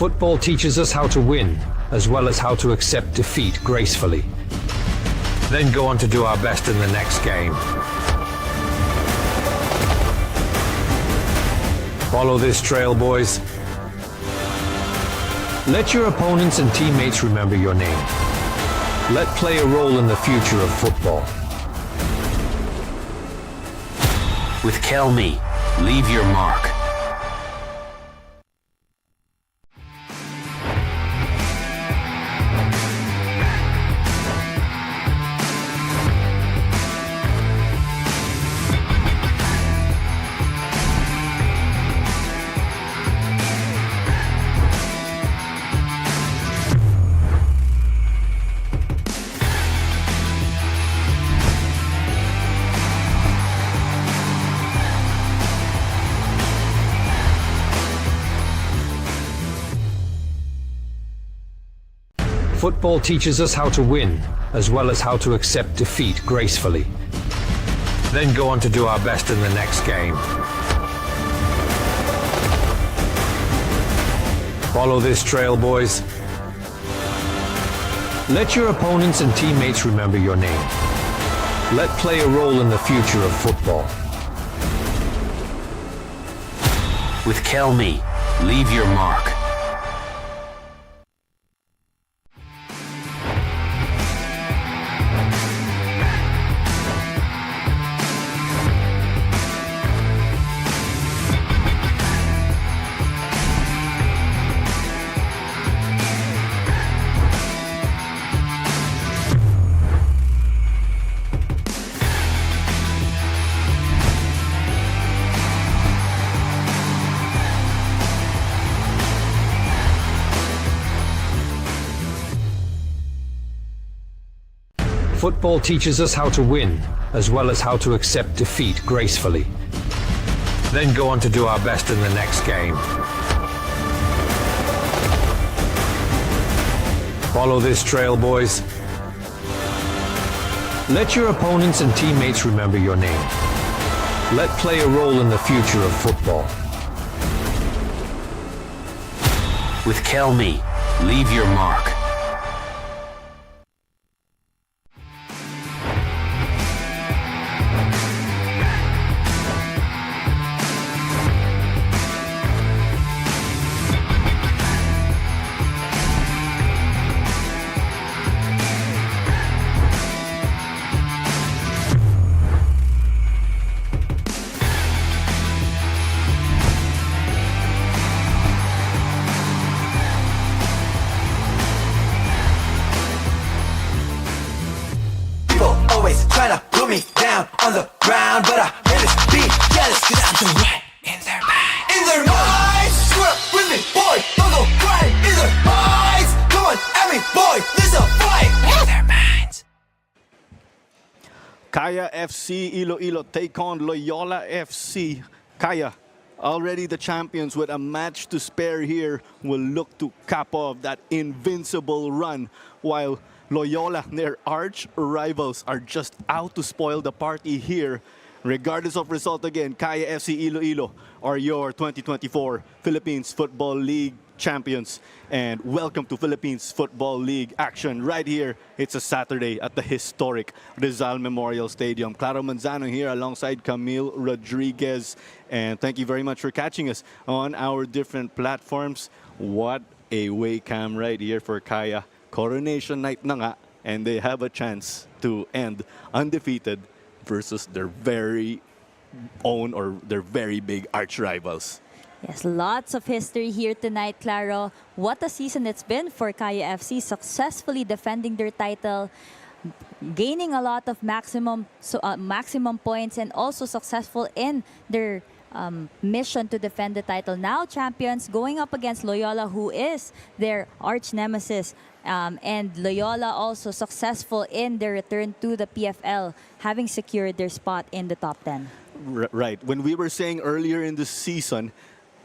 Football teaches us how to win, as well as how to accept defeat gracefully. Then go on to do our best in the next game. Follow this trail, boys. Let your opponents and teammates remember your name. Let play a role in the future of football. With Kelme, leave your mark. Football teaches us how to win, as well as how to accept defeat gracefully. Then go on to do our best in the next game. Follow this trail, boys. Let your opponents and teammates remember your name. Let play a role in the future of football. With Kelme, leave your mark. Football teaches us how to win, as well as how to accept defeat gracefully. Then go on to do our best in the next game. Follow this trail, boys. Let your opponents and teammates remember your name. Let play a role in the future of football. With Kelme, leave your mark. Trying to put me down on the ground, but I really be jealous, cause I'm the right in their minds. In their minds! Screw up with me, boy! Don't go crying in their minds! Come on, at me, boy! There's a fight in their minds! Kaya FC Iloilo take on Loyola FC. Kaya, already the champions with a match to spare here, will look to cap off that invincible run, while Loyola, their arch rivals, are just out to spoil the party here. Regardless of result, again, Kaya FC Iloilo are your 2024 Philippines Football League champions. And welcome to Philippines Football League action right here. It's a Saturday at the historic Rizal Memorial Stadium. Claro Manzano here alongside Camille Rodriguez. And thank you very much for catching us on our different platforms. What a way cam right here for Kaya. Coronation night na nga, and they have a chance to end undefeated versus their very own or their very big arch rivals. Yes, lots of history here tonight, Claro. What a season it's been for Kaya FC, successfully defending their title, gaining a lot of maximum points, and also successful in their mission to defend the title. Now champions going up against Loyola, who is their arch nemesis. And Loyola also successful in their return to the PFL, having secured their spot in the top 10. Right. When we were saying earlier in the season,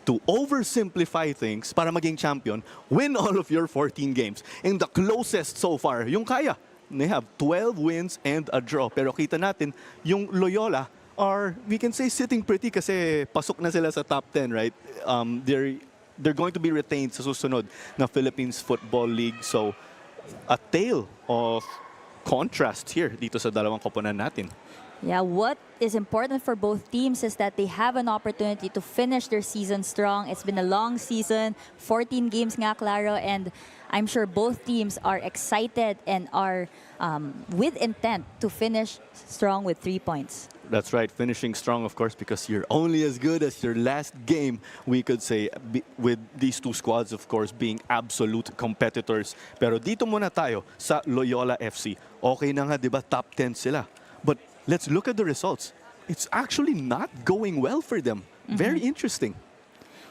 to oversimplify things para maging champion, win all of your 14 games. And the closest so far, yung Kaya, they have 12 wins and a draw. Pero kita natin, yung Loyola are, we can say, sitting pretty kasi pasok na sila sa top 10, right? They're they're going to be retained sa susunod na Philippines Football League. So, a tale of contrast here dito sa dalawang koponan natin. Yeah, what is important for both teams is that they have an opportunity to finish their season strong. It's been a long season, 14 games nga, Claro, and I'm sure both teams are excited and are with intent to finish strong with 3 points. That's right, finishing strong, of course, because you're only as good as your last game, we could say, with these two squads, of course, being absolute competitors. Pero dito muna tayo sa Loyola FC. Okay na nga, di ba, top 10 sila. But let's look at the results. It's actually not going well for them. Very interesting.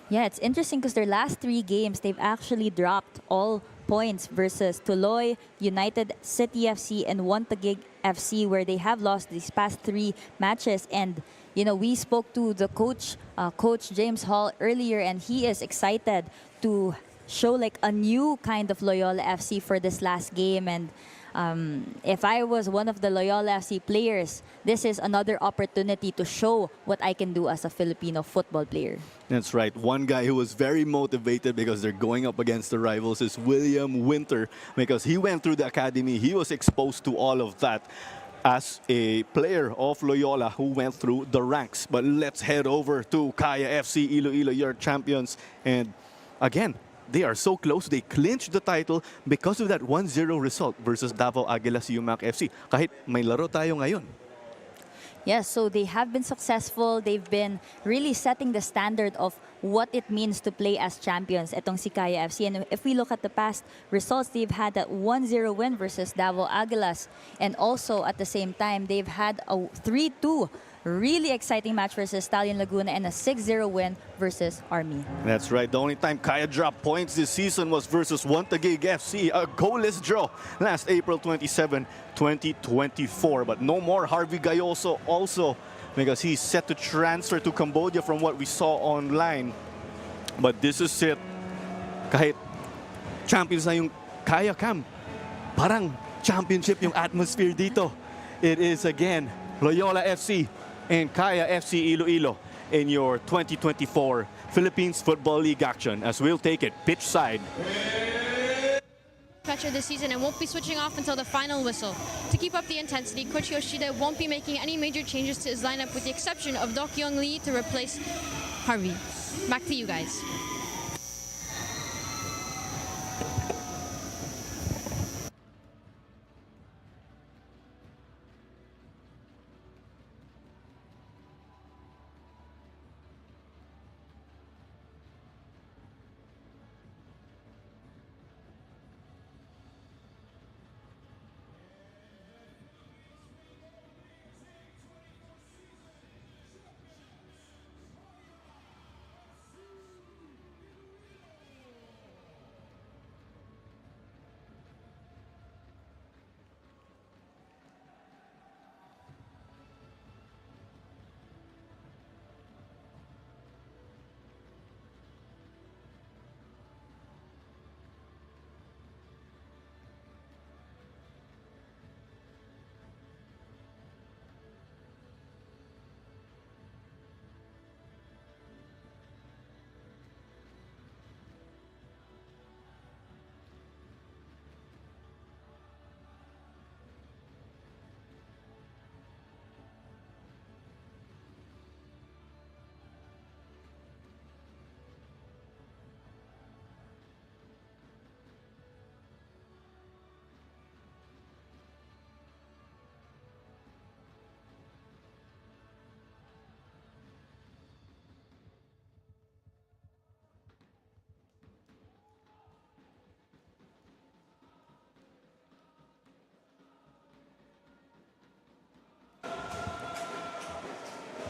Yeah, it's interesting because their last 3 games, they've actually dropped all points versus Tuloy, United City FC, and Taguig FC, where they have lost these past 3 matches. And, you know, we spoke to the coach, Coach James Hall, earlier, and he is excited to show like a new kind of Loyola FC for this last game. And if I was one of the Loyola FC players, this is another opportunity to show what I can do as a Filipino football player. That's right. One guy who was very motivated because they're going up against the rivals is William Winter, because he went through the academy. He was exposed to all of that as a player of Loyola who went through the ranks. But let's head over to Kaya FC Iloilo, your champions. And again, they are so close. They clinched the title because of that 1-0 result versus Davao Aguilas UMAC FC. Kahit may laro tayo ngayon. Yes, so they have been successful. They've been really setting the standard of what it means to play as champions, etong si Kaya FC. And if we look at the past results, they've had that 1-0 win versus Davao Aguilas. And also, at the same time, they've had a 3-2 really exciting match versus Stallion Laguna and a 6-0 win versus Army. That's right. The only time Kaya dropped points this season was versus Taguig FC, a goalless draw last April 27, 2024. But no more Harvey Gayoso also, because he's set to transfer to Cambodia from what we saw online. But this is it. Kahit champions na yung Kaya Cam, parang championship yung atmosphere dito. It is again Loyola FC and Kaya FC Iloilo in your 2024 Philippines Football League action, as we'll take it pitch side. Match of the season and won't be switching off until the final whistle. To keep up the intensity, Coach Yoshida won't be making any major changes to his lineup with the exception of Dok Young Lee to replace Harvey. Back to you guys.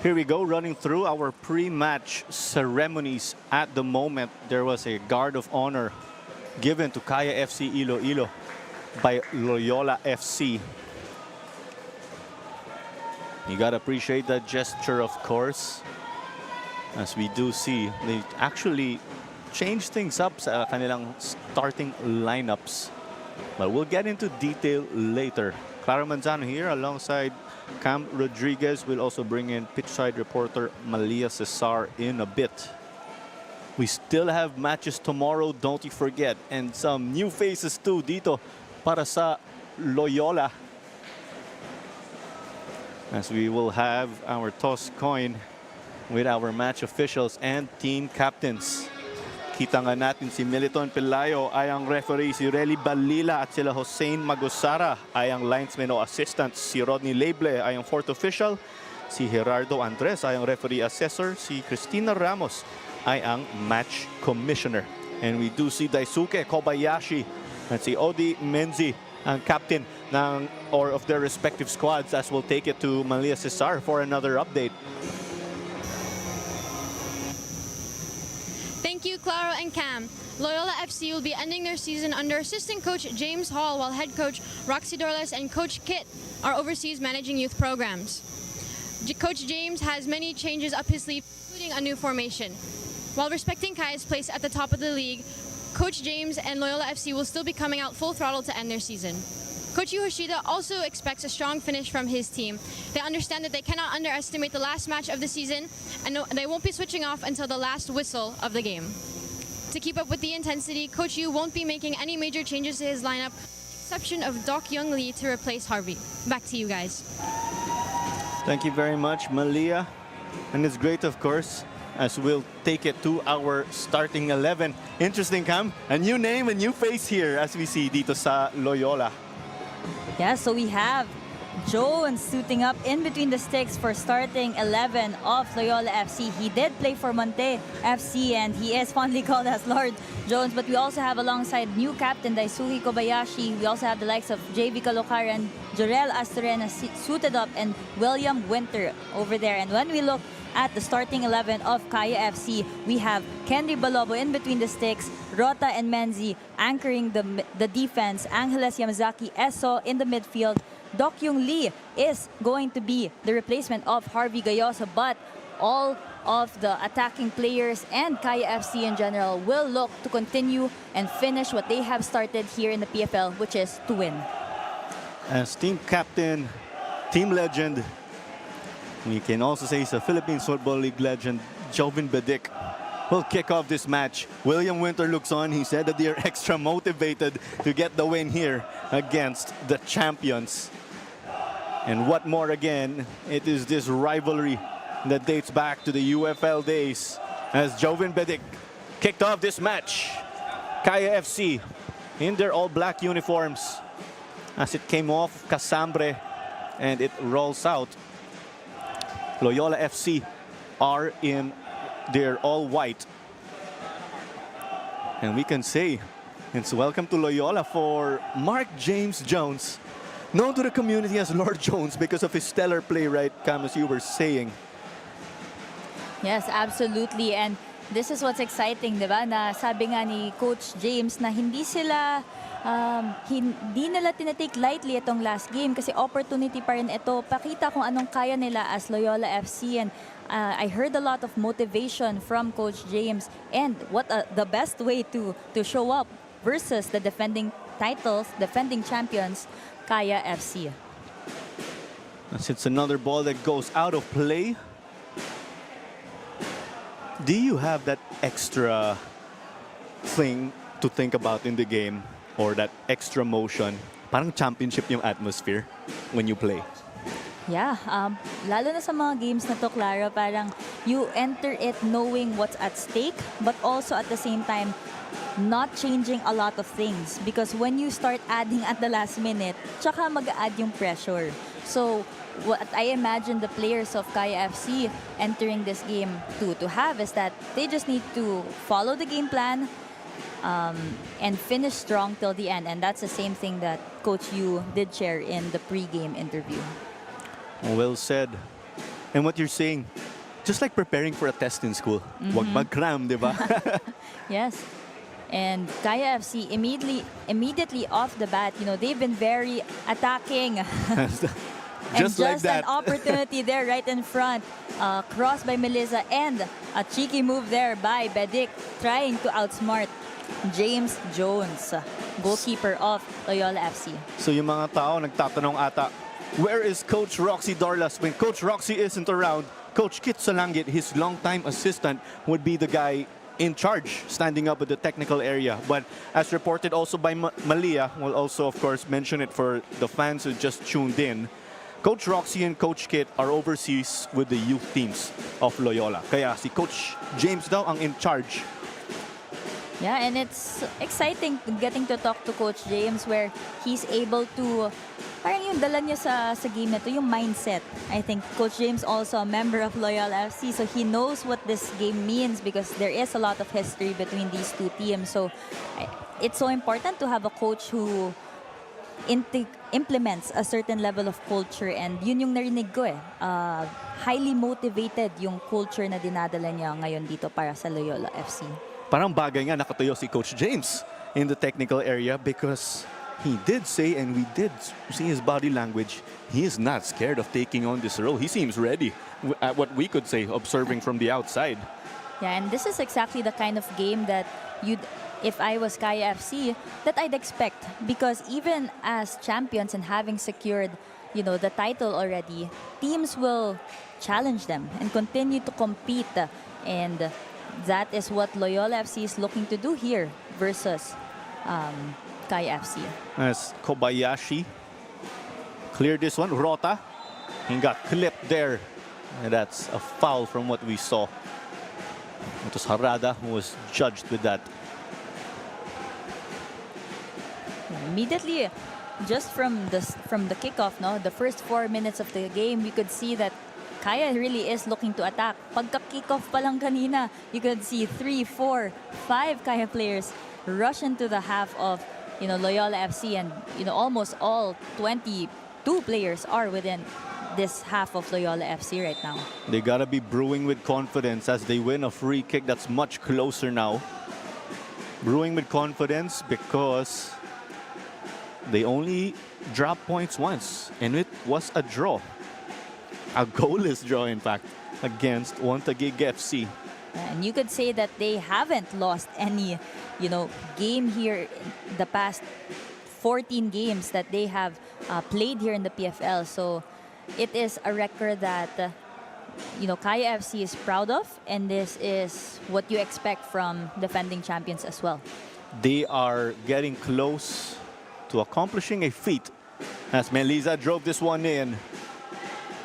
Here we go, running through our pre-match ceremonies. At the moment, there was a guard of honor given to Kaya FC Iloilo by Loyola FC. You gotta appreciate that gesture, of course. As we do see, they actually changed things up sa kanilang starting lineups. But we'll get into detail later. Clara Manzano here alongside Cam Rodriguez. Will also bring in pitchside reporter Malia Cesar in a bit. We still have matches tomorrow, don't you forget. And some new faces too dito para sa Loyola. As we will have our toss coin with our match officials and team captains. Kita nga natin si Militon Pelayo ay ang referee, si Relly Balila at sila Hossein Magosara ay ang linesman o assistant, si Rodney Leble ay ang fourth official, si Gerardo Andres ay ang referee assessor, si Cristina Ramos ay ang match commissioner. And we do see Daisuke Kobayashi at si Odi Menzi ang captain of their respective squads, as we'll take it to Malia Cesar for another update. Thank you, Clara and Cam. Loyola FC will be ending their season under assistant coach James Hall, while head coach Roxy Dorles and coach Kit are overseas managing youth programs. Coach James has many changes up his sleeve, including a new formation. While respecting Kaya's place at the top of the league, Coach James and Loyola FC will still be coming out full throttle to end their season. Coach Yoshida also expects a strong finish from his team. They understand that they cannot underestimate the last match of the season, and they won't be switching off until the last whistle of the game. To keep up with the intensity, Coach Yu won't be making any major changes to his lineup, exception of Doc Young Lee to replace Harvey. Back to you guys. Thank you very much, Malia. And it's great, of course, as we'll take it to our starting 11. Interesting, Cam. A new name, a new face here as we see dito sa Loyola. Yeah, so we have Jones suiting up in between the sticks for starting 11 of Loyola FC. He did play for Monte FC and he is fondly called as Lord Jones. But we also have alongside new captain Daisuke Kobayashi. We also have the likes of JV Calocarian, Jorel Astorena suited up, and William Winter over there. And when we look at the starting 11 of Kaya FC, we have Kenry Balobo in between the sticks, Rota and Menzi anchoring the defense, Angeles Yamazaki Eso in the midfield. Doc Yung Lee is going to be the replacement of Harvey Gayosa, but all of the attacking players and Kaya FC in general will look to continue and finish what they have started here in the PFL, which is to win. As team captain, team legend, we can also say he's a Philippines Football League legend, Jovin Bedic will kick off this match. William Winter looks on. He said that they're extra motivated to get the win here against the champions. And what more again, it is this rivalry that dates back to the UFL days as Jovin Bedic kicked off this match. Kaya FC in their all-black uniforms as it came off Casambre and it rolls out. Loyola FC are in their all-white. And we can say it's welcome to Loyola for Mark James Jones, known to the community as Lord Jones because of his stellar play, right, Cam, as you were saying. Yes, absolutely. And this is what's exciting, di ba? Na sabi nga ni Coach James na hindi nila tinatake lightly itong last game kasi opportunity pa rin ito. Pakita kung anong kaya nila as Loyola FC. And I heard a lot of motivation from Coach James. And what the best way to show up versus the defending titles, defending champions, Kaya FC. As it's another ball that goes out of play. Do you have that extra thing to think about in the game, or that extra motion? Parang championship yung atmosphere when you play. Yeah, lalo na sa mga games na to, Clara, parang you enter it knowing what's at stake, but also at the same time, not changing a lot of things. Because when you start adding at the last minute, tsaka mag-add yung pressure. So, what I imagine the players of Kaya FC entering this game to have is that they just need to follow the game plan and finish strong till the end. And that's the same thing that Coach Yu did share in the pre-game interview. Well said. And what you're saying, just like preparing for a test in school, wag mag-cram, di ba? Yes. And Kaya FC immediately off the bat, they've been very attacking. Just like that. An opportunity there right in front. Cross by Melissa and a cheeky move there by Bedic trying to outsmart James Jones, goalkeeper of Loyola FC. So yung mga tao nagtatanong ata, where is Coach Roxy Dorlas? When Coach Roxy isn't around, Coach Kit Salangit, his longtime assistant, would be the guy in charge, standing up at the technical area. But as reported also by Malia, we'll also, of course, mention it for the fans who just tuned in, Coach Roxy and Coach Kit are overseas with the youth teams of Loyola. Kaya si Coach James daw ang in charge. Yeah, and it's exciting getting to talk to Coach James where he's able to, parang yung dala niya sa game na to, yung mindset. I think Coach James also a member of Loyola FC, so he knows what this game means because there is a lot of history between these two teams. So it's so important to have a coach who implements a certain level of culture, and yun yung narinig ko eh. Highly motivated yung culture na dinadala niya ngayon dito para sa Loyola FC. Parang bagay nga nakatuyo si Coach James in the technical area because he did say, and we did see his body language, he is not scared of taking on this role. He seems ready, at what we could say, observing from the outside. Yeah, and this is exactly the kind of game that if I was Kaya FC, that I'd expect. Because even as champions and having secured, the title already, teams will challenge them and continue to compete. And that is what Loyola FC is looking to do here versus Kaya FC. As Kobayashi cleared this one, Rota, he got clipped there. And that's a foul from what we saw. It was Harada who was judged with that. Immediately, just from the kickoff, the first 4 minutes of the game, you could see that Kaya really is looking to attack. Pagka kickoff pa lang kanina, you could see 3, 4, 5 Kaya players rush into the half of Loyola FC, and almost all 22 players are within this half of Loyola FC right now. They gotta be brewing with confidence as they win a free kick that's much closer now. Brewing with confidence because they only dropped points once, and it was a draw. A goalless draw, in fact, against Wantagig FC. And you could say that they haven't lost any, game here in the past 14 games that they have played here in the PFL. So it is a record that, Kaya FC is proud of, and this is what you expect from defending champions as well. They are getting close to accomplishing a feat as Melisa drove this one in.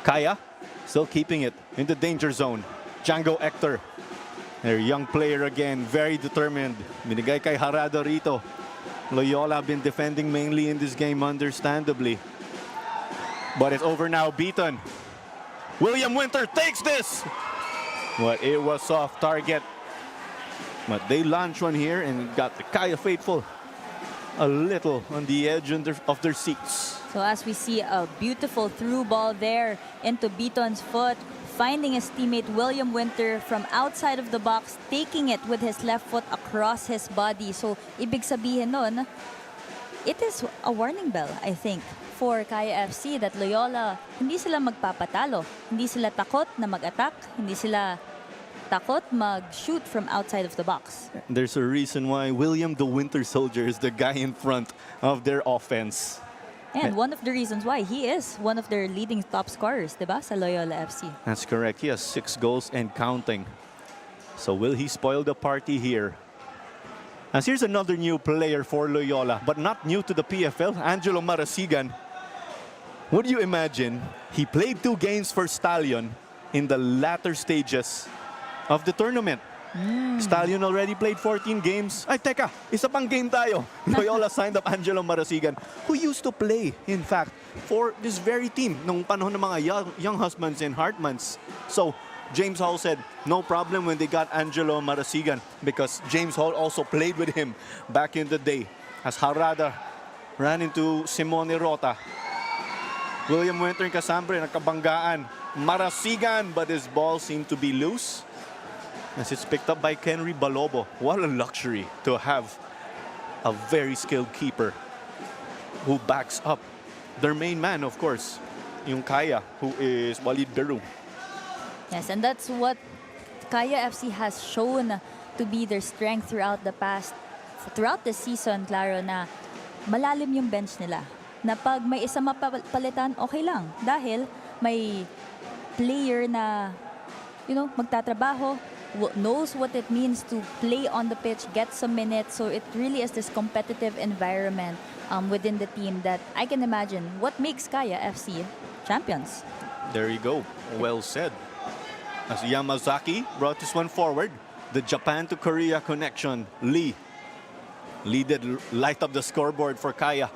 Kaya still keeping it in the danger zone. Django Hector, their young player again, very determined. Binigay kay Harada rito. Loyola have been defending mainly in this game, understandably. But it's over now, beaten. William Winter takes this! But it was off target. But they launched one here and got the Kaya faithful a little on the edge of their seats. So as we see a beautiful through ball there into Beaton's foot, finding his teammate William Winter from outside of the box, taking it with his left foot across his body. So ibig sabihin nun, it is a warning bell, I think, for Kaya FC that Loyola, hindi sila magpapatalo. Hindi sila takot na mag-attack. Hindi sila takot mag-shoot from outside of the box. There's a reason why William the Winter Soldier is the guy in front of their offense. And one of the reasons why he is one of their leading top scorers, diba, sa Loyola FC. That's correct. He has 6 goals and counting. So will he spoil the party here? As here's another new player for Loyola, but not new to the PFL, Angelo Marasigan. Would you imagine he played 2 games for Stallion in the latter stages of the tournament? Stallion already played 14 games. Ay, teka, isa pang game tayo. Loyola signed up Angelo Marasigan, who used to play, in fact, for this very team nung panahon ng mga young husbands and Hartmans. So, James Hall said, no problem when they got Angelo Marasigan because James Hall also played with him back in the day as Harada ran into Simone Rota. William Winter and Casambre nakabanggaan. Marasigan, but his ball seemed to be loose as it's picked up by Kenry Balobo. What a luxury to have a very skilled keeper who backs up their main man, of course, yung Kaya, who is Walid Beru. Yes, and that's what Kaya FC has shown to be their strength throughout the season, Claro, na malalim yung bench nila. Na pag may isa mapalitan, okay lang. Dahil may player na, magtatrabaho, knows what it means to play on the pitch, get some minutes. So it really is this competitive environment within the team that I can imagine what makes Kaya FC champions. There you go. Well said. As Yamazaki brought this one forward, the Japan to Korea connection. Lee did light up the scoreboard for Kaya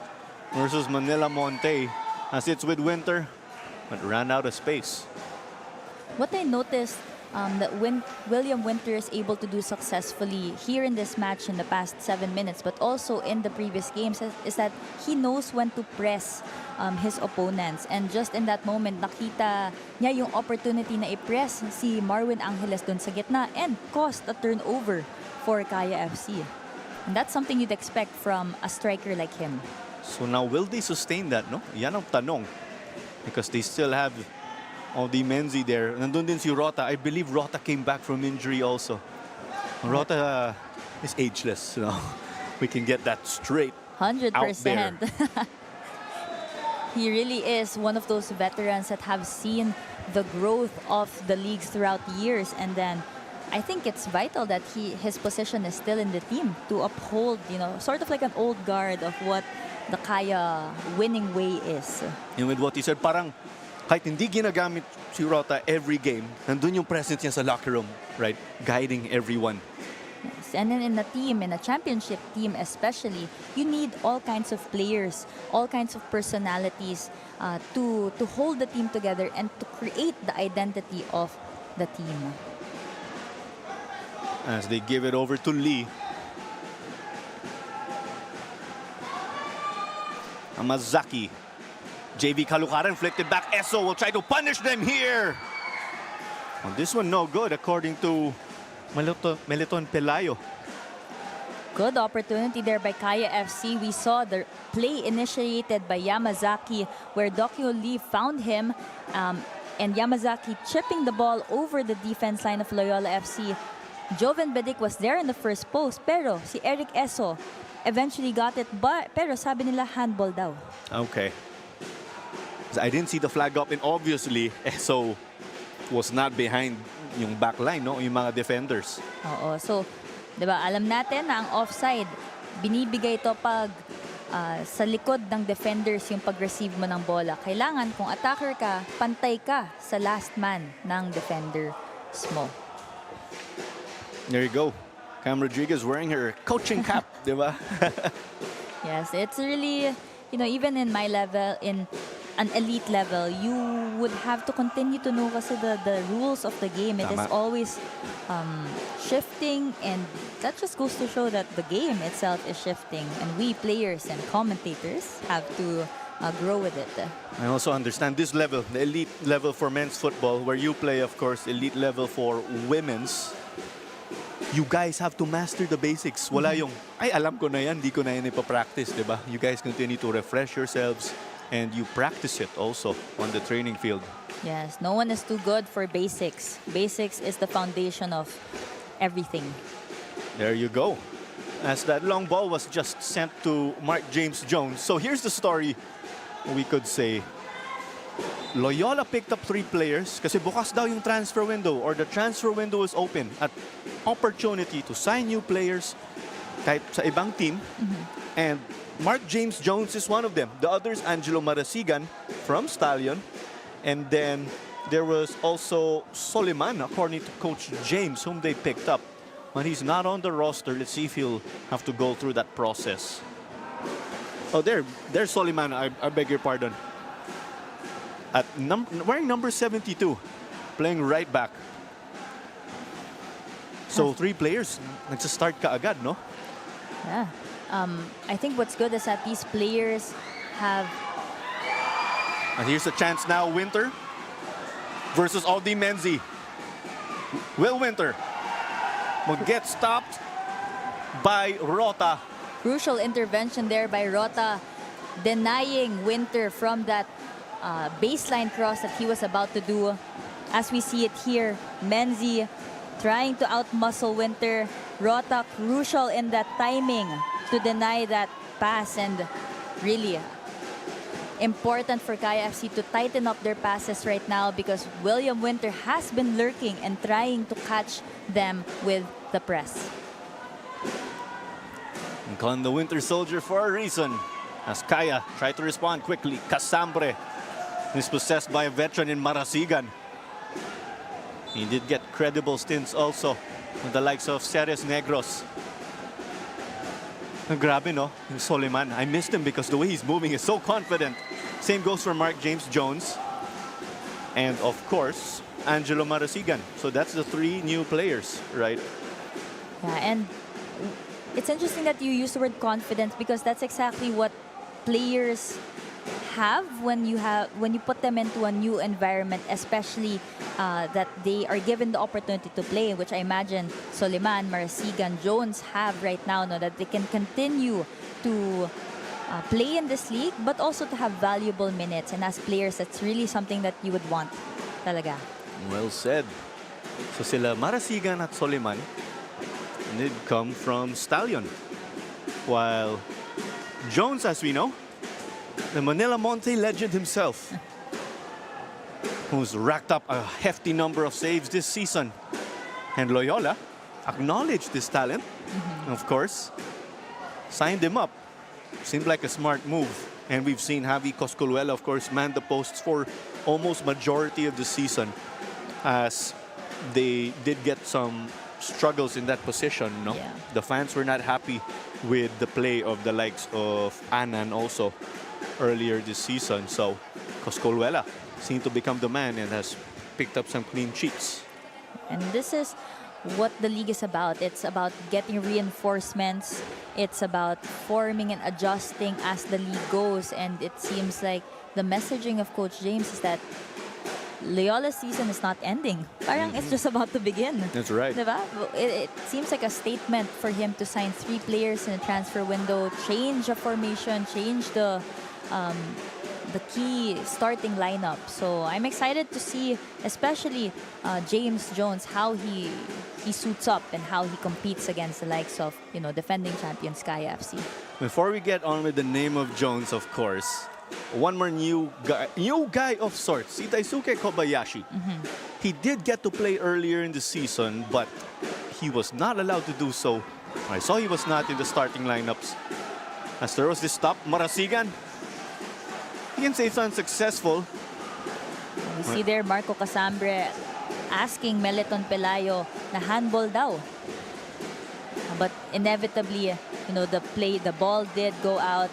versus Manila Monte, as it's with Winter, but ran out of space. What I noticed that William Winter is able to do successfully here in this match in the past 7 minutes, but also in the previous games, is that he knows when to press his opponents. And just in that moment, nakita niya yung opportunity na i-press si Marwin Angeles dun sa gitna and caused a turnover for Kaya FC. And that's something you'd expect from a striker like him. So now, will they sustain that, no? Yan ang tanong. Because they still have the Menzi there. Nandun din si Rota. I believe Rota came back from injury also. Rota is ageless, you know. We can get that straight 100%. out there. He really is one of those veterans that have seen the growth of the leagues throughout the years. And then I think it's vital that his position is still in the team to uphold, you know, sort of like an old guard of what the Kaya winning way is. And with what he said, parang kahit hindi ginagamit si Rota every game, nandun yung presence niya sa locker room, right? Guiding everyone. Yes. And then in a team, in a championship team especially, you need all kinds of players, all kinds of personalities to hold the team together and to create the identity of the team. As they give it over to Lee. Amazaki. JV Kalukaran flicked back. Esso will try to punish them here. Well, this one no good according to Meliton Pelayo. Good opportunity there by Kaya FC. We saw the play initiated by Yamazaki where Dokyo Lee found him and Yamazaki chipping the ball over the defense line of Loyola FC. Joven Bedic was there in the first post pero si Eric Esso eventually got it, pero sabi nila handball daw. Okay. I didn't see the flag up, and obviously Esso was not behind yung back line, no? Yung mga defenders. Oo. So, diba, alam natin na ang offside, binibigay ito pag sa likod ng defenders yung pag-receive mo ng bola. Kailangan kung attacker ka, pantay ka sa last man ng defenders mo. There you go. Cam Rodriguez wearing her coaching cap, diba? Yes, it's really, you know, even in my level, in an elite level, you would have to continue to know kasi the rules of the game. It is Tama. always shifting, and that just goes to show that the game itself is shifting, and we players and commentators have to grow with it. I also understand this level, the elite level for men's football, where you play, of course, elite level for women's. You guys have to master the basics. Wala yung, ay, alam ko na yan, di ko na yan ipapractice, diba? You guys continue to refresh yourselves and you practice it also on the training field. Yes, no one is too good for basics. Basics is the foundation of everything. There you go. As that long ball was just sent to Mark James Jones. So here's the story, we could say. Loyola picked up 3 players kasi bukas daw yung transfer window, or the transfer window is open at opportunity to sign new players kahit sa ibang team. And Mark James Jones is one of them. The other is Angelo Marasigan from Stallion. And then there was also Soliman, according to Coach James, whom they picked up. But he's not on the roster. Let's see if he'll have to go through that process. Oh, there's Soliman. I beg your pardon. Wearing number 72, playing right back. So 3 players, nagsa-start ka agad, no? Yeah. I think what's good is that these players have... And here's a chance now, Winter versus Aldi Menzi. Will Winter will get stopped by Rota. Crucial intervention there by Rota, denying Winter from that baseline cross that he was about to do. As we see it here, Menzi trying to outmuscle Winter. Rota crucial in that timing to deny that pass, and really important for Kaya FC to tighten up their passes right now because William Winter has been lurking and trying to catch them with the press. And calling the Winter Soldier for a reason. As Kaya tried to respond quickly. Casambre is possessed by a veteran in Marasigan. He did get credible stints also with the likes of Ceres Negros. Grabe, no? Yung Soliman. I missed him because the way he's moving is so confident. Same goes for Mark James Jones. And of course, Angelo Marasigan. So that's the 3 new players, right? Yeah, and it's interesting that you use the word confidence because that's exactly what players have when you put them into a new environment, especially that they are given the opportunity to play, which I imagine Soliman, Marasigan, Jones have right now, no, that they can continue to play in this league, but also to have valuable minutes. And as players, that's really something that you would want, talaga. Well said. So sila Marasigan at Soliman did come from Stallion. While Jones, as we know, the Manila Monte legend himself, who's racked up a hefty number of saves this season. And Loyola acknowledged this talent, of course, signed him up. Seemed like a smart move. And we've seen Javi Coscoluela, of course, man the posts for almost majority of the season, as they did get some struggles in that position. No? Yeah. The fans were not happy with the play of the likes of Anan also earlier this season. So Coscoluela seemed to become the man and has picked up some clean sheets. And this is what the league is about. It's about getting reinforcements. It's about forming and adjusting as the league goes. And it seems like the messaging of Coach James is that Loyola's season is not ending. Parang it's just about to begin. That's right. Diba? It seems like a statement for him to sign 3 players in a transfer window, change a formation, change the key starting lineup. So I'm excited to see, especially James Jones, how he suits up and how he competes against the likes of, defending champions Kaya FC. Before we get on with the name of Jones, of course, one more new guy of sorts, si Daisuke Kobayashi. He did get to play earlier in the season, but he was not allowed to do so. I saw he was not in the starting lineups. As there was this stop, Marasigan. You can say it's unsuccessful. We see there Marco Casambre asking Meliton Pelayo na handball daw. But inevitably, the ball did go out.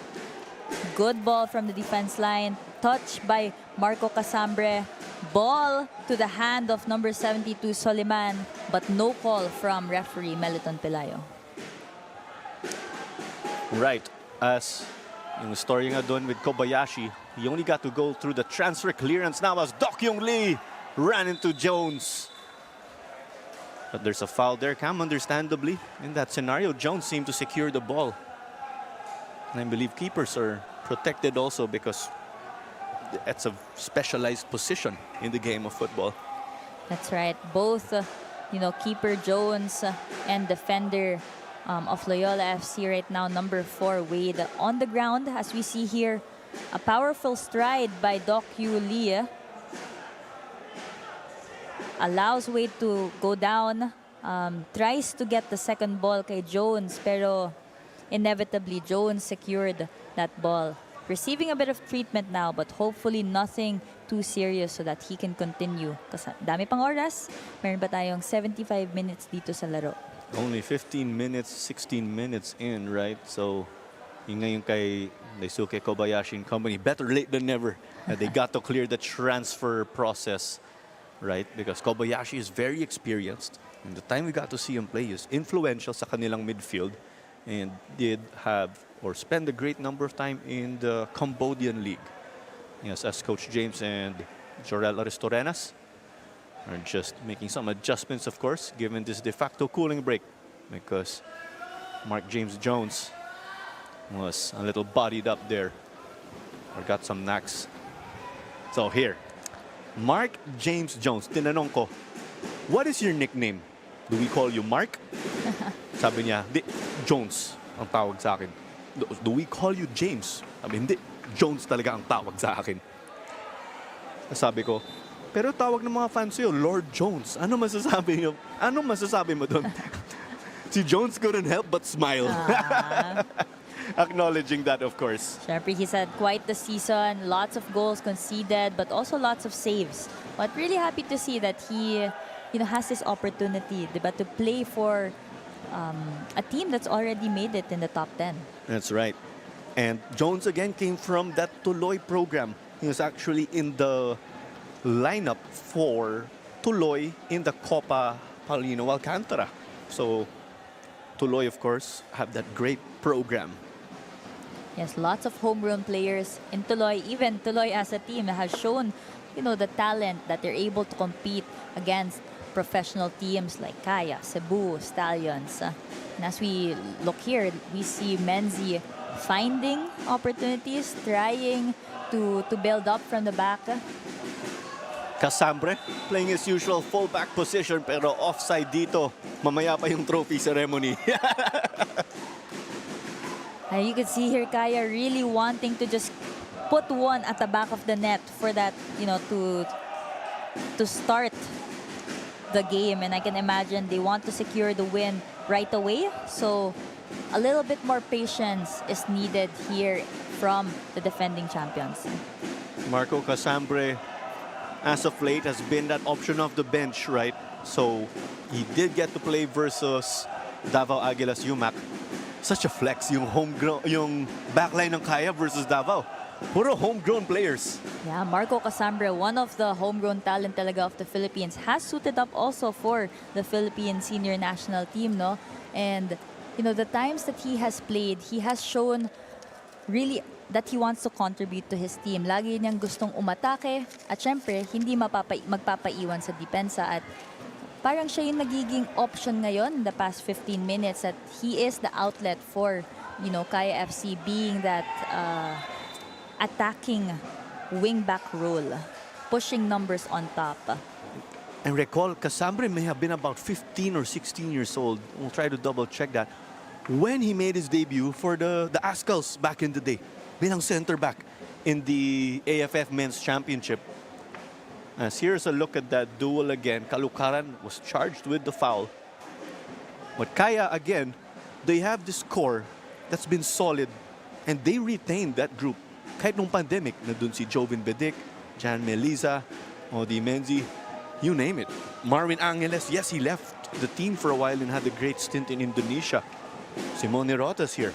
Good ball from the defense line. Touch by Marco Casambre. Ball to the hand of number 72, Soliman. But no call from referee Meliton Pelayo. Right. As yung story nga doon with Kobayashi, he only got to go through the transfer clearance now as Doc Yung Lee ran into Jones. But there's a foul there, Cam, understandably. In that scenario, Jones seemed to secure the ball. And I believe keepers are protected also because it's a specialized position in the game of football. That's right. Both, keeper Jones and defender of Loyola FC right now, number 4, Wade, on the ground. As we see here, a powerful stride by Doc Yu Lee. Allows Wade to go down. Tries to get the second ball kay Jones, pero inevitably Jones secured that ball. Receiving a bit of treatment now, but hopefully nothing too serious so that he can continue. Kasi dami pang oras. Meron ba tayong 75 minutes dito sa laro? Only 15 minutes, 16 minutes in, right? So, yung ngayon kay Daisuke Kobayashi and company, better late than never. They got to clear the transfer process, right? Because Kobayashi is very experienced. And the time we got to see him play is influential sa kanilang midfield and did have or spend a great number of time in the Cambodian League. Yes, as Coach James and Jorel Aristorenas are just making some adjustments, of course, given this de facto cooling break, because Mark James Jones was a little bodied up there or got some knacks. So here, Mark James Jones, tinanong ko, what is your nickname? Do we call you Mark? Sabi niya, di, Jones ang tawag sa akin. Do we call you James? Sabi, hindi, Jones talaga ang tawag sa akin. Sabi ko, Pero tawag ng mga fans sa'yo, Lord Jones. Ano masasabi mo doon? Si Jones couldn't help but smile. Acknowledging that, of course. Syempre, he's had quite the season. Lots of goals conceded, but also lots of saves. But really happy to see that he, has this opportunity, diba, to play for a team that's already made it in the top 10. That's right. And Jones again came from that Tuloy program. He was actually in the lineup for Tuloy in the Copa Paulino Alcantara. So Tuloy, of course, have that great program. Yes, lots of homegrown players in Tuloy. Even Tuloy as a team has shown, the talent that they're able to compete against professional teams like Kaya, Cebu, Stallions. And as we look here, we see Menzi finding opportunities, trying to build up from the back. Casambre playing his usual fullback position pero offside dito. Mamaya pa yung trophy ceremony. And you can see here Kaya really wanting to just put one at the back of the net for that, to start the game. And I can imagine they want to secure the win right away. So a little bit more patience is needed here from the defending champions. Marco Casambre, as of late, has been that option off the bench, right? So he did get to play versus Davao Aguilas UMAC. Such a flex yung backline ng Kaya versus Davao. Puro homegrown players. Yeah, Marco Casambre, one of the homegrown talent talaga of the Philippines, has suited up also for the Philippine senior national team, no? And, the times that he has played, he has shown really that he wants to contribute to his team. Lagi niyang gustong umatake at syempre, hindi magpapaiwan sa depensa at parang siya yung nagiging option ngayon in the past 15 minutes that he is the outlet for, Kaya FC being that attacking wing-back role, pushing numbers on top. And recall, Casambre may have been about 15 or 16 years old. We'll try to double-check that. When he made his debut for the Ascals back in the day, bilang center back in the AFF Men's Championship. As here's a look at that duel again. Kalukaran was charged with the foul. But Kaya, again, they have this core that's been solid and they retained that group. Kahit nung pandemic, nandun si Jovin Bedic, Jan Meliza, Odi Menzi, you name it. Marvin Angeles, yes, he left the team for a while and had a great stint in Indonesia. Simone Rotas here.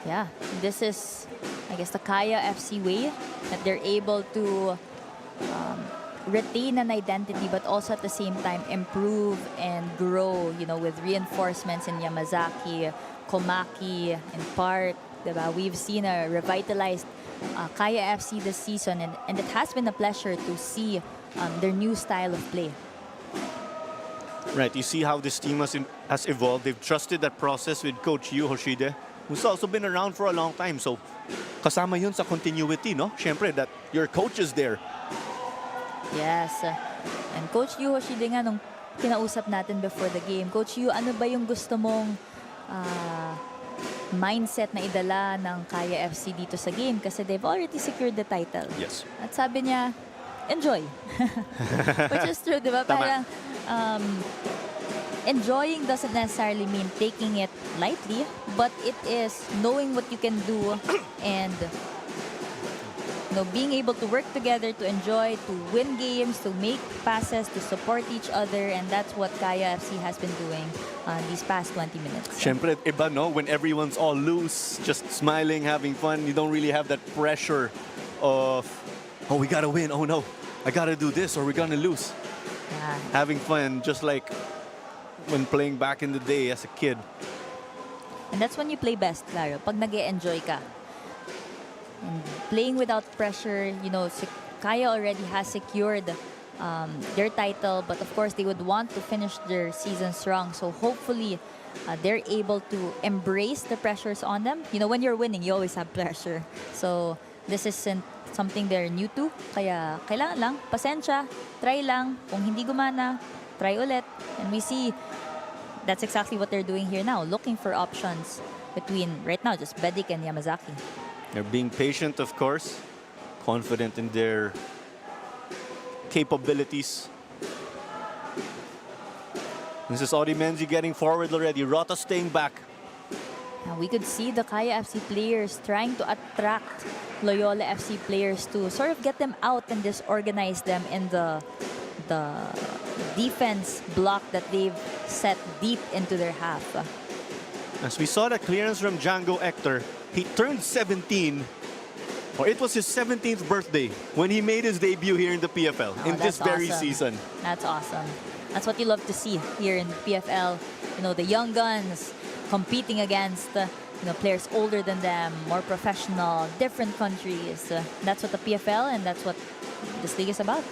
Yeah, this is, I guess, the Kaya FC way that they're able to retain an identity but also at the same time improve and grow, with reinforcements in Yamazaki, Komaki, and Park. Diba? We've seen a revitalized Kaya FC this season and it has been a pleasure to see their new style of play. Right, you see how this team has evolved. They've trusted that process with Coach Yu Hoshide, who's also been around for a long time. So, kasama yun sa continuity, no? Siyempre, that your coach is there. Yes. And Coach Yu Hoshide nga nung kinausap natin before the game, Coach Yu, ano ba yung gusto mong mindset na idala ng Kaya FC dito sa game? Kasi they've already secured the title. Yes. At sabi niya, enjoy. Which is true, di ba? Parang enjoying doesn't necessarily mean taking it lightly, but it is knowing what you can do and being able to work together to enjoy, to win games, to make passes, to support each other, and that's what Kaya FC has been doing these past 20 minutes. Siyempre, iba, no? When everyone's all loose, just smiling, having fun, you don't really have that pressure of, oh, we gotta win, oh no, I gotta do this or we're gonna lose. Yeah. Having fun, just like when playing back in the day as a kid. And that's when you play best, Claro, pag nag-e-enjoy ka. And playing without pressure, Kaya already has secured their title, but of course they would want to finish their season strong. So hopefully they're able to embrace the pressures on them. When you're winning, you always have pressure. So this isn't something they're new to. Kaya kailangan lang, pasensya, try lang. Kung hindi gumana, try ulit. And we see that's exactly what they're doing here now, looking for options between, right now, just Bedic and Yamazaki. They're being patient, of course, confident in their capabilities. This is Audie Menzi getting forward already. Rota staying back. Now we could see the Kaya FC players trying to attract Loyola FC players to sort of get them out and disorganize them in the defense block that they've set deep into their half. As we saw the clearance from Django Hector, he turned 17. Or it was his 17th birthday when he made his debut here in the PFL in this very awesome. season. That's awesome. That's what you love to see here in the PFL. You know, the young guns competing against players older than them, more professional, different countries. That's what the PFL and that's what this league is about.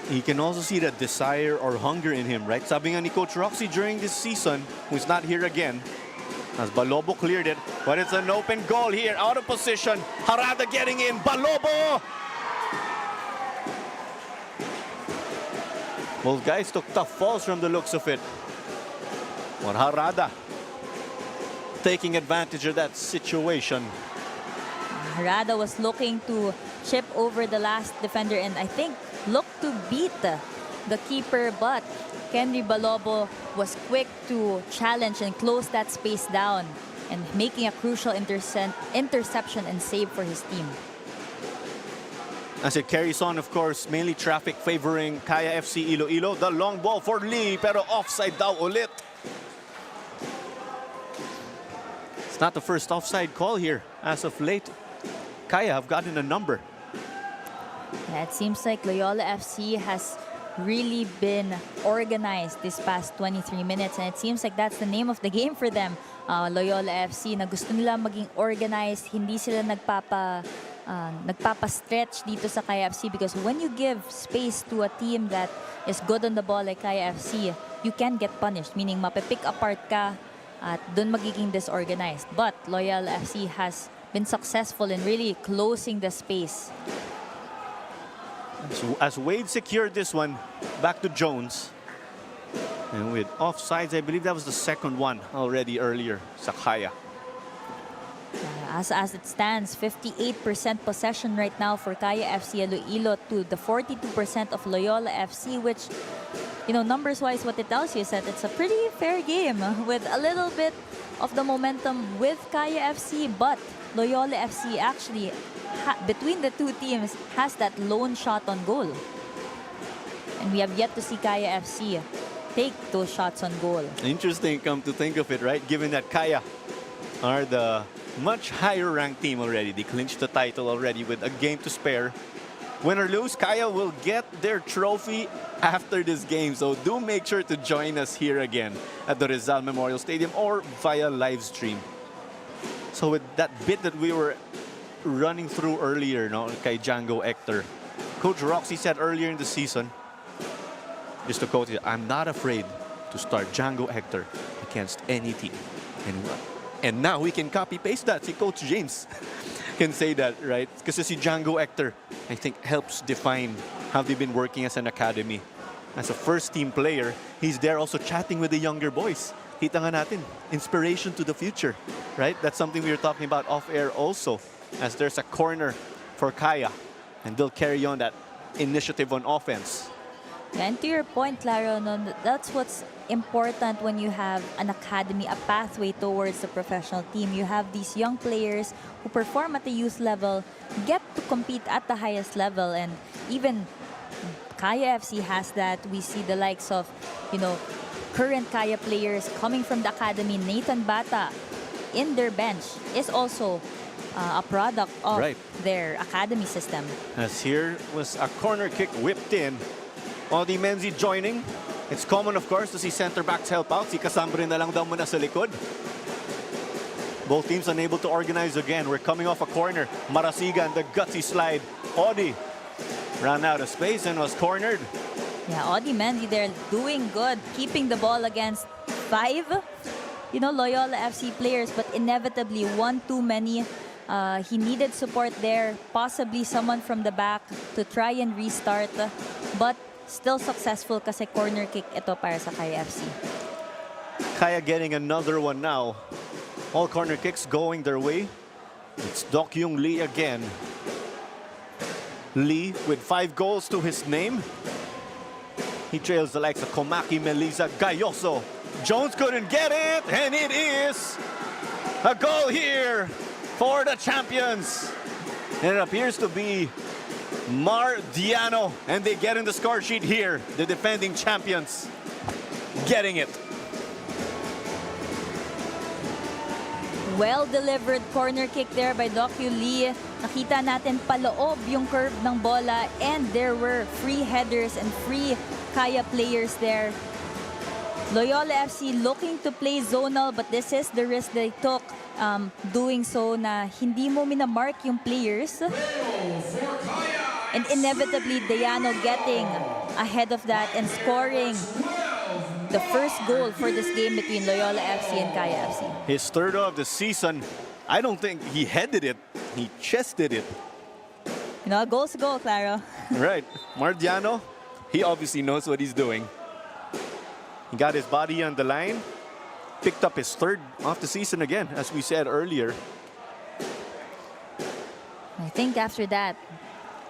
You can also see that desire or hunger in him, right? Sabi nga ni Coach Roxy during this season, who's not here again, as Balobo cleared it, but it's an open goal here, out of position. Harada getting in, Balobo! Both guys took tough falls from the looks of it. But Harada taking advantage of that situation. Harada was looking to chip over the last defender and I think looked to beat the keeper, but Kenry Balobo was quick to challenge and close that space down and making a crucial interception and save for his team. As it carries on, of course, mainly traffic favoring Kaya FC Iloilo. The long ball for Lee, pero offside daw ulit. It's not the first offside call here. As of late, Kaya have gotten a number. Yeah, it seems like Loyola FC has really been organized this past 23 minutes and it seems like that's the name of the game for them. Loyola FC na gusto nila maging organized, hindi sila nagpapa-stretch dito sa Kaya FC because when you give space to a team that is good on the ball like Kaya FC, you can get punished, meaning mapipick apart ka at dun magiging disorganized. But Loyola FC has been successful in really closing the space. So as Wade secured this one, back to Jones. And with offsides, I believe that was the second one already earlier, sa Kaya. As it stands, 58% possession right now for Kaya FC Iloilo to the 42% of Loyola FC, which, numbers-wise, what it tells you is that it's a pretty fair game with a little bit of the momentum with Kaya FC, but Loyola FC actually, between the two teams, has that lone shot on goal. And we have yet to see Kaya FC take those shots on goal. Interesting, come to think of it, right? Given that Kaya are the much higher ranked team already. They clinched the title already with a game to spare. Win or lose, Kaya will get their trophy after this game. So do make sure to join us here again at the Rizal Memorial Stadium or via live stream. So with that bit that we were running through earlier, kay Django Hector, Coach Roxy said earlier in the season, just to quote it, I'm not afraid to start Django Hector against any team. And now we can copy-paste that. See, Coach James can say that, right? Because si Django Hector, I think, helps define how they've been working as an academy. As a first-team player, he's there also chatting with the younger boys. Kita nga natin, inspiration to the future, right? That's something we were talking about off-air also, as there's a corner for Kaya, and they'll carry on that initiative on offense. And to your point, Claro, that's what's important when you have an academy, a pathway towards the professional team. You have these young players who perform at the youth level, get to compete at the highest level, and even Kaya FC has that. We see the likes of, current Kaya players coming from the academy. Nathan Bata in their bench is also a product of their academy system. As here was a corner kick whipped in. Audie Menzi joining. It's common, of course, to see center backs help out. Si Casambre na lang daw muna sa likod. Both teams unable to organize again. We're coming off a corner. Marasigan, the gutsy slide. Audie ran out of space and was cornered. Yeah, Audie Menzi there doing good, keeping the ball against 5, Loyola FC players, but inevitably one too many. He needed support there, possibly someone from the back to try and restart, but still successful kasi corner kick ito para sa Kaya FC. Kaya getting another one now. All corner kicks going their way. It's Dokyung Lee again. Lee with 5 goals to his name. He trails the likes of Komaki, Melisa, Gayoso. Jones couldn't get it, and it is a goal here for the champions. And it appears to be Mardiano, and they get in the score sheet here. The defending champions getting it. Well-delivered corner kick there by Docu Lee. Nakita natin paloob yung curve ng bola, and there were free headers and free Kaya players there. Loyola FC looking to play zonal, but this is the risk they took doing so na hindi mo minamark yung players. And inevitably, Diano getting ahead of that and scoring the first goal for this game between Loyola FC and Kaya FC. His third of the season. I don't think he headed it. He chested it. You know, a goal's a goal, Claro. Right. Mardiano, he obviously knows what he's doing. He got his body on the line. Picked up his third of the season again, as we said earlier. I think after that,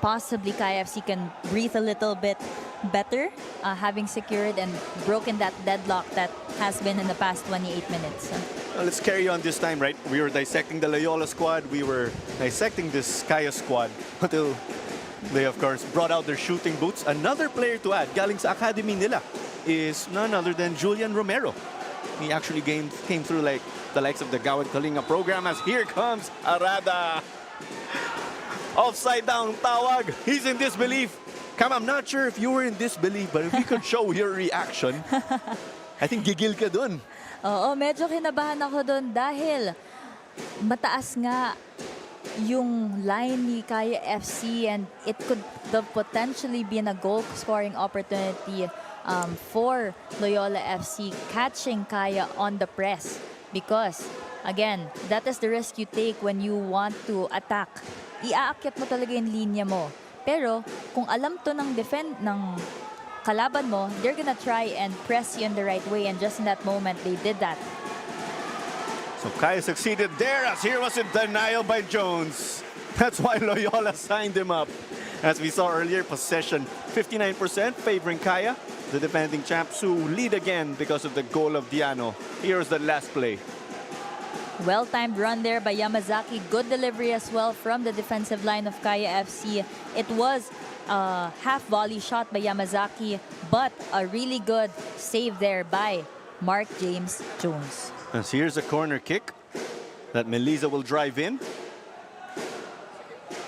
possibly KFC can breathe a little bit better, having secured and broken that deadlock that has been in the past 28 minutes. Well, let's carry on this time, right? We were dissecting the Loyola squad. We were dissecting this Kaya squad until they, of course, brought out their shooting boots. Another player to add, galing sa academy nila, is none other than Julian Romero. He actually came through like the likes of the Gawad Kalinga program, as here comes Arada. Offside down tawag. He's in disbelief. Cam, I'm not sure if you were in disbelief, but if you could show your reaction, I think gigil ka dun. Oo, medyo kinabahan ako doon dahil mataas nga yung line ni Kaya FC, and it could have potentially been a goal-scoring opportunity for Loyola FC catching Kaya on the press. Because, again, that is the risk you take when you want to attack. Iaakyat mo talaga yung linya mo. Pero, kung alam to ng kalaban mo, they're gonna try and press you in the right way, and just in that moment, they did that. So Kaya succeeded there, as here was a denial by Jones. That's why Loyola signed him up. As we saw earlier, possession 59% favoring Kaya, the defending champs who lead again because of the goal of Diano. Here's the last play. Well-timed run there by Yamazaki. Good delivery as well from the defensive line of Kaya FC. It was a half-volley shot by Yamazaki, but a really good save there by Mark James Jones. As here's a corner kick that Melisa will drive in.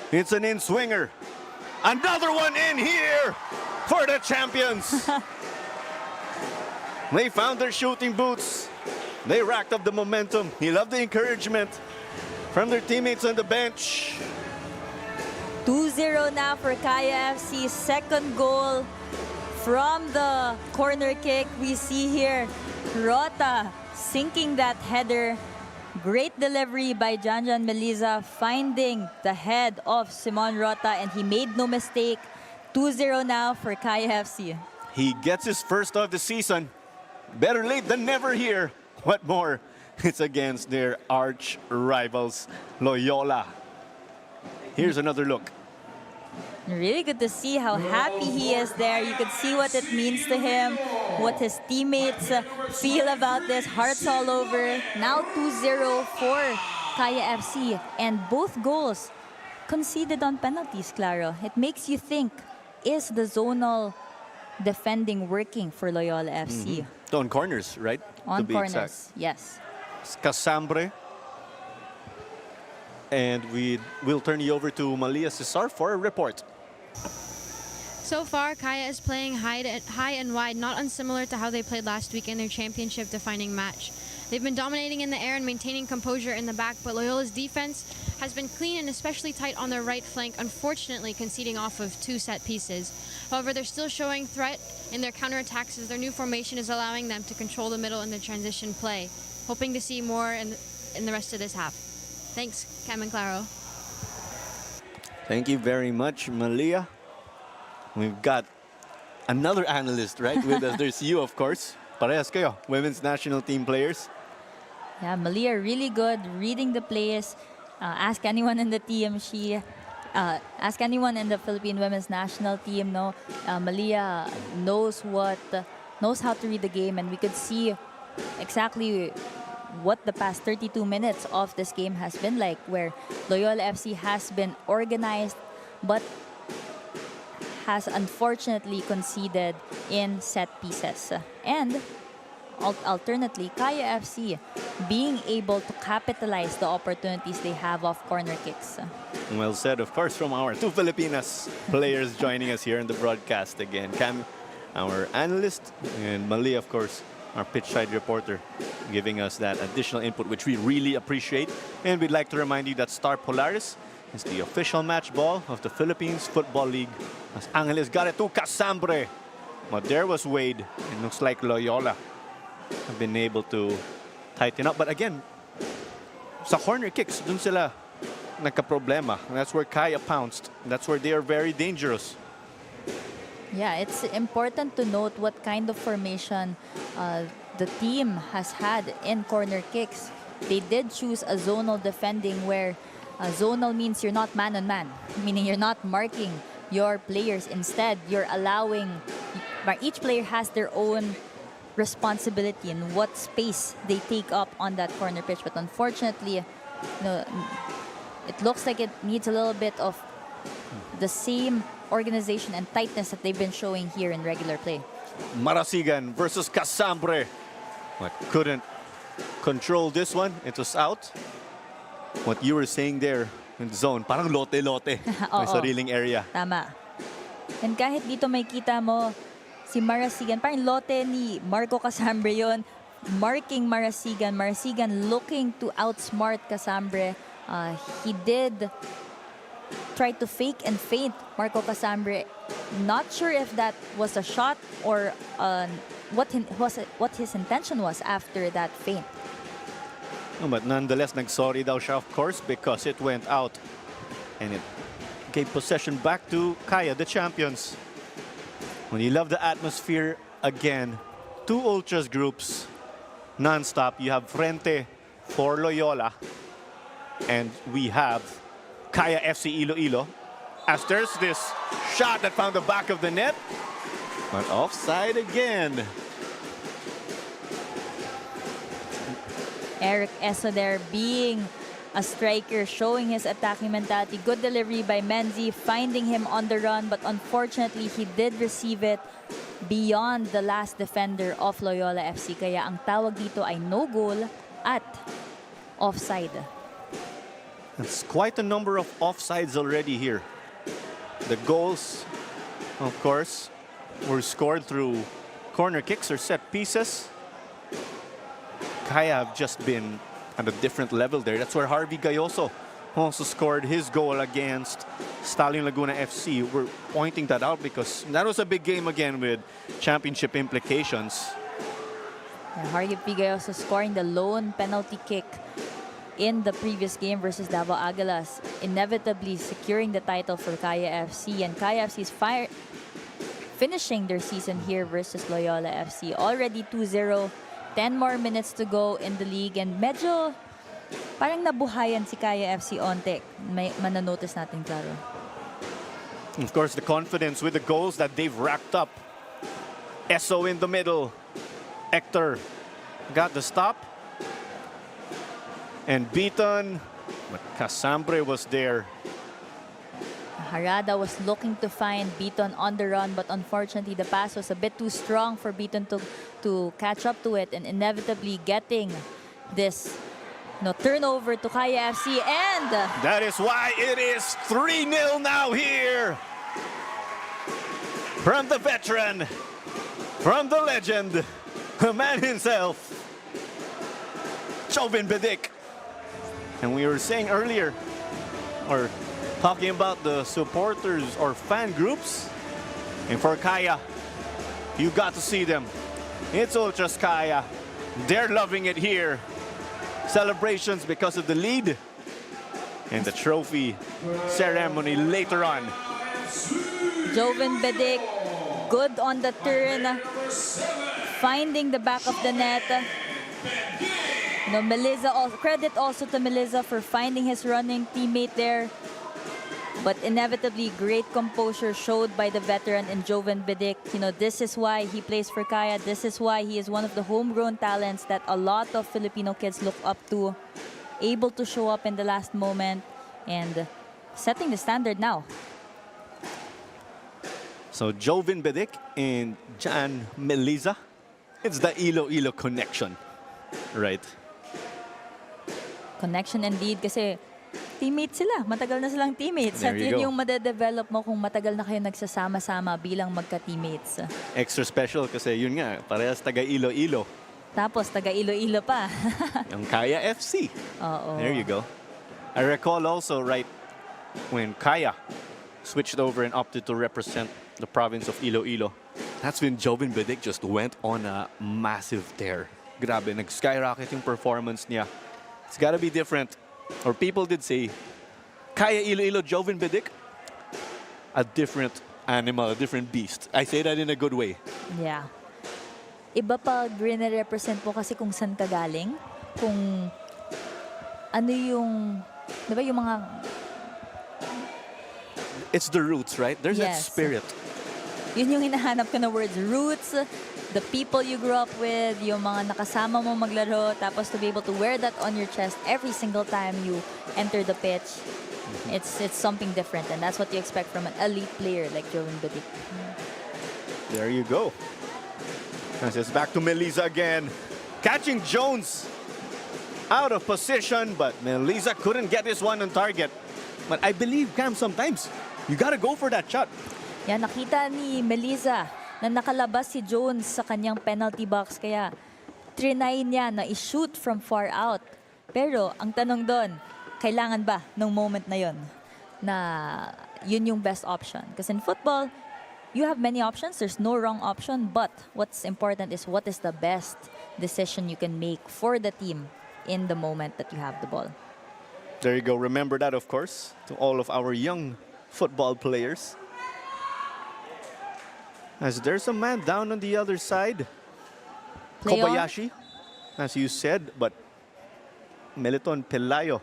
It's an in-swinger. Another one in here for the champions. They found their shooting boots. They racked up the momentum. He loved the encouragement from their teammates on the bench. 2-0 now for Kaya FC. Second goal from the corner kick. We see here Rota sinking that header. Great delivery by Janjan Melisa, finding the head of Simon Rota, and he made no mistake. 2-0 now for Kaya FC. He gets his first of the season. Better late than never here. What more? It's against their arch rivals, Loyola. Here's another look. Really good to see how happy he is there. You could see what it means to him, what his teammates feel about this. Hearts all over. Now 2-0 for Kaya FC. And both goals conceded on penalties, Claro. It makes you think, is the zonal defending working for Loyola FC? On corners, right? On To be corners, exact. yes. Casambre. And we'll turn you over to Malia Cesar for a report. So far, Kaya is playing high and wide, not unsimilar to how they played last week in their championship-defining match. They've been dominating in the air and maintaining composure in the back, but Loyola's defense has been clean and especially tight on their right flank, unfortunately conceding off of 2 set pieces. However, they're still showing threat in their counterattacks as their new formation is allowing them to control the middle in the transition play. Hoping to see more in the rest of this half. Thanks, Cam and Claro. Thank you very much, Malia. We've got another analyst, right, with us. There's you, of course. Parehas kayo, women's national team players. Yeah, Malia really good reading the plays. Ask anyone in the team. She ask anyone in the Philippine women's national team, no, Malia knows how to read the game, and we could see exactly what the past 32 minutes of this game has been like, where Loyola FC has been organized, but has unfortunately conceded in set pieces. And alternately, Kaya FC being able to capitalize the opportunities they have off corner kicks. Well said, of course, from our two Filipinas players joining us here in the broadcast again. Cam, our analyst, and Mali, of course, our pitchside reporter, giving us that additional input, which we really appreciate. And we'd like to remind you that Star Polaris is the official match ball of the Philippines Football League. As Angeles got it to Casambre. But there was Wade. It looks like Loyola have been able to tighten up. But again, sa corner kicks, dun sila nagka-problema. That's where Kaya pounced. That's where they are very dangerous. Yeah, it's important to note what kind of formation the team has had in corner kicks. They did choose a zonal defending, where zonal means you're not man-on-man, meaning you're not marking your players. Instead, you're allowing, each player has their own responsibility in what space they take up on that corner pitch. But unfortunately, it looks like it needs a little bit of the same organization and tightness that they've been showing here in regular play. Marasigan versus Casambre. But couldn't control this one. It was out. What you were saying there in the zone, parang lote-lote. May sariling area. Tama. And kahit dito may kita mo si Marasigan, parang lote ni Marco Casambre yon, marking Marasigan. Marasigan looking to outsmart Casambre. He did try to fake and feint Marco Casambre. Not sure if that was a shot or what his intention was after that feint. No, but nonetheless, nagsorry daw siya, of course, because it went out. And it gave possession back to Kaya, the champions. When you love the atmosphere again, two Ultras groups, non-stop. You have Frente for Loyola. And we have Kaya FC Iloilo. As there's this shot that found the back of the net. But offside again. Eric Eso there being a striker, showing his attacking mentality. Good delivery by Menzi, finding him on the run, but unfortunately he did receive it beyond the last defender of Loyola FC. Kaya ang tawag dito ay no goal at offside. It's quite a number of offsides already here. The goals, of course, were scored through corner kicks or set pieces. Kaya have just been at a different level there. That's where Harvey Gayoso also scored his goal against Stallion Laguna FC. We're pointing that out because that was a big game again with championship implications. Yeah, Harvey Gayoso scoring the lone penalty kick in the previous game versus Davao Águilas, inevitably securing the title for Kaya FC. And Kaya FC is finishing their season here versus Loyola FC. Already 2-0. 10 more minutes to go in the league, and medyo parang nabuhayan si Kaya FC onte. May mananotice natin, klaro. Of course, the confidence with the goals that they've racked up. Eso in the middle. Hector got the stop. And beaten. But Casambre was there. Harada was looking to find Beaton on the run, but unfortunately the pass was a bit too strong for Beaton to catch up to it, and inevitably getting this turnover to Kaya FC. And that is why it is 3-0 now here. From the veteran, from the legend, the man himself, Jovin Bedic. And we were saying earlier, or talking about the supporters or fan groups. And for Kaya, you got to see them. It's Ultras Kaya. They're loving it here. Celebrations because of the lead. And the trophy ceremony later on. Jovin Bedic, good on the turn, finding the back of the net. Melissa, credit also to Melissa for finding his running teammate there. But inevitably, great composure showed by the veteran in Joven Bidik. You know, this is why he plays for Kaya. This is why he is one of the homegrown talents that a lot of Filipino kids look up to. Able to show up in the last moment and setting the standard now. So Joven Bidik and Jan Meliza. It's the Iloilo connection, right? Connection indeed kasi teammates sila. Matagal na silang teammates. There At you yun go. yung madedevelop mo kung matagal na kayo nagsasama-sama bilang magka-teammates. Extra special kasi yun nga, parehas taga Iloilo. Tapos taga Iloilo pa. Yung Kaya FC. Oo. There you go. I recall also, right, when Kaya switched over and opted to represent the province of Iloilo, that's when Joven Bidik just went on a massive tear. Grabe, nag-skyrocket yung performance niya. It's gotta be different. Or people did say, Kaya Iloilo, Joven Bidik, a different animal, a different beast. I say that in a good way. Yeah. Iba pag represent mo kasi kung saan ka galing, kung ano yung, di ba yung mga... It's the roots, right? There's that Yes. spirit. Yun yung hinahanap ko na words, roots, the people you grew up with, yung mga nakasama mo maglaro, tapos to be able to wear that on your chest every single time you enter the pitch. It's something different, and that's what you expect from an elite player like Joven Bidik. There you go. As it's back to Melisa again. Catching Jones out of position, but Melisa couldn't get this one on target. But I believe, Cam, sometimes you gotta go for that shot. Yan, nakita ni Melisa na nakalabas si Jones sa kanyang penalty box, kaya trinay niya na i-shoot from far out. Pero ang tanong doon, kailangan ba nung moment na yon na yun yung best option? Kasi in football, you have many options. There's no wrong option. But what's important is what is the best decision you can make for the team in the moment that you have the ball. There you go. Remember that, of course, to all of our young football players. As there's a man down on the other side. Play on. Kobayashi, as you said, but Meliton Pelayo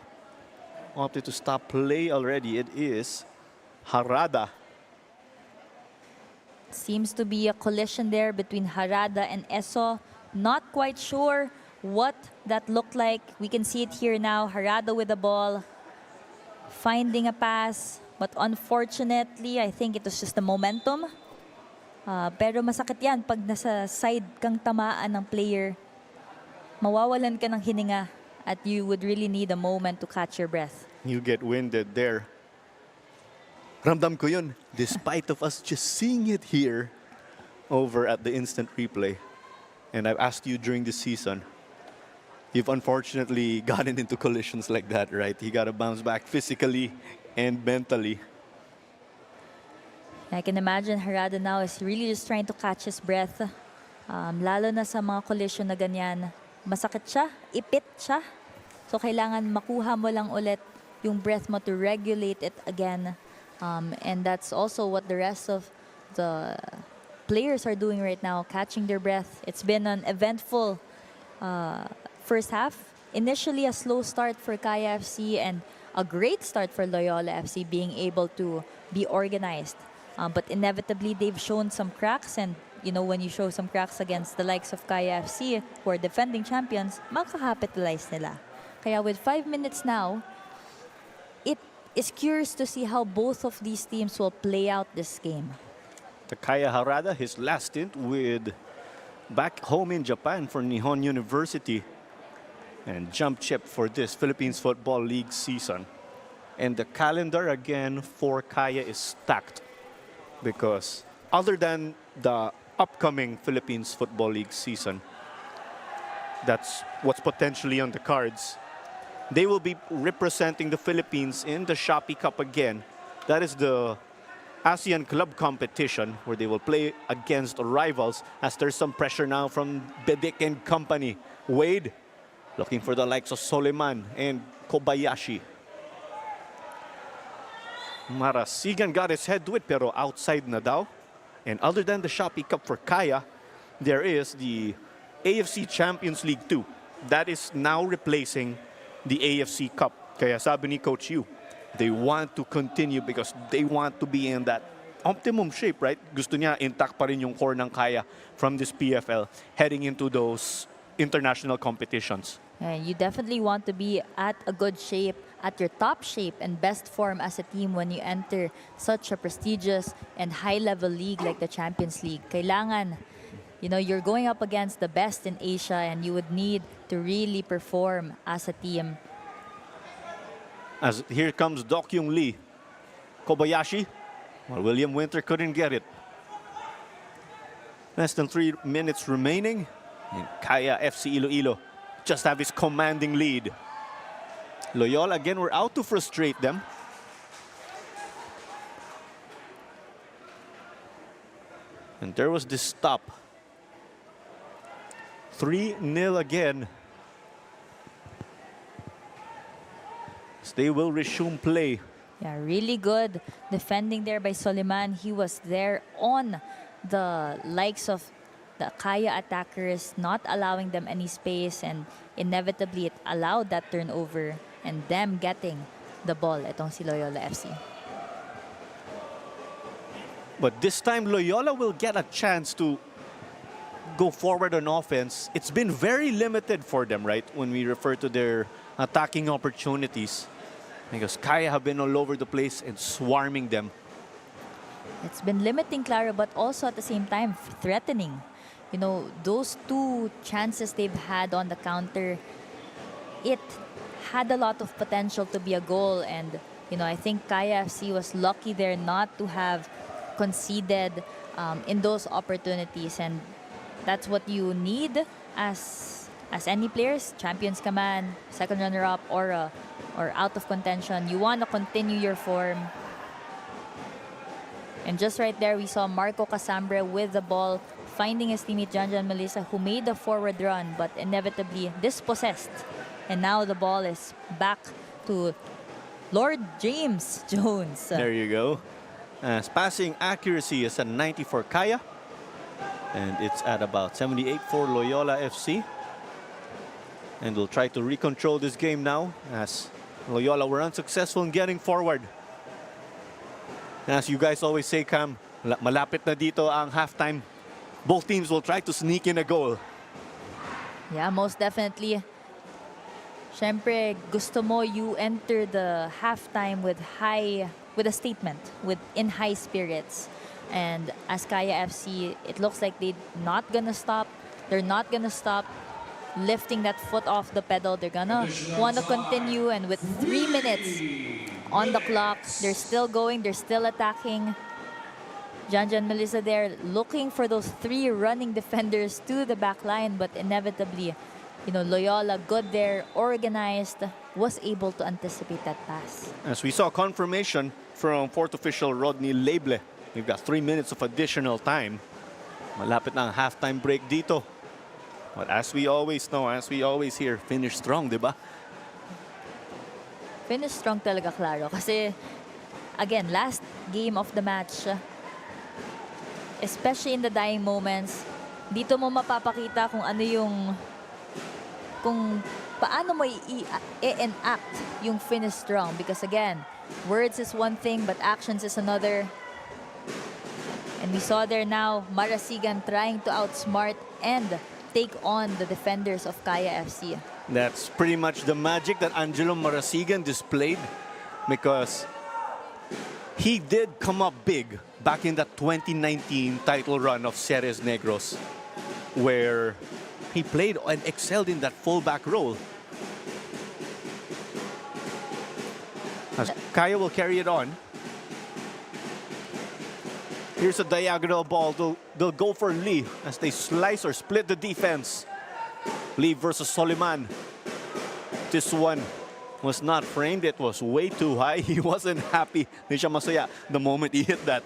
opted to stop play already. It is Harada. Seems to be a collision there between Harada and Eso. Not quite sure what that looked like. We can see it here now. Harada with the ball, finding a pass. But unfortunately, I think it was just the momentum. Pero masakit yan pag nasa side kang tamaan ng player. Mawawalan ka ng hininga at you would really need a moment to catch your breath. You get winded there. Ramdam ko yun, despite of us just seeing it here over at the instant replay. And I've asked you during the season, you've unfortunately gotten into collisions like that, right? You got to bounce back physically and mentally. I can imagine Harada now is really just trying to catch his breath. Lalo na sa mga collision na ganyan. Masakit siya, ipit siya. So kailangan makuha mo lang ulit yung breath mo to regulate it again. And that's also what the rest of the players are doing right now, catching their breath. It's been an eventful first half. Initially, a slow start for Kaya FC and a great start for Loyola FC being able to be organized. But inevitably, they've shown some cracks. And, you know, when you show some cracks against the likes of Kaya FC, who are defending champions, makakapitalize nila. Kaya with 5 minutes now, it is curious to see how both of these teams will play out this game. Takaya Harada, his last stint with back home in Japan for Nihon University and jump chip for this Philippines Football League season. And the calendar again for Kaya is stacked because other than the upcoming Philippines Football League season, that's what's potentially on the cards. They will be representing the Philippines in the Shopee Cup again. That is the ASEAN Club competition where they will play against rivals as there's some pressure now from Bidik and company. Wade looking for the likes of Soleman and Kobayashi. Marasigan got his head to it pero outside na daw. And other than the Shopee Cup for Kaya, there is the AFC Champions League 2. That is now replacing the AFC Cup. Kaya sabi ni Coach Yu, they want to continue because they want to be in that optimum shape, right? Gusto niya intact pa rin yung core ng Kaya from this PFL heading into those international competitions. And you definitely want to be at a good shape, at your top shape and best form as a team when you enter such a prestigious and high-level league like the Champions League. Kailangan, you're going up against the best in Asia and you would need to really perform as a team. As here comes Dokyung Lee. Kobayashi. Well, William Winter couldn't get it. Less than 3 minutes remaining. And Kaya FC Iloilo just have his commanding lead. Loyola again were out to frustrate them. And there was this stop. 3-0 again. So they will resume play. Yeah, really good defending there by Soliman. He was there on the likes of the Kaya attackers, not allowing them any space, and inevitably it allowed that turnover and them getting the ball itong si Loyola FC. But this time Loyola will get a chance to go forward on offense. It's been very limited for them, right, when we refer to their attacking opportunities. Because Kaya have been all over the place and swarming them. It's been limiting, Clara, but also at the same time threatening. Those two chances they've had on the counter, it had a lot of potential to be a goal. And, I think Kaya FC was lucky there not to have conceded in those opportunities. And that's what you need as any players, champions ka man, second runner-up, or out of contention. You want to continue your form. And just right there, we saw Marco Casambre with the ball, finding his teammate Janjan Melissa, who made the forward run, but inevitably dispossessed. And now the ball is back to Lord James Jones. There you go. As passing accuracy is at 90 for Kaya. And it's at about 78 for Loyola FC. And we'll try to recontrol this game now as Loyola were unsuccessful in getting forward. As you guys always say, Cam, malapit na dito ang halftime. Both teams will try to sneak in a goal. Yeah, most definitely. Siyempre, gusto mo you enter the halftime with a statement, in high spirits. And as Kaya FC, it looks like they're not gonna stop. They're not gonna stop lifting that foot off the pedal. They're gonna want to continue, and with 3 minutes on the clock, they're still going, they're still attacking. Janjan Melissa there looking for those 3 running defenders to the back line, but inevitably, Loyola, good there, organized, was able to anticipate that pass. As we saw confirmation from fourth official Rodney Leble, we've got 3 minutes of additional time. Malapit na ang halftime break dito. But as we always know, as we always hear, finish strong, di ba? Finish strong talaga, Claro. Kasi, again, last game of the match, especially in the dying moments, dito mo mapapakita kung paano mo i-enact yung finish strong. Because again, words is one thing, but actions is another. And we saw there now, Marasigan trying to outsmart and take on the defenders of Kaya FC. That's pretty much the magic that Angelo Marasigan displayed, because he did come up big back in that 2019 title run of Ceres Negros, where he played and excelled in that fullback role. As Kaya will carry it on. Here's a diagonal ball. They'll go for Lee as they slice or split the defense. Lee versus Soliman. This one was not framed. It was way too high. He wasn't happy. Hindi siya masaya the moment he hit that.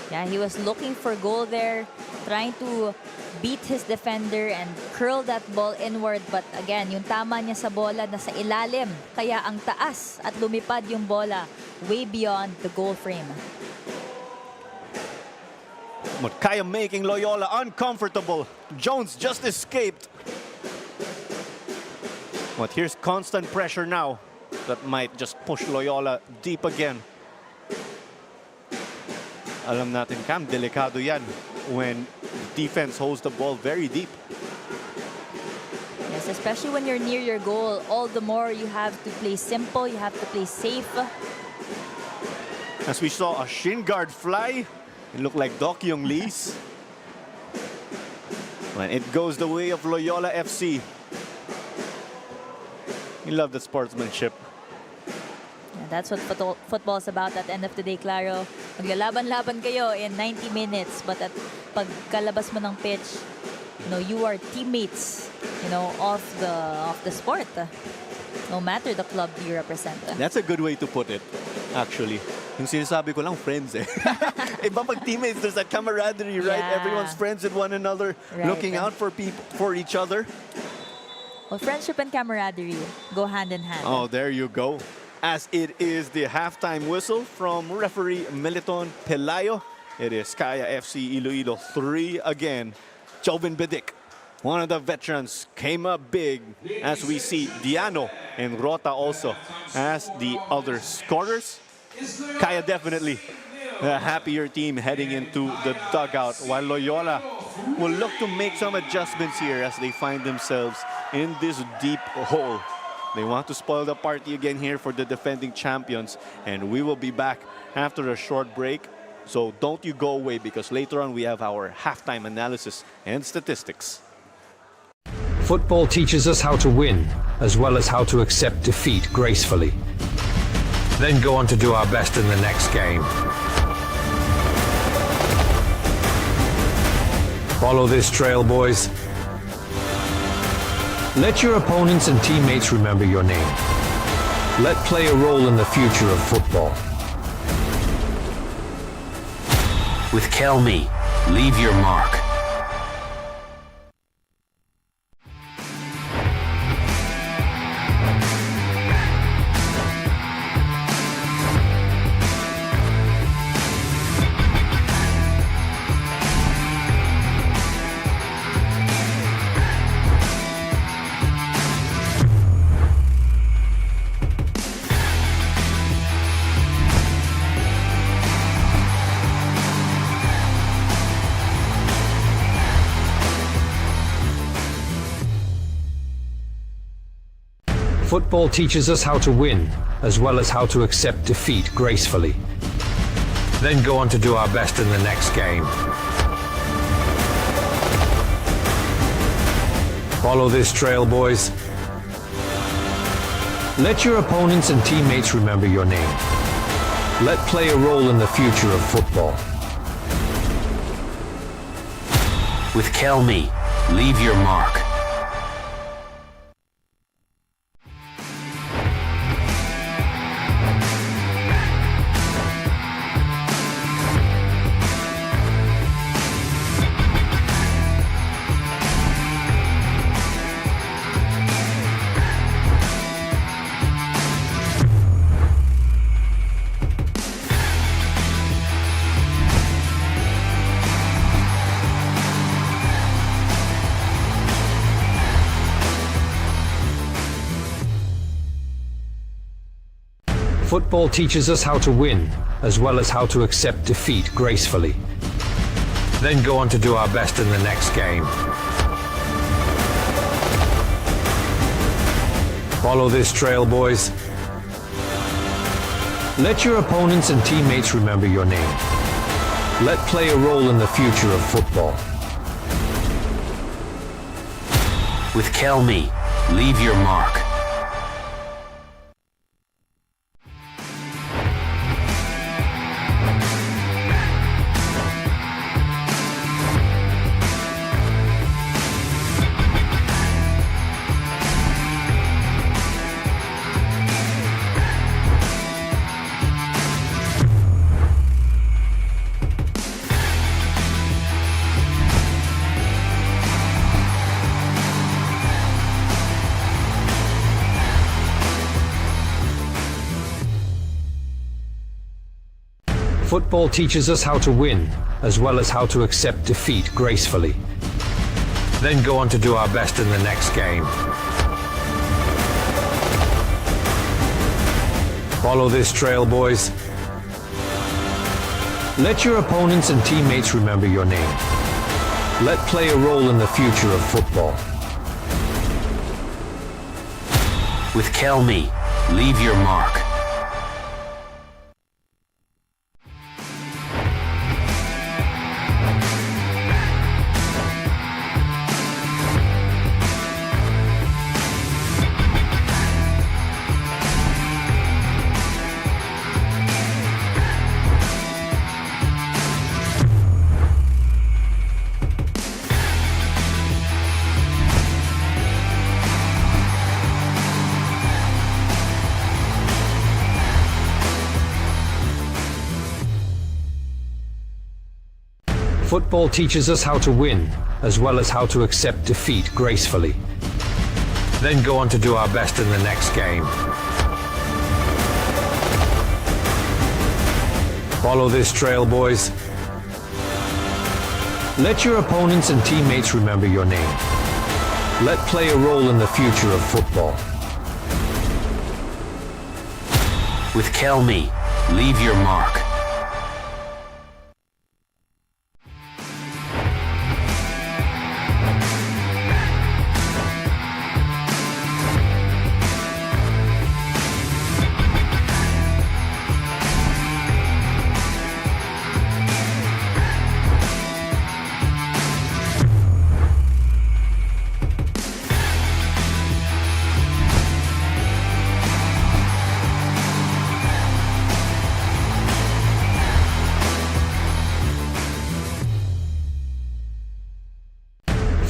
Yeah, he was looking for goal there, trying to beat his defender and curl that ball inward. But again, yung tama niya sa bola nasa ilalim. Kaya ang taas at lumipad yung bola way beyond the goal frame. But Kaya making Loyola uncomfortable. Jones just escaped. But here's constant pressure now. that might just push Loyola deep again. Alam natin, Cam, delikado yan when defense holds the ball very deep. Yes, especially when you're near your goal, all the more you have to play simple, you have to play safe. As we saw a shin guard fly, it looked like Doc Young Lee's. And it goes the way of Loyola FC. You love the sportsmanship. Yeah, that's what football is about at the end of the day, Claro. Maglalaban-laban kayo in 90 minutes, but at pagkalabas mo ng pitch, you are teammates, of the sport. No matter the club you represent. That's a good way to put it, actually. Yung sinasabi ko lang, friends eh. Iba pag teammates, there's that camaraderie, right? Yeah. Everyone's friends with one another, Right. looking out for each other. Well, friendship and camaraderie go hand in hand. Oh, there you go. As it is the halftime whistle from referee Militon Pelayo. It is Kaya FC Iloilo 3 again. Joven Bidik, one of the veterans, came up big, as we see Diano and Rota also as the other scorers. Kaya definitely a happier team heading into the dugout, while Loyola will look to make some adjustments here as they find themselves in this deep hole. They want to spoil the party again here for the defending champions, and we will be back after a short break. So don't you go away, because later on we have our halftime analysis and statistics. Football teaches us how to win, as well as how to accept defeat gracefully. Then go on to do our best in the next game. Follow this trail, boys. Let your opponents and teammates remember your name. Let play a role in the future of football. With Kelme, leave your mark. Football teaches us how to win, as well as how to accept defeat gracefully. Then go on to do our best in the next game. Follow this trail, boys. Let your opponents and teammates remember your name. Let play a role in the future of football. With Kelme, leave your mark. Football teaches us how to win, as well as how to accept defeat gracefully. Then go on to do our best in the next game. Follow this trail, boys. Let your opponents and teammates remember your name. Let play a role in the future of football. With Kelme, leave your mark. Football teaches us how to win, as well as how to accept defeat gracefully. Then go on to do our best in the next game. Follow this trail, boys. Let your opponents and teammates remember your name. Let play a role in the future of football. With Kelme, leave your mark. Football teaches us how to win, as well as how to accept defeat gracefully. Then go on to do our best in the next game. Follow this trail, boys. Let your opponents and teammates remember your name. Let play a role in the future of football. With Kelme, leave your mark.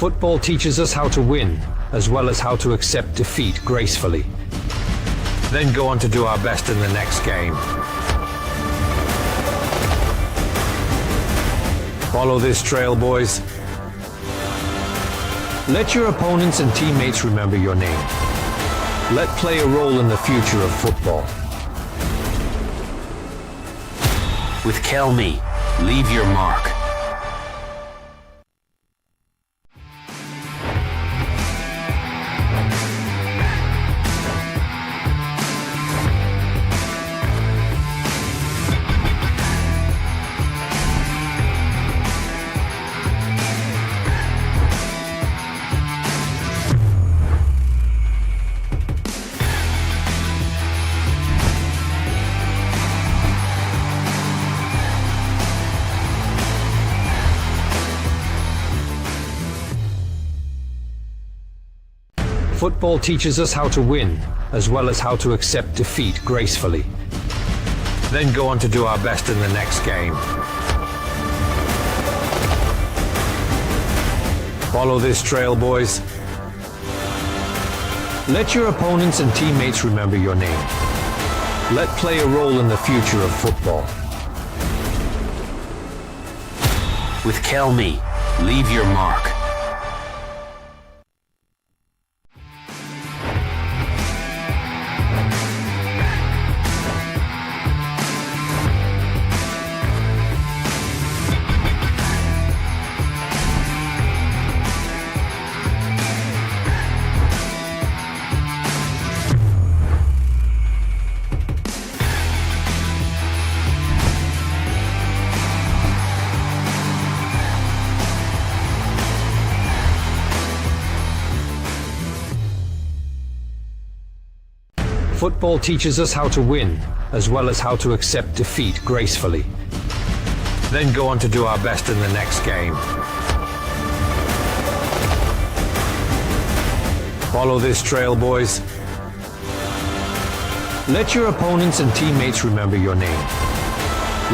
Football teaches us how to win, as well as how to accept defeat gracefully. Then go on to do our best in the next game. Follow this trail, boys. Let your opponents and teammates remember your name. Let play a role in the future of football. With Kelme, leave your mark. Football teaches us how to win, as well as how to accept defeat gracefully. Then go on to do our best in the next game. Follow this trail, boys. Let your opponents and teammates remember your name. Let play a role in the future of football. With Kelme, leave your mark. Football teaches us how to win, as well as how to accept defeat gracefully. Then go on to do our best in the next game. Follow this trail, boys. Let your opponents and teammates remember your name.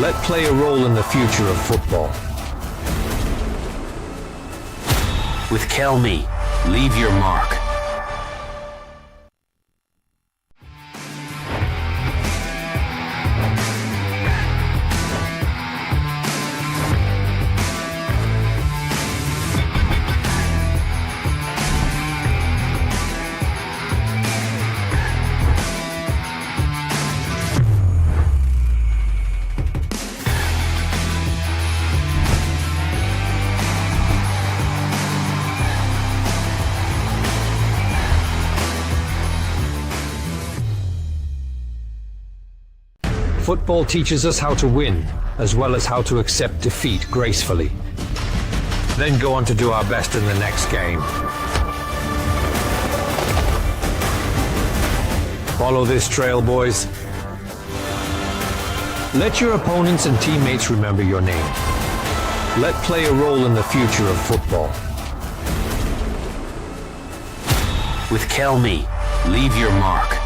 Let play a role in the future of football. With Kelme, leave your mark. Football teaches us how to win, as well as how to accept defeat gracefully. Then go on to do our best in the next game. Follow this trail, boys. Let your opponents and teammates remember your name. Let play a role in the future of football. With Kelme, leave your mark.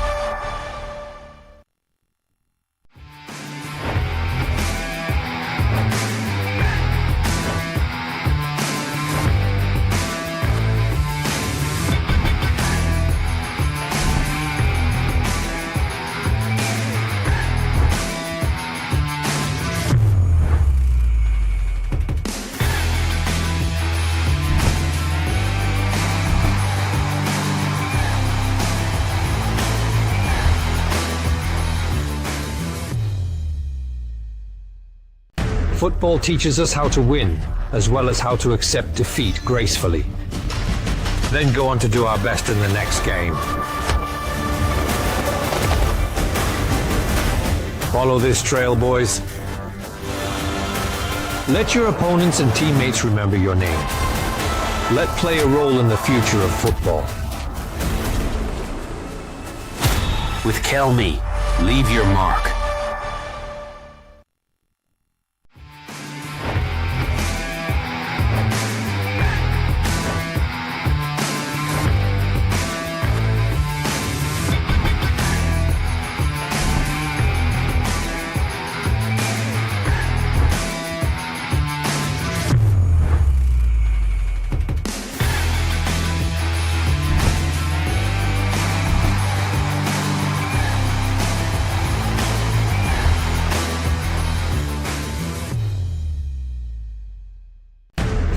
Football teaches us how to win, as well as how to accept defeat gracefully. Then go on to do our best in the next game. Follow this trail, boys. Let your opponents and teammates remember your name. Let play a role in the future of football. With Kelme, leave your mark.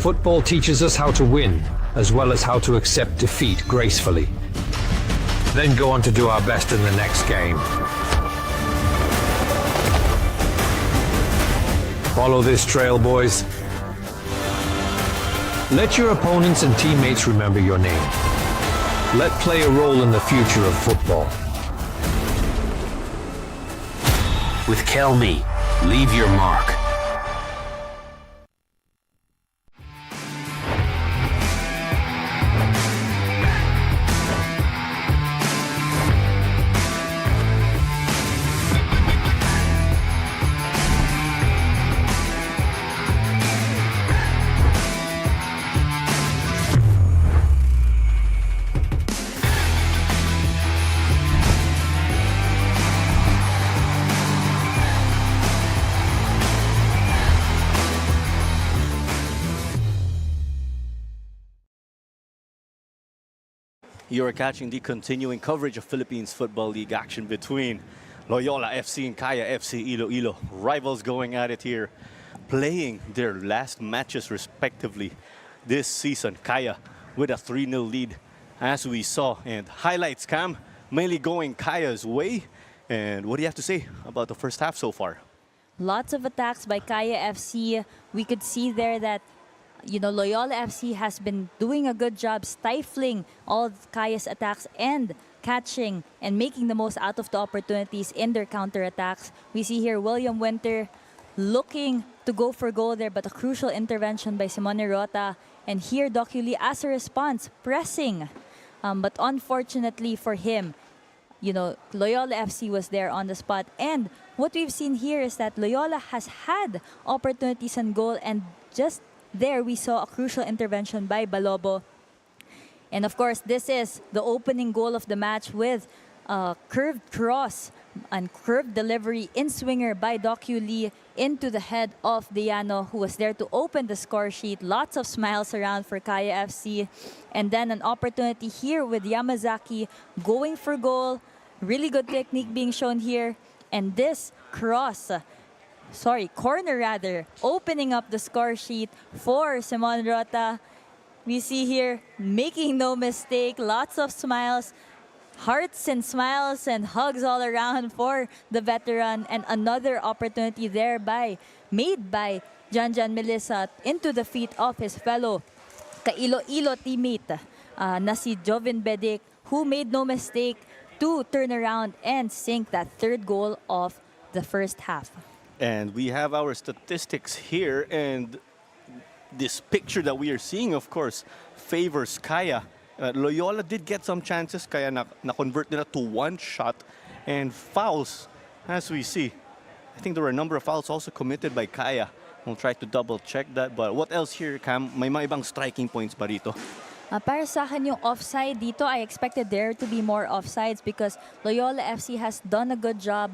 Football teaches us how to win, as well as how to accept defeat gracefully. Then go on to do our best in the next game. Follow this trail, boys. Let your opponents and teammates remember your name. Let play a role in the future of football. With Kelme, leave your mark. You are catching the continuing coverage of Philippines Football League action between Loyola FC and Kaya FC Iloilo. Rivals going at it here, playing their last matches respectively this season. Kaya with a 3-0 lead, as we saw. And highlights, Cam, mainly going Kaya's way. And what do you have to say about the first half so far? Lots of attacks by Kaya FC. We could see there that Loyola FC has been doing a good job stifling all of Kaya's attacks and catching and making the most out of the opportunities in their counterattacks. We see here William Winter looking to go for goal there, but a crucial intervention by Simone Rota. And here Docu Lee as a response, pressing. But unfortunately for him, Loyola FC was there on the spot. And what we've seen here is that Loyola has had opportunities on goal, and just there we saw a crucial intervention by Balobo. And of course, this is the opening goal of the match with a curved cross and curved delivery in swinger by Docu Lee into the head of Diano, who was there to open the score sheet. Lots of smiles around for Kaya FC. And then an opportunity here with Yamazaki going for goal. Really good technique being shown here. And this corner rather, opening up the score sheet for Simon Rota. We see here, making no mistake, lots of smiles, hearts and smiles and hugs all around for the veteran. And another opportunity thereby made by Janjan Melissa into the feet of his fellow ka-Iloilo teammate na si Joven Bedic, who made no mistake to turn around and sink that third goal of the first half. And we have our statistics here, and this picture that we are seeing, of course, favors Kaya. Loyola did get some chances, kaya na-convert nila to one shot. And fouls, as we see. I think there were a number of fouls also committed by Kaya. We'll try to double check that. But what else here, Cam? May mga ibang striking points ba rito? Para sa akin yung offside dito, I expected there to be more offsides because Loyola FC has done a good job,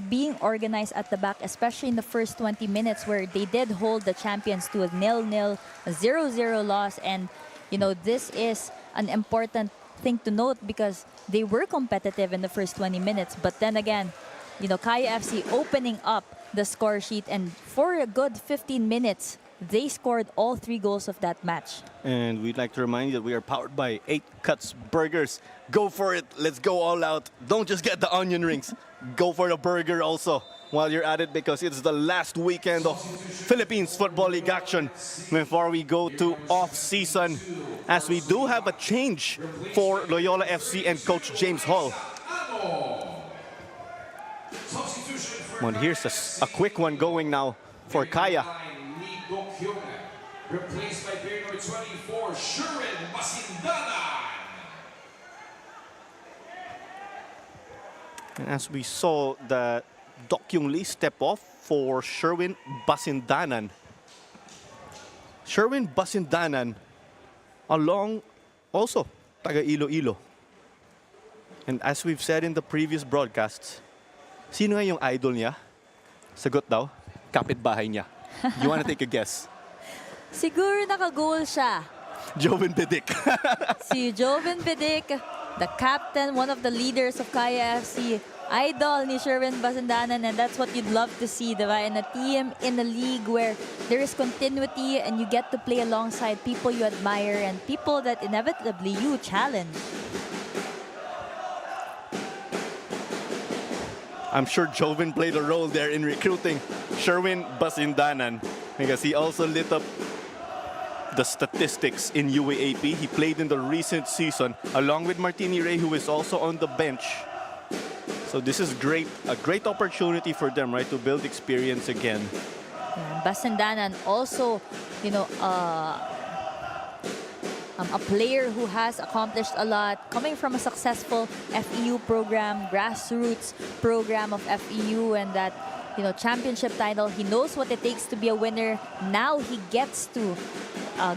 being organized at the back, especially in the first 20 minutes where they did hold the champions to a 0-0, a 0-0 loss. And, this is an important thing to note because they were competitive in the first 20 minutes. But then again, Kaya FC opening up the score sheet, and for a good 15 minutes, they scored all 3 goals of that match. And we'd like to remind you that we are powered by 8 Cuts Burgers. Go for it. Let's go all out. Don't just get the onion rings. Go for the burger also while you're at it, because it's the last weekend of Philippines Football League action before we go to off-season, as we do have a change for Loyola FC and Coach James Hall. Well, here's a quick one going now for Kaya. Replaced by player number 24, Shurin Masindanan. And as we saw, the Doc Yung Lee step off for Sherwin Basindanan. Sherwin Basindanan, along also taga Iloilo. And as we've said in the previous broadcasts, sino nga yung idol niya? Sagot daw, kapitbahay niya. You wanna take a guess? Siguro naka-goal siya. Joven Bedic. Si Joven Bedic, the captain, one of the leaders of Kaya FC, idol ni Sherwin Basindanan, and that's what you'd love to see, diba? In a team, in a league where there is continuity and you get to play alongside people you admire and people that inevitably you challenge. I'm sure Joven played a role there in recruiting Sherwin Basindanan, because he also lit up the statistics in UAAP. He played in the recent season along with Martini Ray, who is also on the bench. So this is a great opportunity for them, right, to build experience again. Yeah, Basindanan also, a player who has accomplished a lot, coming from a successful FEU program, grassroots program of FEU, and that championship title. He knows what it takes to be a winner. Now he gets to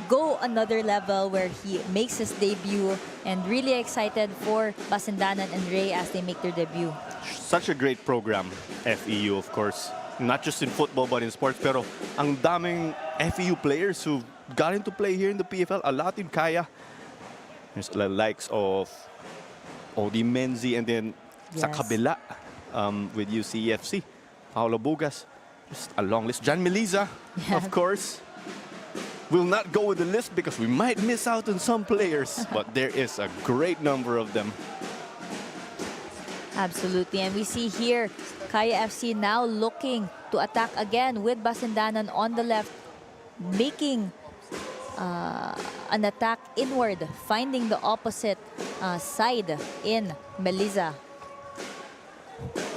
go another level where he makes his debut, and really excited for Basindanan and Ray as they make their debut. Such a great program, FEU, of course. Not just in football but in sports. Pero ang daming FEU players who got into play here in the PFL, a lot in Kaya. There's the likes of Odi Menzi, and then sa kabila with UCFC, Paolo Bugas. Just a long list. Jan Meliza, of course. We'll not go with the list because we might miss out on some players, but there is a great number of them. Absolutely, and we see here Kaya FC now looking to attack again with Basindanan on the left, making an attack inward, finding the opposite side in Meliza.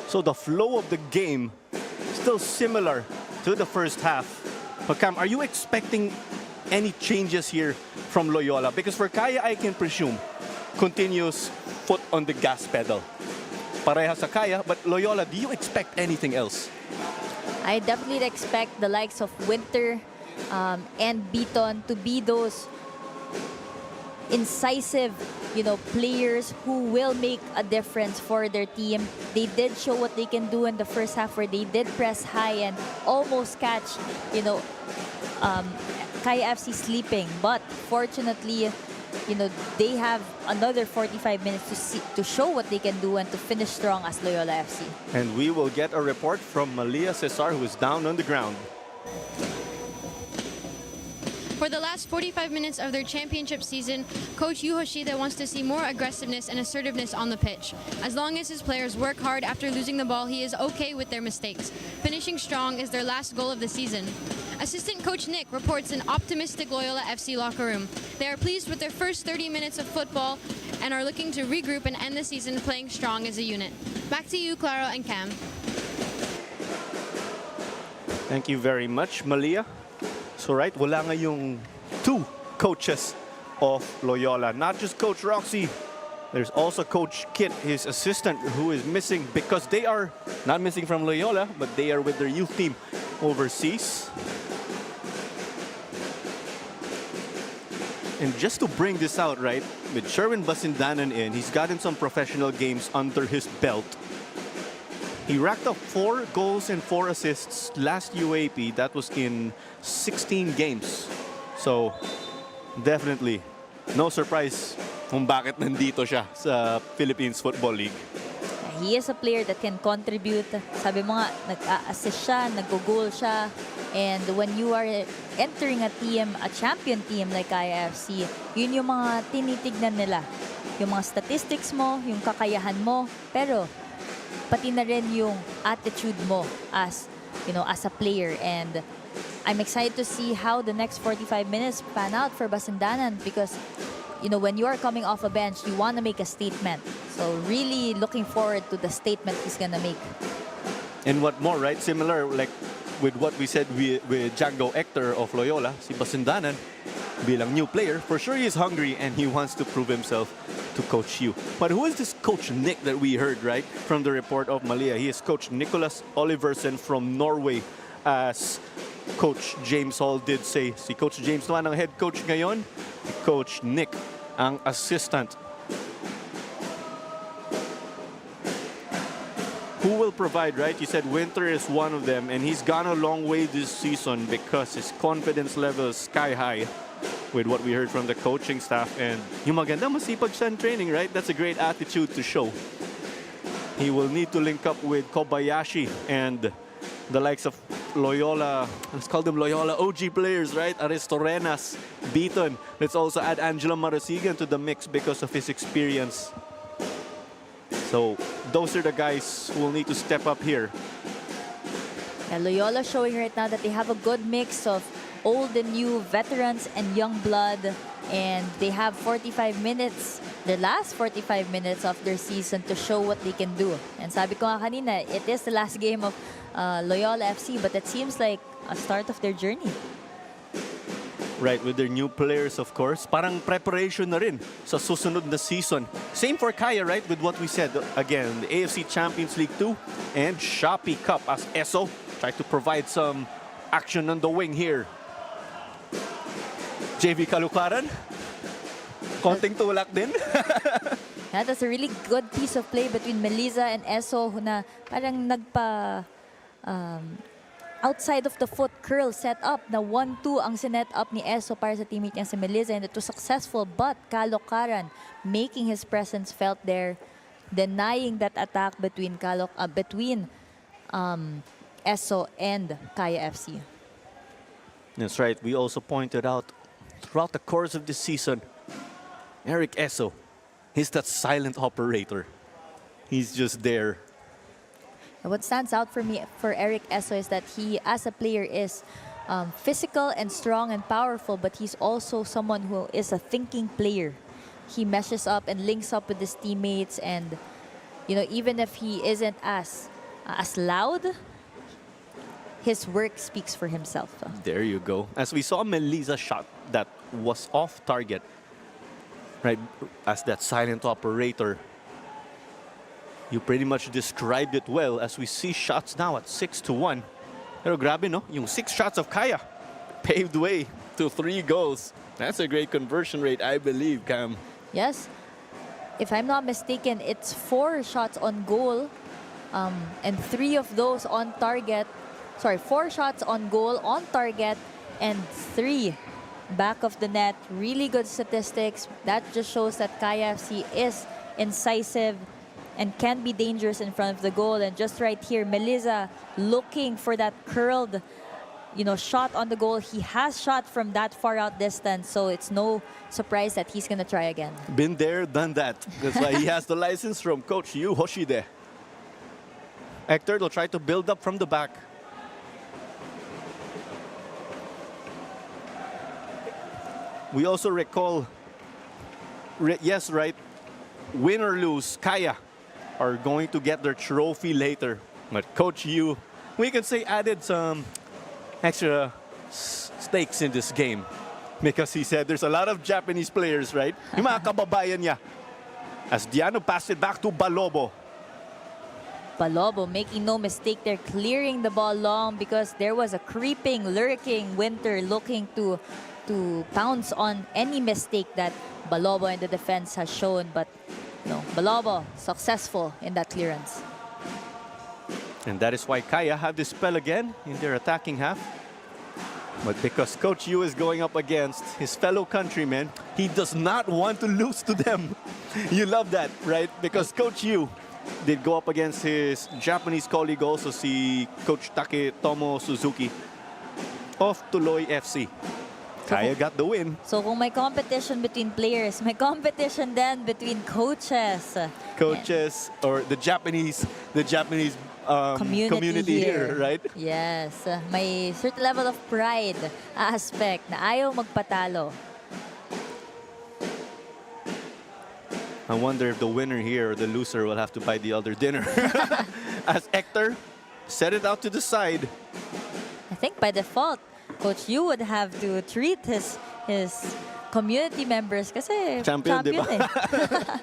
So the flow of the game still similar to the first half. But Cam, are you expecting any changes here from Loyola? Because for Kaya, I can presume, continuous foot on the gas pedal. Pareha sa Kaya, but Loyola, do you expect anything else? I definitely expect the likes of Winter and Beaton to be those incisive, players who will make a difference for their team. They did show what they can do in the first half, where they did press high and almost catch, Kaya FC sleeping. But fortunately, they have another 45 minutes to show what they can do and to finish strong as Loyola FC. And we will get a report from Malia Cesar, who is down on the ground. For the last 45 minutes of their championship season, Coach Yu Hoshida wants to see more aggressiveness and assertiveness on the pitch. As long as his players work hard after losing the ball, he is okay with their mistakes. Finishing strong is their last goal of the season. Assistant Coach Nick reports an optimistic Loyola FC locker room. They are pleased with their first 30 minutes of football and are looking to regroup and end the season playing strong as a unit. Back to you, Claro and Cam. Thank you very much, Malia. So right, wala nga yung two coaches of Loyola. Not just Coach Roxy. There's also Coach Kit, his assistant, who is missing because they are not missing from Loyola, but they are with their youth team overseas. And just to bring this out, right, with Sherwin Basindanan in, he's gotten some professional games under his belt. He racked up 4 goals and 4 assists last UAP. That was in 16 games. So, definitely, no surprise kung bakit nandito siya sa Philippines Football League. He is a player that can contribute. Sabi mo nga, nag-assist siya, nag-goal siya. And when you are entering a team, a champion team like IFC, yun yung mga tinitignan nila. Yung mga statistics mo, yung kakayahan mo, pero pati na rin yung attitude mo as, as a player. And I'm excited to see how the next 45 minutes pan out for Basindanan because, when you are coming off a bench, you want to make a statement. So really looking forward to the statement he's gonna make. And what more, right? Similar, like with what we said with Django Hector of Loyola, si Basindanan, bilang new player, for sure he is hungry and he wants to prove himself to Coach Yu. But who is this Coach Nick that we heard, right, from the report of Malia? He is Coach Nicholas Oliversen from Norway. As Coach James Hall did say, si Coach James naman ang head coach ngayon, si Coach Nick ang assistant. Who will provide, right? You said Winter is one of them, and he's gone a long way this season because his confidence level is sky high with what we heard from the coaching staff. And yung maganda, masipag siya in training, right? That's a great attitude to show. He will need to link up with Kobayashi and the likes of Loyola, let's call them Loyola OG players, right? Aristorenas, Beaton. Let's also add Angelo Marasigan to the mix because of his experience. So those are the guys who will need to step up here. Yeah, Loyola showing right now that they have a good mix of old and new veterans and young blood. And they have 45 minutes, the last 45 minutes of their season to show what they can do. And sabi ko nga kanina, it is the last game of Loyola FC, but it seems like a start of their journey. Right, with their new players, of course. Parang preparation na rin sa susunod na season. Same for Kaya, right, with what we said. Again, the AFC Champions League 2 and Shopee Cup as Esso try to provide some action on the wing here. JV Kalukaran, konting tulak din. Yeah, that's a really good piece of play between Melissa and Esso na parang outside of the foot curl set up na 1-2 ang sinet up ni Esso para sa teammate niya si Melissa, and it was successful, but Kalokaran making his presence felt there, denying that attack between Esso and Kaya FC. That's right. We also pointed out throughout the course of this season, Eric Esso, he's that silent operator. He's just there. What stands out for me for Eric Esso is that he, as a player, is physical and strong and powerful, but he's also someone who is a thinking player. He meshes up and links up with his teammates, and even if he isn't as loud, his work speaks for himself. There you go. As we saw Melissa's shot that was off target, right, as that silent operator, you pretty much described it well as we see shots now at 6-1. Pero grabe, no? Yung 6 shots of Kaya paved way to 3 goals. That's a great conversion rate, I believe, Cam. Yes. If I'm not mistaken, it's 4 shots on goal and 3 of those on target. Sorry, 4 shots on goal, on target, and 3 back of the net. Really good statistics. That just shows that Kaya FC is incisive and can be dangerous in front of the goal. And just right here, Melissa looking for that curled, shot on the goal. He has shot from that far out distance, so it's no surprise that he's gonna try again. Been there, done that. That's why he has the license from Coach Yu Hoshide. Hector will try to build up from the back. We also recall, yes, right, win or lose, Kaya are going to get their trophy later. But Coach Yu, we can say, added some extra stakes in this game. Because he said there's a lot of Japanese players, right? Yung mga kababayan niya. As Diano passed it back to Balobo. Balobo making no mistake, they're clearing the ball long because there was a creeping, lurking Winter looking to pounce on any mistake that Balobo in the defense has shown. But no, Balobo successful in that clearance. And that is why Kaya have this spell again in their attacking half. But because Coach Yu is going up against his fellow countrymen, he does not want to lose to them. You love that, right? Because Coach Yu did go up against his Japanese colleague also, si Coach Taketomo Suzuki of Tuloy FC. Kaya got the win. So kung may competition between players, may competition then between coaches. Coaches or the Japanese community here, right? Yes, may certain level of pride aspect na ayaw magpatalo. I wonder if the winner here or the loser will have to buy the other dinner. As Hector set it out to the side. I think by default, Coach Yu would have to treat his community members kasi Champion, champion diba? eh.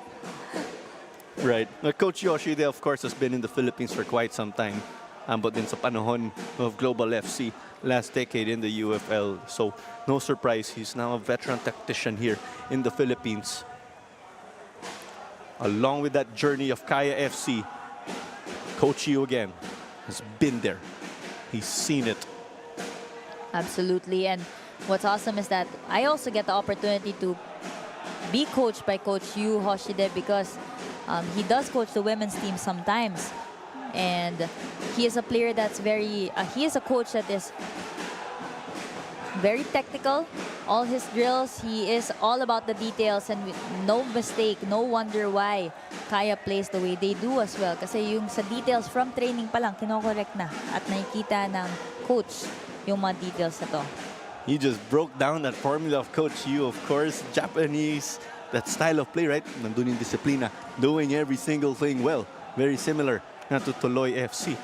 Right. Now, Coach Yoshide, of course, has been in the Philippines for quite some time. But din sa panahon of Global FC last decade in the UFL. So, no surprise, he's now a veteran tactician here in the Philippines. Along with that journey of Kaya FC, Coach Yu again has been there. He's seen it. Absolutely. And what's awesome is that I also get the opportunity to be coached by Coach Yu Hoshide because he does coach the women's team sometimes. And he is a player that's he is a coach that is very technical. All his drills, he is all about the details and no mistake, no wonder why Kaya plays the way they do as well. Kasi yung sa details from training pa lang, kinokorek na at nakikita ng coach yung mga details na to. He just broke down that formula of Coach Yu, of course, Japanese, that style of play, right? Nandun yung disiplina, doing every single thing well. Very similar to Tuloy FC.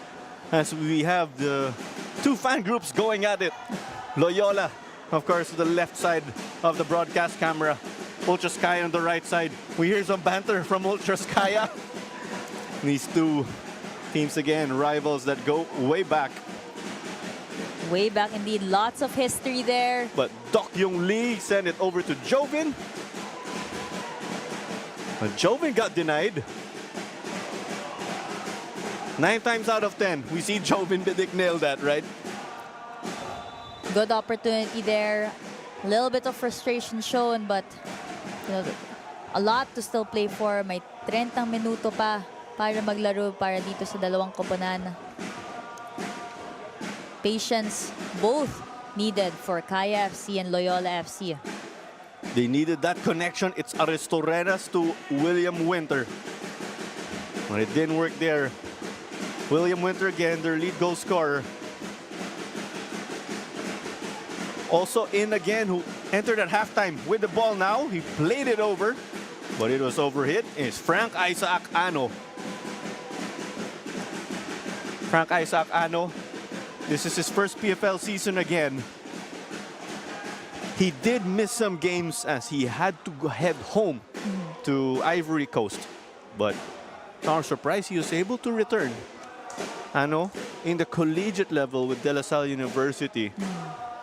As we have the two fan groups going at it. Loyola, of course, to the left side of the broadcast camera. Ultras Kaya on the right side. We hear some banter from Ultras Kaya. These two teams again, rivals that go way back. Way back indeed, lots of history there. But Dok Yung Lee sent it over to Jovin. And Jovin got denied. 9 times out of 10, we see Jovin Bidik nail that, right? Good opportunity there. A little bit of frustration shown, but you know, a lot to still play for. May 30 minuto pa para maglaro para dito sa dalawang koponan. Patience both needed for Kaya FC and Loyola FC. They needed that connection. It's Aristorenas to William Winter. But it didn't work there. William Winter again, their lead goal scorer. Also in again, who entered at halftime with the ball now. He played it over, but it was overhit. It's Frank Isaac Ano. Frank Isaac Ano. This is his first PFL season again. He did miss some games as he had to head home to Ivory Coast. But to our surprise, he was able to return. Ano, in the collegiate level with De La Salle University,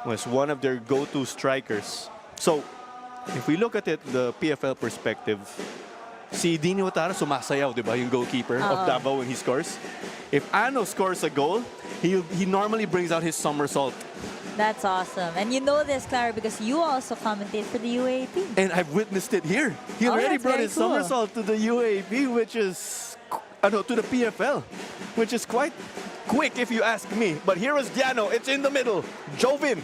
was one of their go-to strikers. So, if we look at it, the PFL perspective, si Dini Otara sumasayaw, di ba, yung goalkeeper of Davao when he scores. If Ano scores a goal, he normally brings out his somersault. That's awesome. And you know this, Clara, because you also commentate for the UAP. And I've witnessed it here. He already that's brought very his cool. somersault to the UAP, which is, to the PFL, which is quite quick if you ask me. But here was Diano. It's in the middle. Jovin.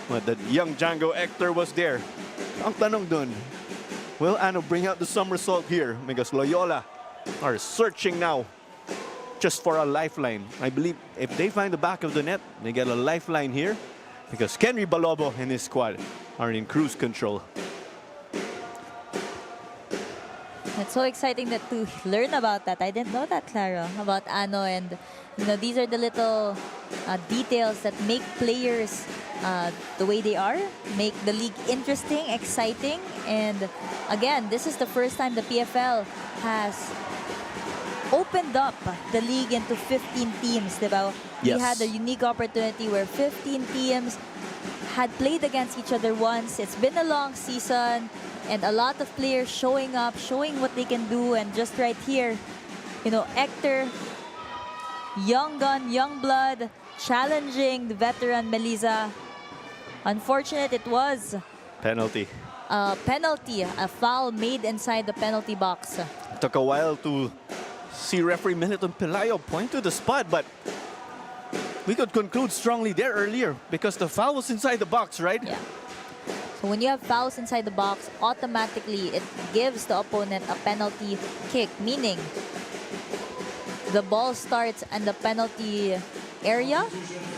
But the young Django Hector was there. Ang tanong dun, will Ano bring out the somersault here? Because Loyola are searching now just for a lifeline. I believe if they find the back of the net, they get a lifeline here. Because Kenry Balobo and his squad are in cruise control. It's so exciting that to learn about that. I didn't know that, Clara, about Ano. And you know, these are the little details that make players the way they are, make the league interesting, exciting. And again, this is the first time the PFL has opened up the league into 15 teams, diba? We Yes. had a unique opportunity where 15 teams had played against each other once. It's been a long season and a lot of players showing up, showing what they can do. And just right here, you know, Hector, young gun, young blood, challenging the veteran Melissa. Unfortunate it was Penalty. a penalty, a foul made inside the penalty box. Took a while to see referee Militon Pelayo point to the spot, but we could conclude strongly there earlier because the foul was inside the box, right? Yeah. So when you have fouls inside the box, automatically it gives the opponent a penalty kick, meaning the ball starts in the penalty area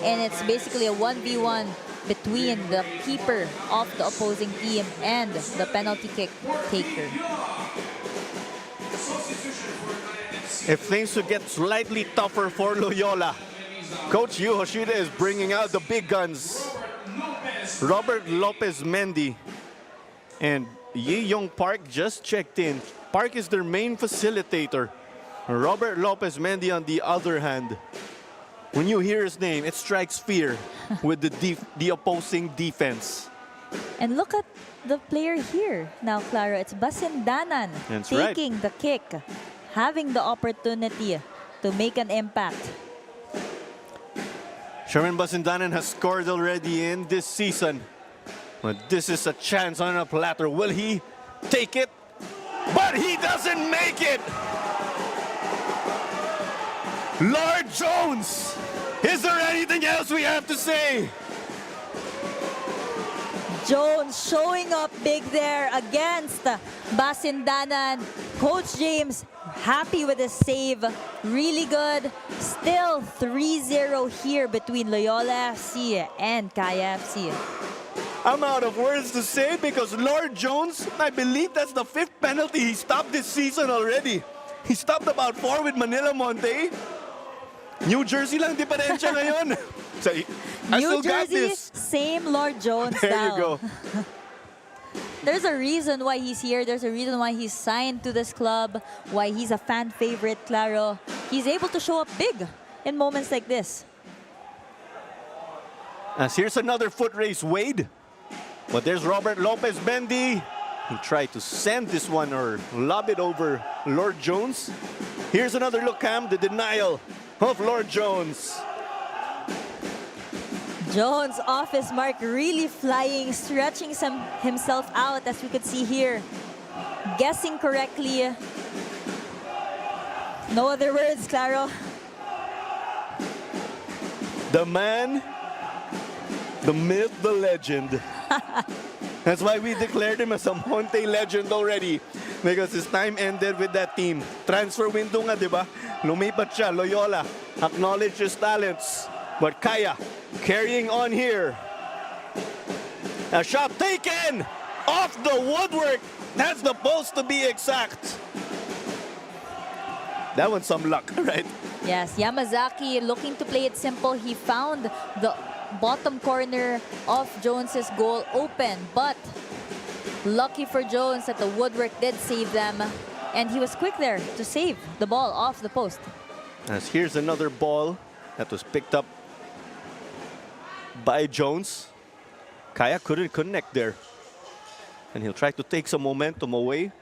and it's basically a 1v1 between the keeper of the opposing team and the penalty kick taker. If things would get slightly tougher for Loyola, Coach Yu Hoshida is bringing out the big guns. Robert Lopez Mendy and Yi Young Park just checked in. Park is their main facilitator. Robert Lopez Mendy on the other hand. When you hear his name, it strikes fear with the opposing defense. And look at the player here. Now, Clara, it's Basindanan That's right. taking the kick, having the opportunity to make an impact. Sherman Basindanan has scored already in this season. But this is a chance on a platter. Will he take it? But he doesn't make it! Lord Jones! Is there anything else we have to say? Jones showing up big there against Basindanan. Coach James happy with the save. Really good. Still 3-0 here between Loyola FC and Kaya FC. I'm out of words to say because Lord Jones, I believe that's the 5th penalty he stopped this season already. He stopped about 4 with Manila Monte. New Jersey lang diferensya ngayon. So, I New still got Jersey, this. same Lord Jones There now. you go. There's a reason why he's here. There's a reason why he's signed to this club, why he's a fan favorite, Claro. He's able to show up big in moments like this. As here's another foot race, Wade. But there's Robert Lopez Mendy. He tried to send this one or lob it over Lord Jones. Here's another look, Cam, the denial of Lord Jones. Jones off his mark, really flying, stretching himself out as we could see here. Guessing correctly. No other words, Claro. The man, the myth, the legend. That's why we declared him as a Monte legend already. Because his time ended with that team. Transfer window nga, di ba? Lumipat siya, Loyola. Acknowledged his talents. But Kaya, carrying on here. A shot taken! Off the woodwork! That's the post to be exact. That one's some luck, right? Yes, Yamazaki looking to play it simple. He found the bottom corner of Jones's goal open, but lucky for Jones that the woodwork did save them, and he was quick there to save the ball off the post. As here's another ball that was picked up by Jones. Kaya couldn't connect there. And he'll try to take some momentum away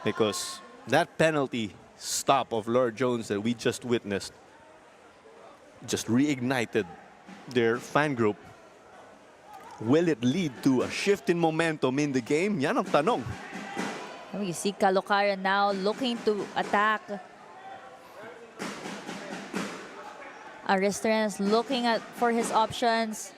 because that penalty stop of Lord Jones that we just witnessed just reignited their fan group. Will it lead to a shift in momentum in the game? Yan ang tanong. You see Calocaro now looking to attack. Aristenes looking for his options.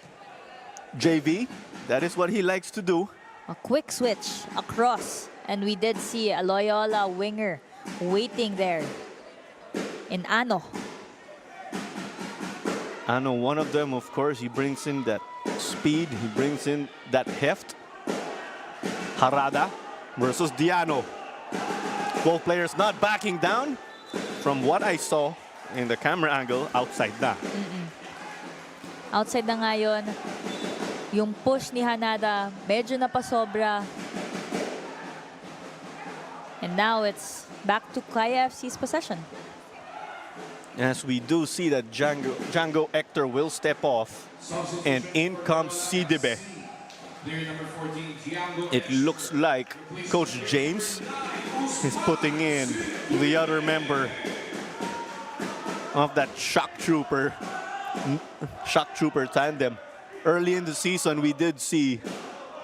JV, that is what he likes to do. A quick switch across. And we did see a Loyola winger waiting there in Ano. Ano, one of them, of course, he brings in that speed. He brings in that heft. Harada versus Diano. Both players not backing down. From what I saw in the camera angle, outside na. Outside na ngayon, yung push ni Hanada, medyo napasobra. And now it's back to Kaya FC's possession. As we do see that Django Hector will step off, and in comes Sidibe. Player number 14, Tiago It looks like Coach James is putting in the other member of that shock trooper tandem. Early in the season, we did see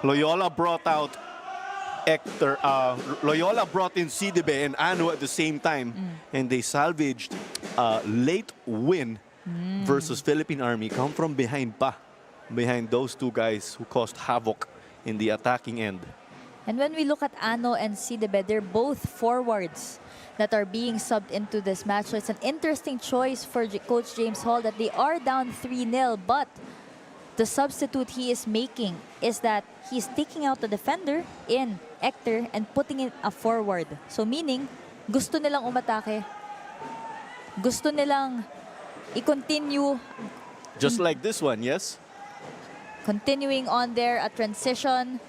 Loyola brought out Hector. Loyola brought in Sidibe and Anu at the same time, and they salvaged a late win versus Philippine Army. Come from behind those two guys who caused havoc in the attacking end. And when we look at Ano and Sidibe, they're both forwards that are being subbed into this match. So it's an interesting choice for Coach James Hall that they are down 3-0, but the substitute he is making is that he's taking out the defender in Hector and putting in a forward. So meaning, gusto nilang umatake. Gusto nilang i-continue. Just like this one, yes? Continuing on there, a transition.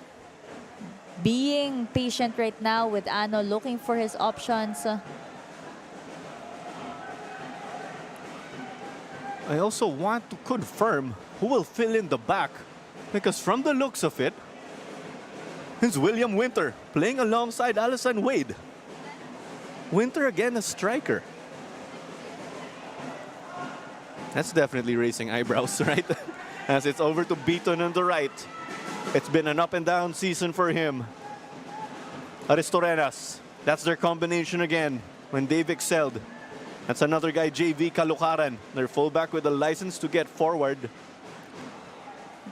Being patient right now with Ano, looking for his options. I also want to confirm who will fill in the back, because from the looks of it, it's William Winter playing alongside Allison Wade. Winter again a striker. That's definitely raising eyebrows, right? As it's over to Beaton on the right. It's been an up and down season for him. Aristorenas, that's their combination again when they've excelled. That's another guy, JV Kalukaran, their fullback with a license to get forward.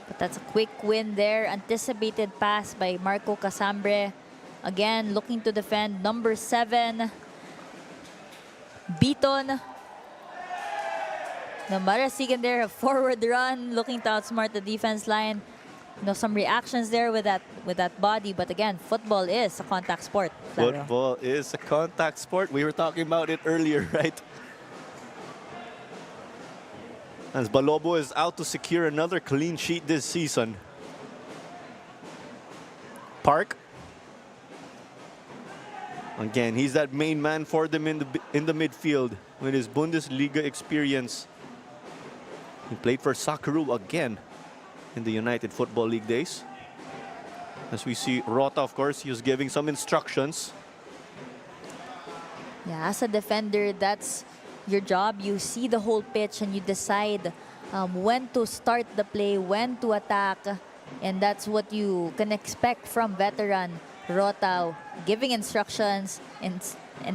But that's a quick win there. Anticipated pass by Marco Casambre. Again, looking to defend. Number 7, Beaton. The Marasigan there, a forward run, looking to outsmart the defense line. You know, some reactions there with that body, but again, football is a contact sport. Claro. Football is a contact sport. We were talking about it earlier, right? As Balobo is out to secure another clean sheet this season. Park. Again, he's that main man for them in the midfield with his Bundesliga experience. He played for Sakaru again in the United Football League days. As we see Rota, of course, he was giving some instructions. Yeah, as a defender, that's your job. You see the whole pitch and you decide when to start the play, when to attack. And that's what you can expect from veteran Rota, giving instructions and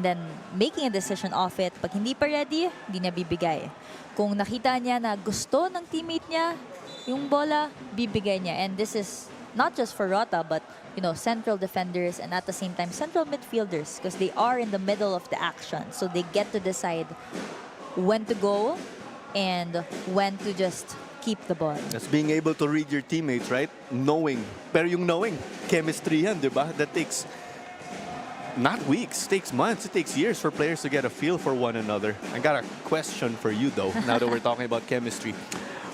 then making a decision off it. Pag hindi pa ready, hindi niya bibigay. Kung nakita niya na gusto ng teammate niya yung bola, bibigay niya. And this is not just for Rota, but you know, central defenders and at the same time central midfielders, because they are in the middle of the action. So they get to decide when to go and when to just keep the ball. That's being able to read your teammates, right? Knowing. Pero yung knowing, chemistry yan, di ba? That takes not weeks, takes months, it takes years for players to get a feel for one another. I got a question for you though, now that we're talking about chemistry.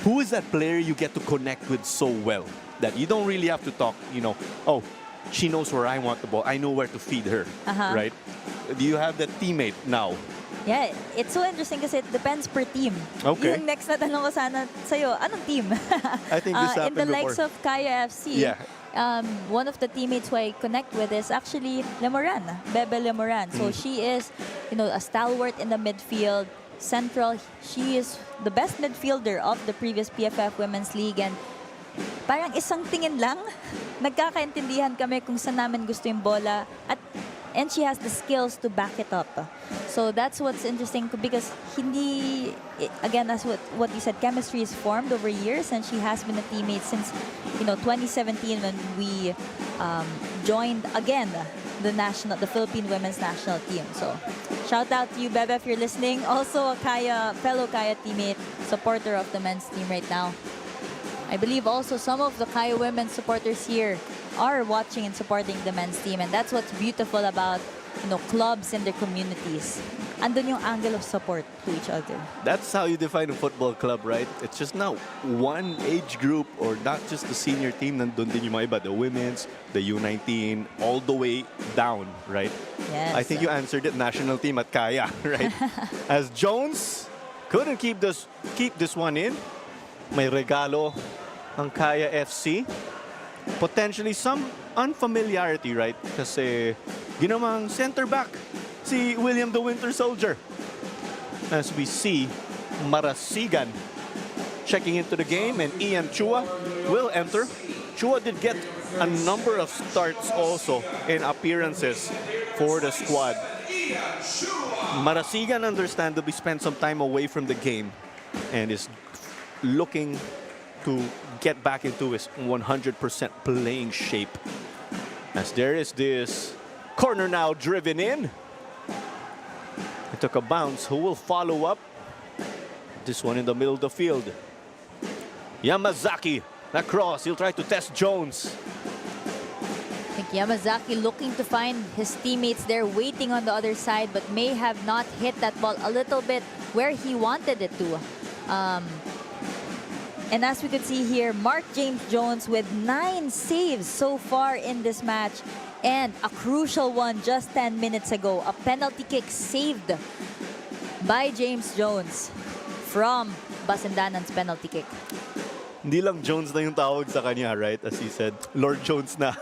Who is that player you get to connect with so well that you don't really have to talk, you know, oh, she knows where I want the ball, I know where to feed her, right? Do you have that teammate now? Yeah, it's so interesting kasi it depends per team. Okay. Yung next na tanong ko sana sa'yo, anong team? I think this happened in the before. likes of Kaya FC, Yeah. one of the teammates who I connect with is actually Lemoran, Bebe Lemoran. So she is, you know, a stalwart in the midfield, central. She is the best midfielder of the previous PFF Women's League, and parang isang tingin lang, nagkakaintindihan kami kung saan namin gusto yung bola, and she has the skills to back it up. So that's what's interesting, because hindi, again, that's what you said, chemistry is formed over years, and she has been a teammate since, you know, 2017 when we joined again the Philippine women's national team. So shout out to you, Bebe, if you're listening. Also a fellow Kaya teammate, supporter of the men's team right now. I believe also some of the Kaya women's supporters here are watching and supporting the men's team, and that's what's beautiful about, you know, clubs and their communities. andun yung angle of support to each other. That's how you define a football club, right? It's just not one age group or not just the senior team. Nandun din yung mga iba, the women's, the U19, all the way down, right? Yes. I think you answered it, national team at Kaya, right? As Jones couldn't keep this one in. May regalo ang Kaya FC. Potentially some unfamiliarity, right? Kasi ginawang center back si William the Winter Soldier. As we see, Marasigan checking into the game, and Ian Chua will enter. Chua did get a number of starts also in appearances for the squad. Marasigan understandably spent some time away from the game and is looking to get back into his 100% playing shape. As there is this corner now driven in. It took a bounce. Who will follow up? This one in the middle of the field. Yamazaki, that cross. He'll try to test Jones. I think Yamazaki looking to find his teammates there waiting on the other side, but may have not hit that ball a little bit where he wanted it to. And as we could see here, Mark James Jones with 9 saves so far in this match. And a crucial one just 10 minutes ago. A penalty kick saved by James Jones from Basandanan's penalty kick. Hindi lang Jones na yung tawag sa kanya, right? As he said, Lord Jones na.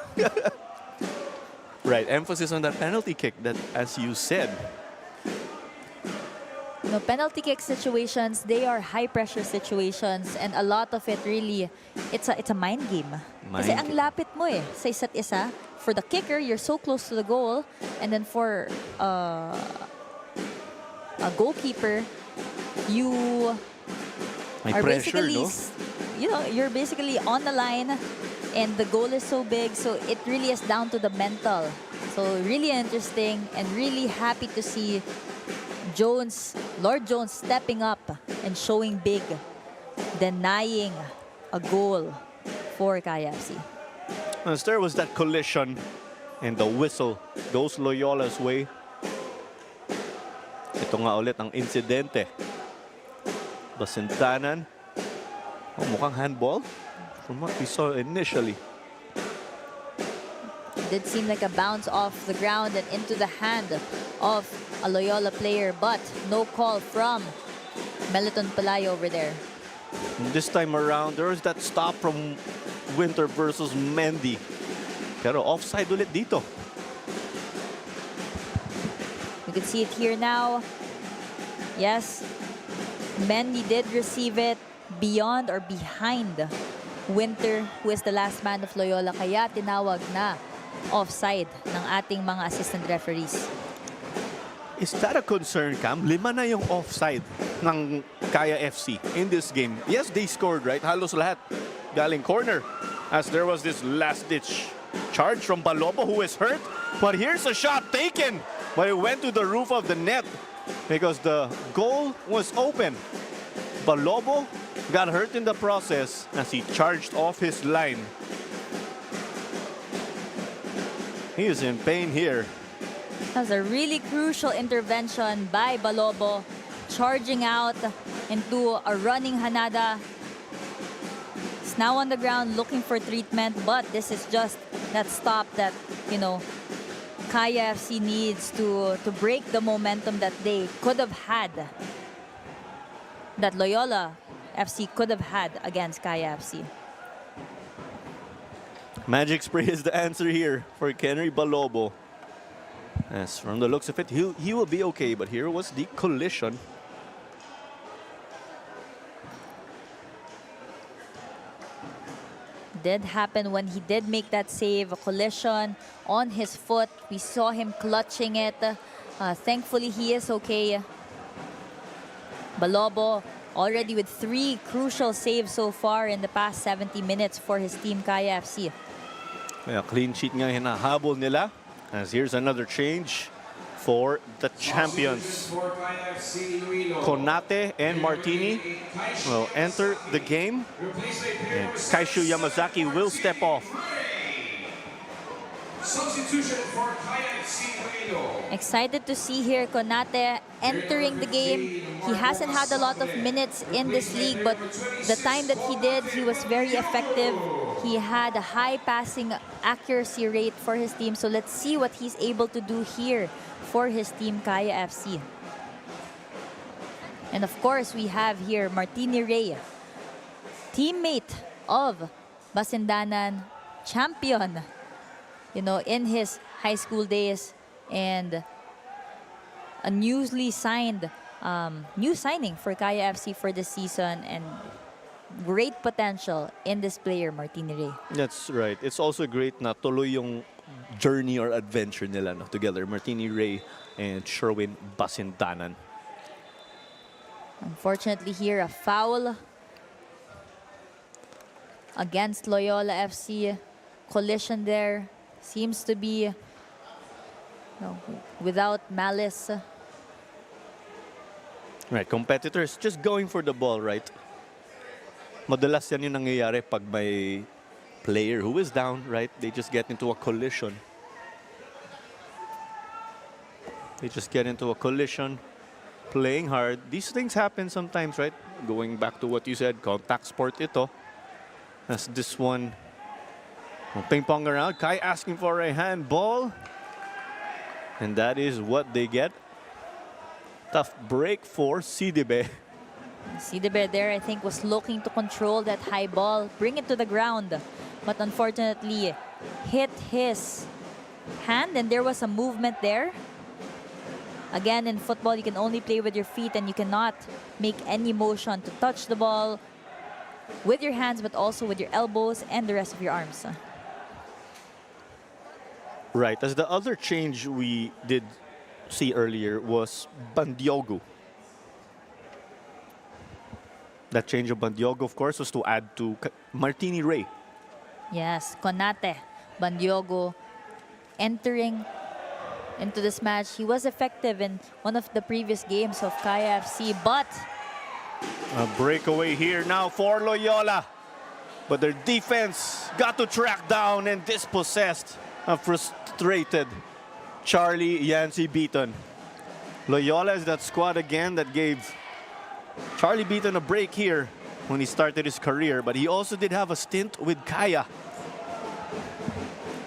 Right, emphasis on that penalty kick that, as you said, No, penalty kick situations, they are high-pressure situations, and a lot of it really, it's a mind game. Kasi ang lapit mo sa isa't isa. For the kicker, you're so close to the goal, and then for a goalkeeper, you may are pressure, basically, no? you're basically on the line, and the goal is so big, so it really is down to the mental. So really interesting, and really happy to see Lord Jones stepping up and showing big, denying a goal for Kaya FC. As there was that collision and the whistle goes Loyola's way. Ito nga ulit ang insidente. Basandanan. Oh, mukhang handball from what we saw initially. It did seem like a bounce off the ground and into the hand of a Loyola player, but no call from Meliton Palayo over there. And this time around, there was that stop from Winter versus Mendy. Pero offside ulit dito. You can see it here now. Yes, Mendy did receive it beyond or behind Winter, who is the last man of Loyola. Kaya tinawag na offside ng ating mga assistant referees. Is that a concern, Cam? 5 na yung offside ng Kaya FC in this game. Yes, they scored, right? Halos lahat galing corner. As there was this last-ditch charge from Balobo, who is hurt. But here's a shot taken. But it went to the roof of the net because the goal was open. Balobo got hurt in the process as he charged off his line. He is in pain here. That was a really crucial intervention by Balobo, charging out into a running Hanada. He's now on the ground looking for treatment, but this is just that stop that, Kaya FC needs to break the momentum that they could have had, that Loyola FC could have had against Kaya FC. Magic spray is the answer here for Kenry Balobo. As from the looks of it, he will be okay, but here was the collision. Did happen when he did make that save, a collision on his foot. We saw him clutching it. Thankfully, he is okay. Balobo already with 3 crucial saves so far in the past 70 minutes for his team, Kaya FC. Kaya clean sheet nga hinahabol nila. As here's another change for the champions. Konate and Martini will enter the game. And Kaishu Yamazaki will step off. Substitution for Kaya FC Iloilo. Excited to see here Konate entering the game. He hasn't had a lot of minutes in this league, but the time that he did, he was very effective. He had a high passing accuracy rate for his team. So let's see what he's able to do here for his team, Kaya FC. And of course, we have here Martini Ray, teammate of Basindanan, champion, in his high school days, and a newly signed, new signing for Kaya FC for this season, and great potential in this player, Martini Ray. That's right. It's also great na tuloy yung journey or adventure nila together. Martini Ray and Sherwin Basindanan. Unfortunately here, a foul against Loyola FC. Collision there. Seems to be without malice. Right, competitors just going for the ball, right? Madalas yan yung nangyayari pag may player who is down, right? They just get into a collision. Playing hard. These things happen sometimes, right? Going back to what you said, contact sport ito. As this one, ping pong around. Kai asking for a handball. And that is what they get. Tough break for Sidibe. Sidibe there, I think, was looking to control that high ball, bring it to the ground. But unfortunately, hit his hand, and there was a movement there. Again, in football, you can only play with your feet, and you cannot make any motion to touch the ball with your hands, but also with your elbows and the rest of your arms. Right. As the other change we did see earlier was Bandiogo. That change of Bandiogo, of course, was to add to Martini Ray. Yes, Konate, Bandiogo entering into this match. He was effective in one of the previous games of Kaya FC, but a breakaway here now for Loyola. But their defense got to track down and dispossessed a frustrated Charlie Yancy Beaton. Loyola is that squad again that gave Charlie Beaton a break here when he started his career, but he also did have a stint with Kaya.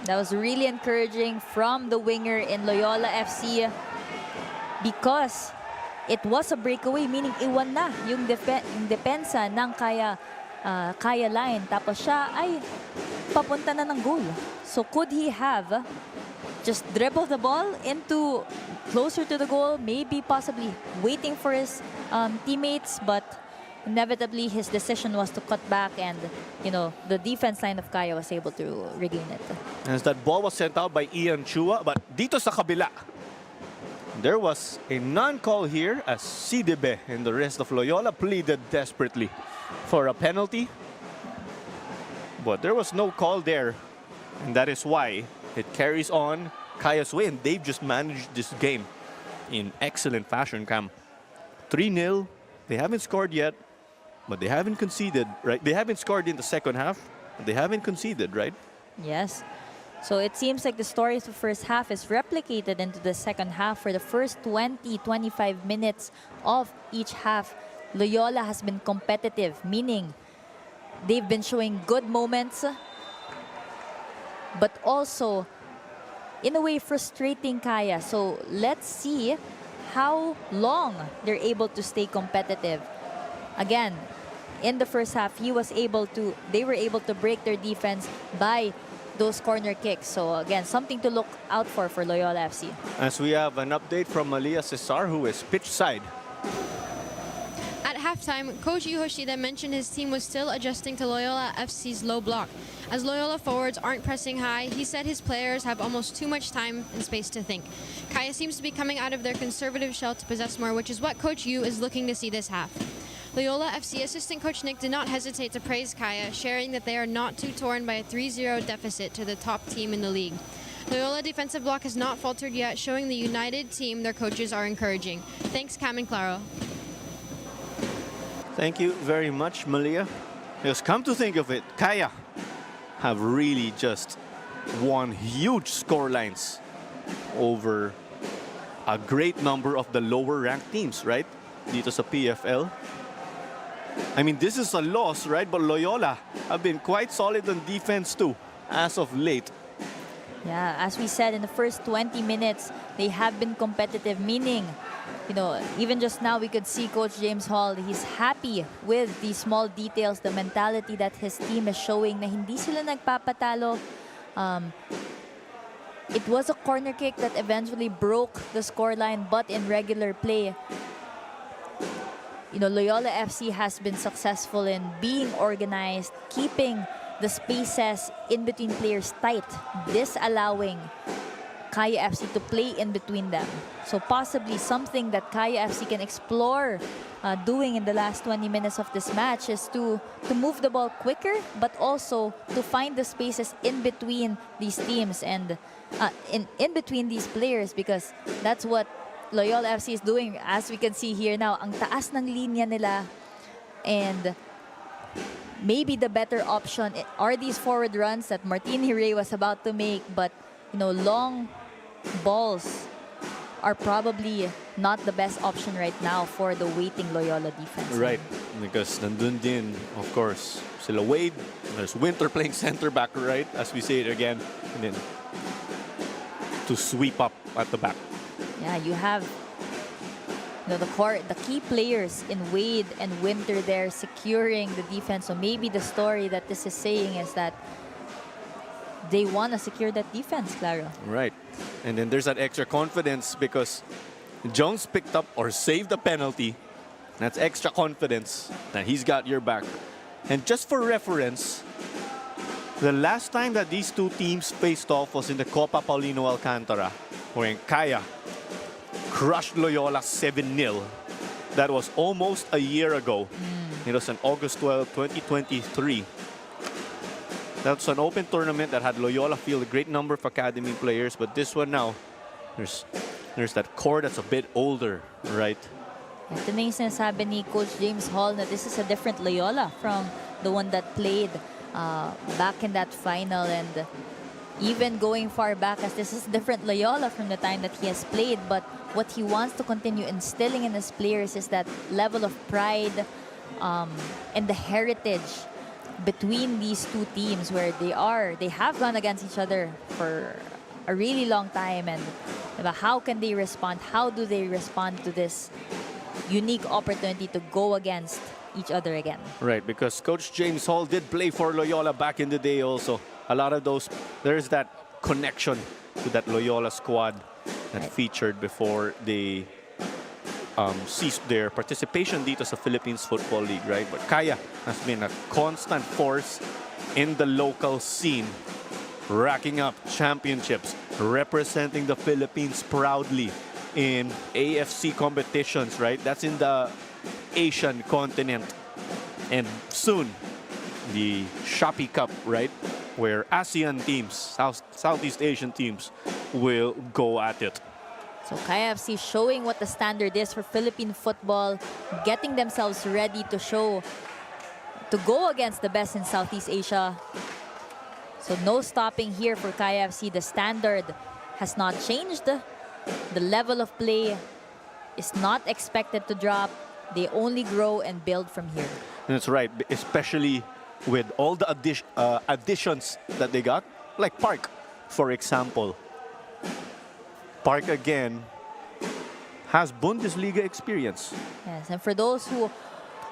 That was really encouraging from the winger in Loyola FC because it was a breakaway, meaning iwan na yung depensa ng Kaya line. Tapos siya ay papunta na ng goal. So could he have just dribbled the ball into closer to the goal, maybe possibly waiting for his teammates, but inevitably his decision was to cut back, and the defense line of Kaya was able to regain it. As that ball was sent out by Ian Chua, but dito sa kabila, there was a non-call here as Sidibe and the rest of Loyola pleaded desperately for a penalty. But there was no call there, and that is why it carries on Kaya's way, and they've just managed this game in excellent fashion, Cam. 3-0, they haven't scored yet, but they haven't conceded, right? They haven't scored in the second half, but they haven't conceded, right? Yes. So it seems like the story of the first half is replicated into the second half. For the first 20-25 minutes of each half, Loyola has been competitive, meaning they've been showing good moments, but also, in a way, frustrating Kaya. So let's see how long they're able to stay competitive. Again, in the first half, they were able to break their defense by those corner kicks. So again, something to look out for Loyola FC. As we have an update from Malia Cesar, who is pitch side. At halftime, Coach Yu Hoshida mentioned his team was still adjusting to Loyola FC's low block. As Loyola forwards aren't pressing high, he said his players have almost too much time and space to think. Kaya seems to be coming out of their conservative shell to possess more, which is what Coach Yu is looking to see this half. Loyola FC assistant coach Nick did not hesitate to praise Kaya, sharing that they are not too torn by a 3-0 deficit to the top team in the league. Loyola defensive block has not faltered yet, showing the united team their coaches are encouraging. Thanks, Cam and Claro. Thank you very much, Malia. Because come to think of it, Kaya have really just won huge scorelines over a great number of the lower-ranked teams, right? Dito sa PFL. I mean, this is a loss, right? But Loyola have been quite solid on defense too, as of late. Yeah, as we said, in the first 20 minutes, they have been competitive, meaning, you know, even just now we could see Coach James Hall, he's happy with the small details, the mentality that his team is showing na hindi sila nagpapatalo. It was a corner kick that eventually broke the scoreline, but in regular play, you know, Loyola FC has been successful in being organized, keeping the spaces in between players tight, disallowing Kaya FC to play in between them. So possibly something that Kaya FC can explore doing in the last 20 minutes of this match is to move the ball quicker, but also to find the spaces in between these teams and in between these players, because that's what Loyola FC is doing. As we can see here now, ang taas ng linya nila, and maybe the better option are these forward runs that Martin Hirey was about to make, but you know, long balls are probably not the best option right now for the waiting Loyola defense. Right, because nandun din, of course, sila Wade, there's Winter playing center back, right, as we say it again, and then to sweep up at the back. Yeah, you have, you know, the key players in Wade and Winter there securing the defense. So maybe the story that this is saying is that they want to secure that defense, Claro. Right. And then there's that extra confidence because Jones picked up or saved a penalty. That's extra confidence that he's got your back. And just for reference, the last time that these two teams faced off was in the Copa Paulino Alcantara, when Kaya crushed Loyola 7-0. That was almost a year ago. It was on August 12, 2023. That's an open tournament that had Loyola field a great number of academy players, but this one now, there's that core that's a bit older, right? Ito na yung sinasabi ni Coach James Hall na this is a different Loyola from the one that played back in that final, and even going far back as this is different Loyola from the time that he has played. But what he wants to continue instilling in his players is that level of pride and the heritage between these two teams, where they have gone against each other for a really long time, and how can they respond? How do they respond to this unique opportunity to go against each other again? Right, because Coach James Hall did play for Loyola back in the day also. A lot of those, there's that connection to that Loyola squad that featured before they ceased their participation dito sa Philippines Football League, right? But Kaya has been a constant force in the local scene, racking up championships, representing the Philippines proudly in AFC competitions, right? That's in the Asian continent. And soon, the Shopee Cup, right? Where ASEAN teams, Southeast Asian teams will go at it. So Kaya FC showing what the standard is for Philippine football, getting themselves ready to go against the best in Southeast Asia. So no stopping here for Kaya FC. The standard has not changed. The level of play is not expected to drop. They only grow and build from here. That's right, especially with all the additions that they got, like Park, for example. Park again has Bundesliga experience. Yes, and for those who...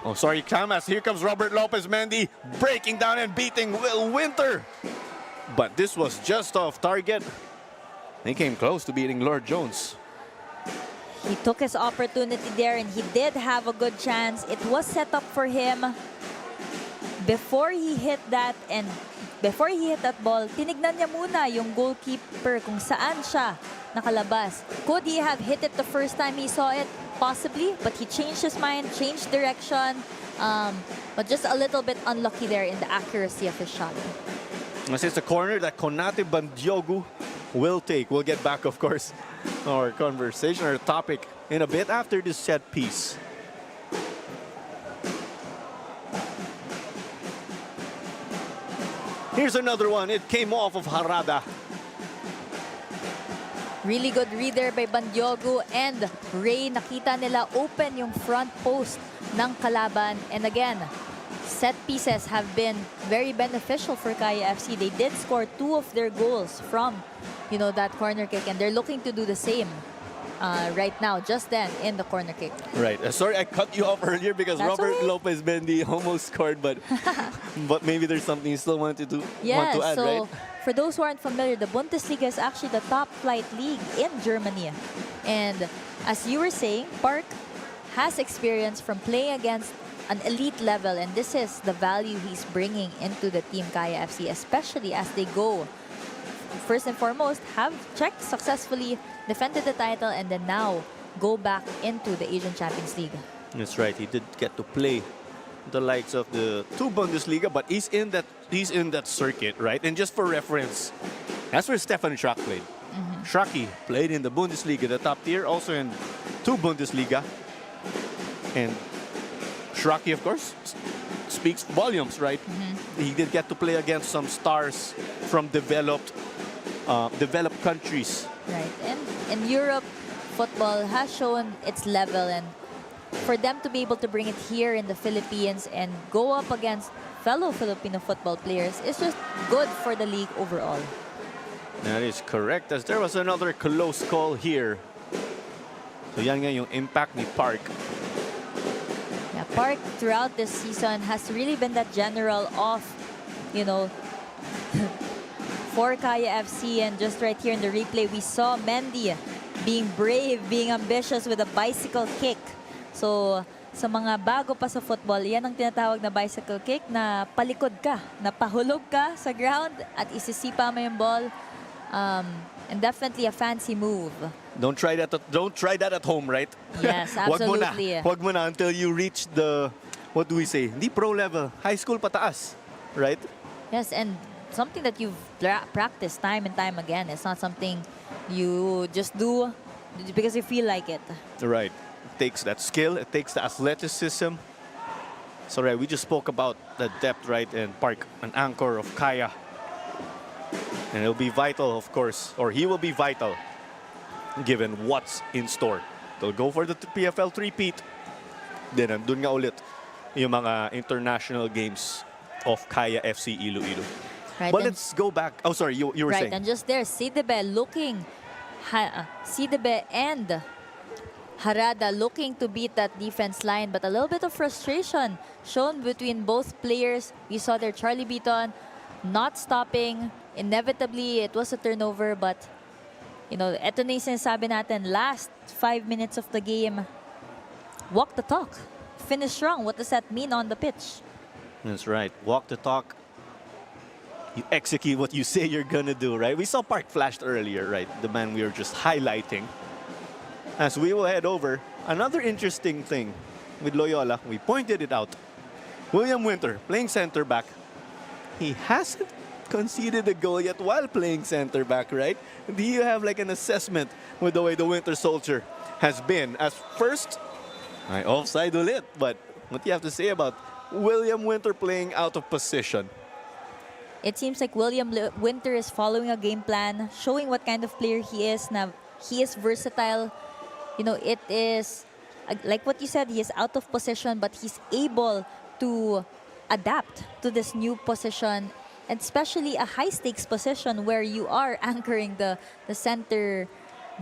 Oh, sorry, Camas. Here comes Robert Lopez Mendy breaking down and beating Will Winter. But this was just off target. He came close to beating Lord Jones. He took his opportunity there, and he did have a good chance. It was set up for him. Before he hit that ball, tinignan niya muna yung goalkeeper kung saan siya nakalabas. Could he have hit it the first time he saw it? Possibly, but he changed his mind, changed direction. But just a little bit unlucky there in the accuracy of his shot. This is a corner that Konate Bandiogu will take. We'll get back, of course, our conversation, our topic in a bit after this set piece. Here's another one. It came off of Harada. Really good read there by Bandyogo and Ray. Nakita nila open yung front post ng kalaban. And again, set pieces have been very beneficial for Kaya FC. They did score 2 of their goals from, that corner kick. And they're looking to do the same right now, just then, in the corner kick. Right. Sorry, I cut you off earlier because That's Robert okay. Lopez Bendy almost scored, but maybe there's something you still want to add, so right? for those who aren't familiar, the Bundesliga is actually the top flight league in Germany. And as you were saying, Park has experience from playing against an elite level, and this is the value he's bringing into the team Kaya FC, especially as they go. First and foremost, have Czech successfully defended the title and then now go back into the Asian Champions League. That's right. He did get to play the likes of the 2 Bundesliga, but he's in that circuit, right? And just for reference, that's where Stefan Schrack played. Schracki played in the Bundesliga, the top tier, also in 2 Bundesliga. And Schracki, of course, speaks volumes, right? He did get to play against some stars from developed countries. Right. And in Europe, football has shown its level, and for them to be able to bring it here in the Philippines and go up against fellow Filipino football players is just good for the league overall. That is correct, as there was another close call here. So yan nga yung impact ni Park. Yeah, Park throughout this season has really been that general of, for Kaya FC. And just right here in the replay, we saw Mendy being brave, being ambitious with a bicycle kick. So, sa mga bago pa sa football, yan ang tinatawag na bicycle kick, na palikod ka, na pahulog ka sa ground at isisipa mo yung ball. And definitely a fancy move. Don't try that at home, right? Yes, absolutely. Wag mo na until you reach the, what do we say? Hindi pro level, high school pataas, right? Yes, and something that you've practiced time and time again. It's not something you just do because you feel like it. Right. It takes that skill. It takes the athleticism. So, right, we just spoke about the depth, right? And Park, an anchor of Kaya. And it'll be vital, of course, or he will be vital, given what's in store. They'll go for the PFL 3-peat. Then, andun nga ulit yung mga international games of Kaya FC Iloilo. Right, But let's go back. Oh, sorry, you were right, saying. and just there, Sidebe looking, Sidebe and Harada looking to beat that defense line, but a little bit of frustration shown between both players. We saw there Charlie Beaton not stopping. Inevitably, it was a turnover, but eto na yung sinasabi natin, last 5 minutes of the game, walk the talk, finish strong. What does that mean on the pitch? That's right. Walk the talk. You execute what you say you're gonna do, right? We saw Park flashed earlier, right? The man we were just highlighting. As we will head over, another interesting thing with Loyola, we pointed it out. William Winter, playing center back. He hasn't conceded a goal yet while playing center back, right? Do you have like an assessment with the way the Winter Soldier has been? As first, I offside ulit, but what do you have to say about William Winter playing out of position? It seems like William Winter is following a game plan, showing what kind of player he is. Now, he is versatile. It is, like what you said, he is out of position, but he's able to adapt to this new position, and especially a high-stakes position where you are anchoring the center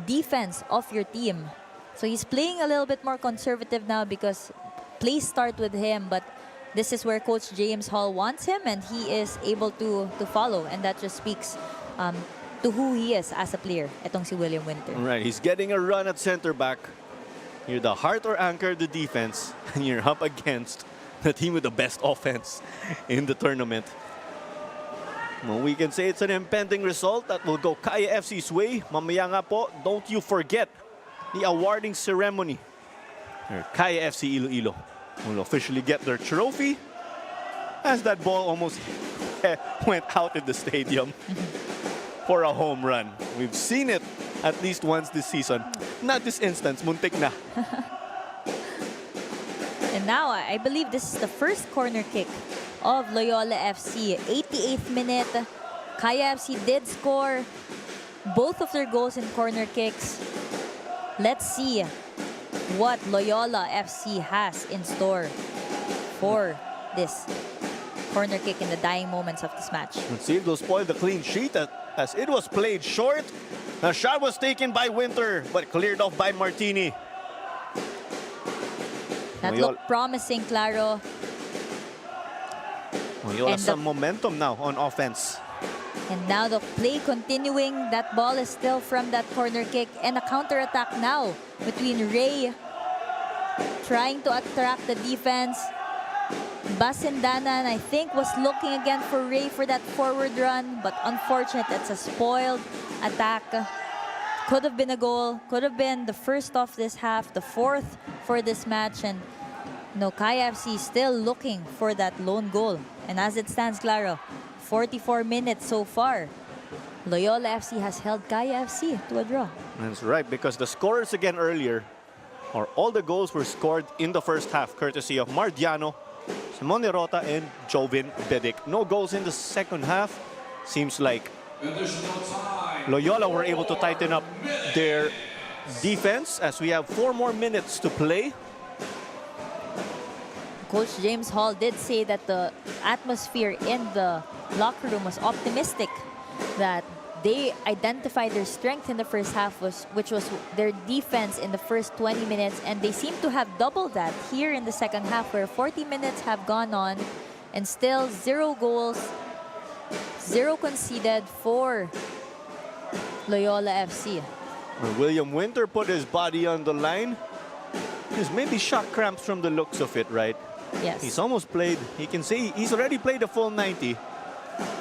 defense of your team. So he's playing a little bit more conservative now because plays start with him, but this is where Coach James Hall wants him, and he is able to follow, and that just speaks to who he is as a player, etong si William Winter. Right, he's getting a run at center back. You're the heart or anchor of the defense, and you're up against the team with the best offense in the tournament. Well, we can say it's an impending result that will go Kaya FC's way. Mamaya nga po, don't you forget the awarding ceremony. Kaya FC Iloilo will officially get their trophy as that ball almost went out in the stadium for a home run. We've seen it at least once this season. Not this instance, muntik na. And now, I believe this is the first corner kick of Loyola FC. 88th minute, Kaya FC did score both of their goals in corner kicks. Let's see what Loyola FC has in store for this corner kick in the dying moments of this match. Let's see if they'll spoil the clean sheet as it was played short. The shot was taken by Winter, but cleared off by Martini. That looked promising, Claro. Loyola And some momentum now on offense. And now the play continuing. That ball is still from that corner kick. And a counter-attack now between Ray trying to attract the defense. Basindanan, I think, was looking again for Ray for that forward run. But unfortunate, that's a spoiled attack. Could have been a goal. Could have been the first of this half, the fourth for this match. And Kaya FC still looking for that lone goal. And as it stands, Claro, 44 minutes so far. Loyola FC has held Kaya FC to a draw. That's right, because the scores again earlier, or all the goals were scored in the first half, courtesy of Mardiano, Simone Rota, and Jovin Bedic. No goals in the second half. Seems like Additional time. Loyola were able to tighten up their defense as we have 4 more minutes to play. Coach James Hall did say that the atmosphere in the locker room was optimistic, that they identified their strength in the first half, which was their defense in the first 20 minutes, and they seem to have doubled that here in the second half, where 40 minutes have gone on and still 0 goals, 0 conceded for Loyola FC. William Winter put his body on the line. There's maybe shock cramps from the looks of it, right? Yes. He's almost played. He can say he's already played a full 90.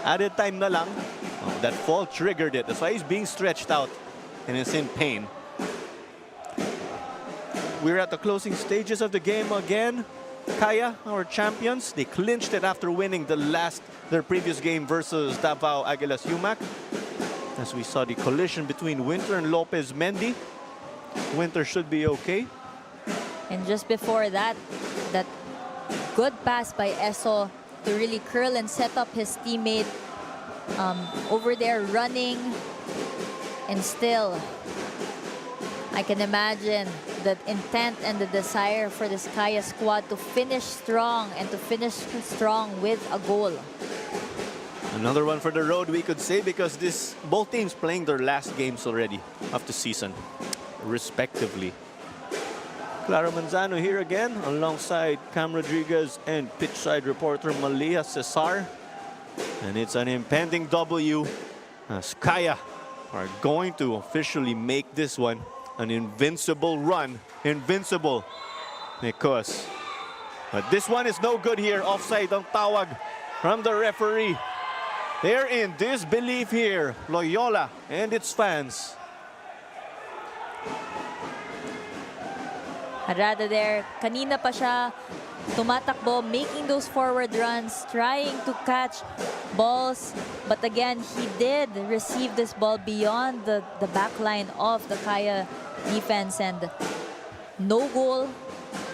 Added time na lang. Oh, that fall triggered it. That's why he's being stretched out and is in pain. We're at the closing stages of the game again. Kaya, our champions, they clinched it after winning their previous game versus Davao Aguilas Yumac. As we saw the collision between Winter and Lopez Mendy. Winter should be okay. And just before that, that good pass by Eso to really curl and set up his teammate over there running. And still, I can imagine the intent and the desire for this Kaya squad to finish strong and to finish strong with a goal. Another one for the road, we could say, because both teams playing their last games already of the season, respectively. Clara Manzano here again, alongside Cam Rodriguez and pitchside reporter Malia Cesar. And it's an impending W as Kaya are going to officially make this one an invincible run. Invincible. But this one is no good here. Offside ang tawag from the referee. They're in disbelief here, Loyola and its fans. Harada there, kanina pa siya tumatakbo, making those forward runs, trying to catch balls. But again, he did receive this ball beyond the back line of the Kaya defense, and no goal,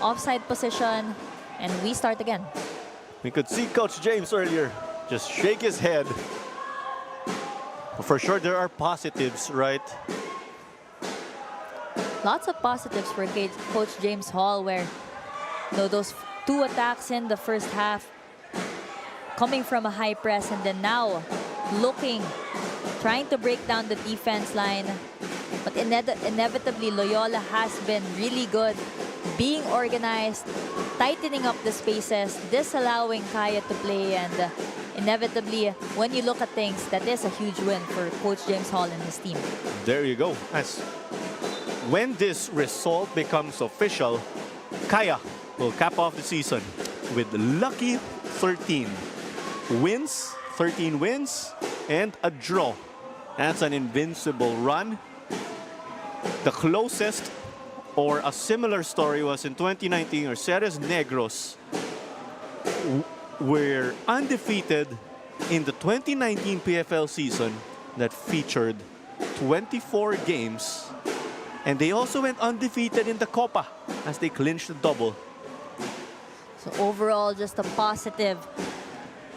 offside position, and we start again. We could see Coach James earlier just shake his head. For sure, there are positives, right? Lots of positives for Coach James Hall, where those 2 attacks in the first half coming from a high press, and then now trying to break down the defense line. But inevitably, Loyola has been really good, being organized, tightening up the spaces, disallowing Kaya to play, and inevitably, when you look at things, that is a huge win for Coach James Hall and his team. There you go. When this result becomes official, Kaya will cap off the season with lucky 13 wins, and a draw. That's an invincible run. The closest or a similar story was in 2019, or Ceres Negros were undefeated in the 2019 PFL season that featured 24 games. And they also went undefeated in the Copa as they clinched the double. So overall, just a positive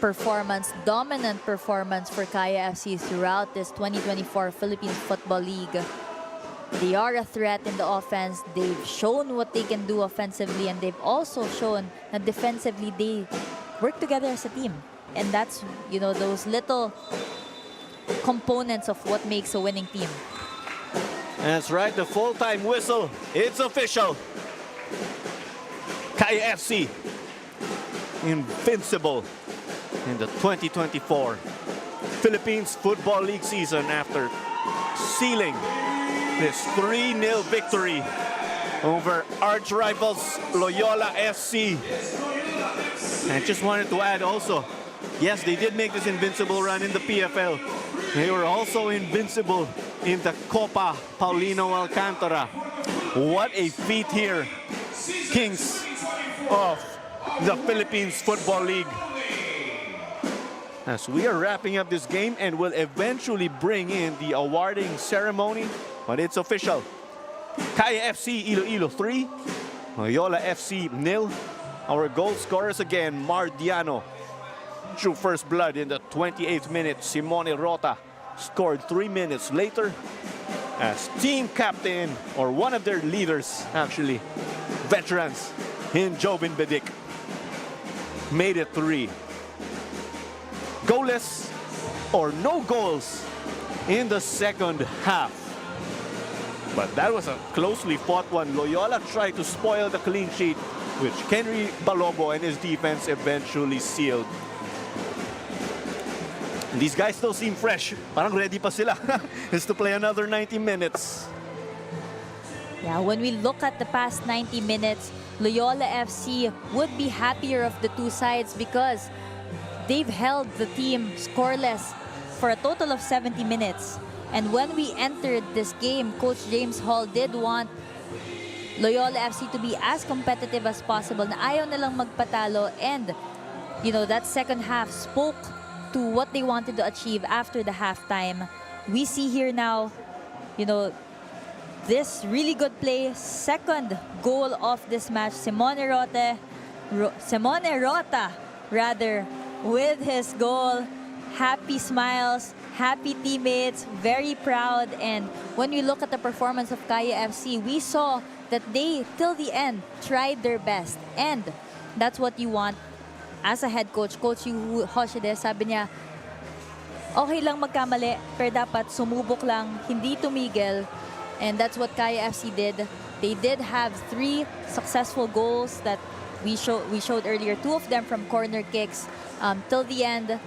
performance, dominant performance for Kaya FC throughout this 2024 Philippines Football League. They are a threat in the offense. They've shown what they can do offensively, and they've also shown that defensively they work together as a team. And that's, you know, those little components of what makes a winning team. That's right, the full-time whistle. It's official. Kaya FC invincible in the 2024 Philippines Football League season after sealing this 3-0 victory over arch rivals Loyola FC. And just wanted to add also, yes, they did make this invincible run in the PFL. They were also invincible in the Copa Paulino Alcantara. What a feat here, Kings of the Philippines Football League. As we are wrapping up this game and will eventually bring in the awarding ceremony, but it's official. Kaya FC Iloilo 3, Loyola FC 0. Our goal scorers again, Mardiano. True first blood in the 28th minute. Simone Rota scored 3 minutes later as team captain, or one of their leaders actually, veterans in Jovin Bedic, made it 3. Goalless or no goals in the second half. But that was a closely fought one. Loyola tried to spoil the clean sheet, which Kenry Balobo and his defense eventually sealed. And these guys still seem fresh. Parang ready pa sila is to play another 90 minutes. Yeah, when we look at the past 90 minutes, Loyola FC would be happier of the two sides because they've held the team scoreless for a total of 70 minutes. And when we entered this game, Coach James Hall did want Loyola FC to be as competitive as possible, na ayaw nilang magpatalo, and you know, that second half spoke to what they wanted to achieve after the halftime. We see here now, you know, this really good play, second goal of this match, Simone Rota, with his goal. Happy smiles, happy teammates, very proud. And when we look at the performance of Kaya FC, we saw that they, till the end, tried their best. And that's what you want as a head coach. Coach Yu Hoshide, sabi niya, okay lang magkamali, pero dapat sumubok lang, hindi tumigil. And that's what Kaya FC did. They did have 3 successful goals that we showed earlier, 2 of them from corner kicks. Till the end,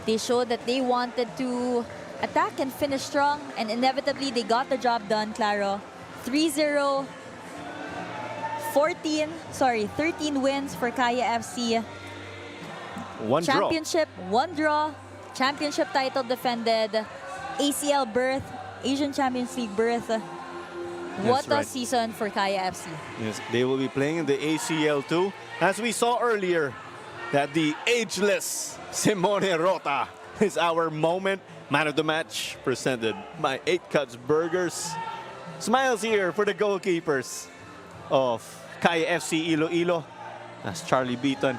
they showed that they wanted to attack and finish strong, and inevitably they got the job done, Claro. 3-0, 13 wins for Kaya FC. One Championship, draw. 1 draw. Championship title defended. ACL berth, Asian Champions League berth. What a season for Kaya FC. Yes, they will be playing in the ACL too. As we saw earlier, that the ageless Simone Rota is our moment. Man of the match presented by 8 Cuts Burgers. Smiles here for the goalkeepers of Kaya FC Iloilo as Charlie Beaton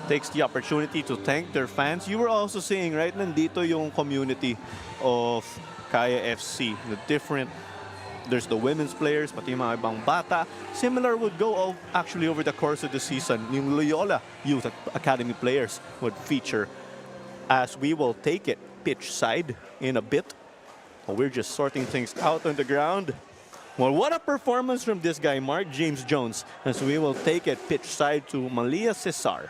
takes the opportunity to thank their fans. You were also saying, right, nandito yung community of Kaya FC. There's the women's players, pati yung mga ibang bata. Similar would go actually over the course of the season. Yung Loyola Youth Academy players would feature, as we will take it pitch side in a bit. We're just sorting things out on the ground. Well, what a performance from this guy, Mark James Jones, as we will take it pitch side to Malia Cesar.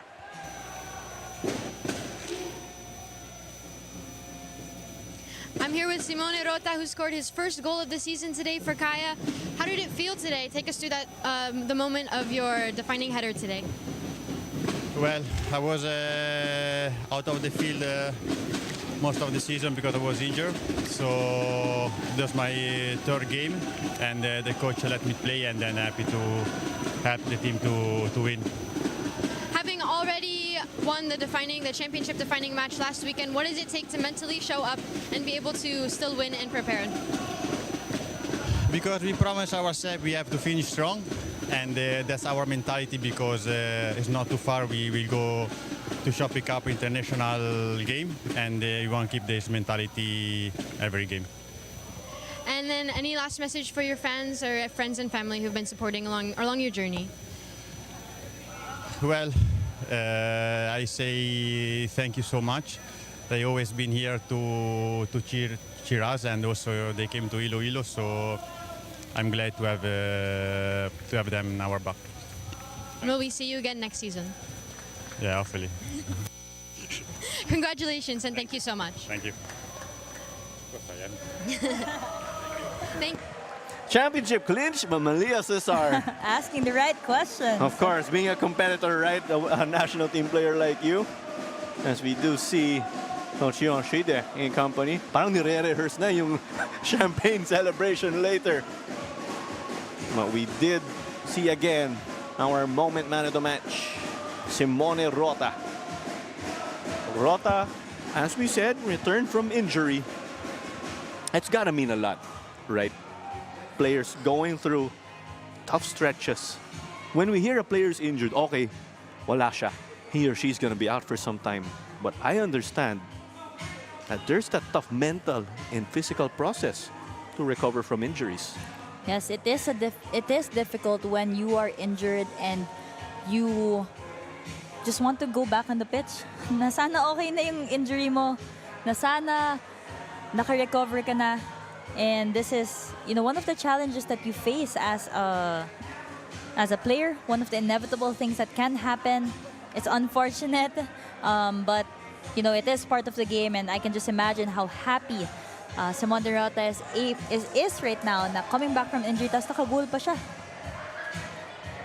I'm here with Simone Rota, who scored his first goal of the season today for Kaya. How did it feel today? Take us through that the moment of your defining header today. Well, I was out of the field most of the season because I was injured. So that's my 3rd game, and the coach let me play, and then happy to help the team to win. Having already won the championship defining match last weekend, what does it take to mentally show up and be able to still win and prepare? Because we promised ourselves we have to finish strong, and that's our mentality, because it's not too far. We will go to Shopee Cup international game, and you want to keep this mentality every game. And then any last message for your fans or friends and family who've been supporting along your journey? Well, I say thank you so much. They always been here to cheer us, and also they came to Iloilo, so I'm glad to have them in our back. Will we see you again next season? Yeah, hopefully. Congratulations and thank you so much. Thank you. Thank Championship clinch, but Malia Cesar. Asking the right question. Of course, being a competitor, right? A national team player like you. As we do see Coach Yon Shide in company. Parang nire-rehearse na yung champagne celebration later. But we did see again our moment man of the match, Simone Rota. Rota, as we said, returned from injury. It's gotta mean a lot, right? Players going through tough stretches. When we hear a player's injured, okay, wala siya. He or she's gonna be out for some time. But I understand that there's that tough mental and physical process to recover from injuries. Yes, it is difficult when you are injured and you just want to go back on the pitch. Na sana okay na yung injury mo. Na sana naka-recover ka na. And this is, one of the challenges that you face as a player. One of the inevitable things that can happen. It's unfortunate, but it is part of the game, and I can just imagine how happy Simone Rota is right now na coming back from injury, tapos naka-goal pa siya.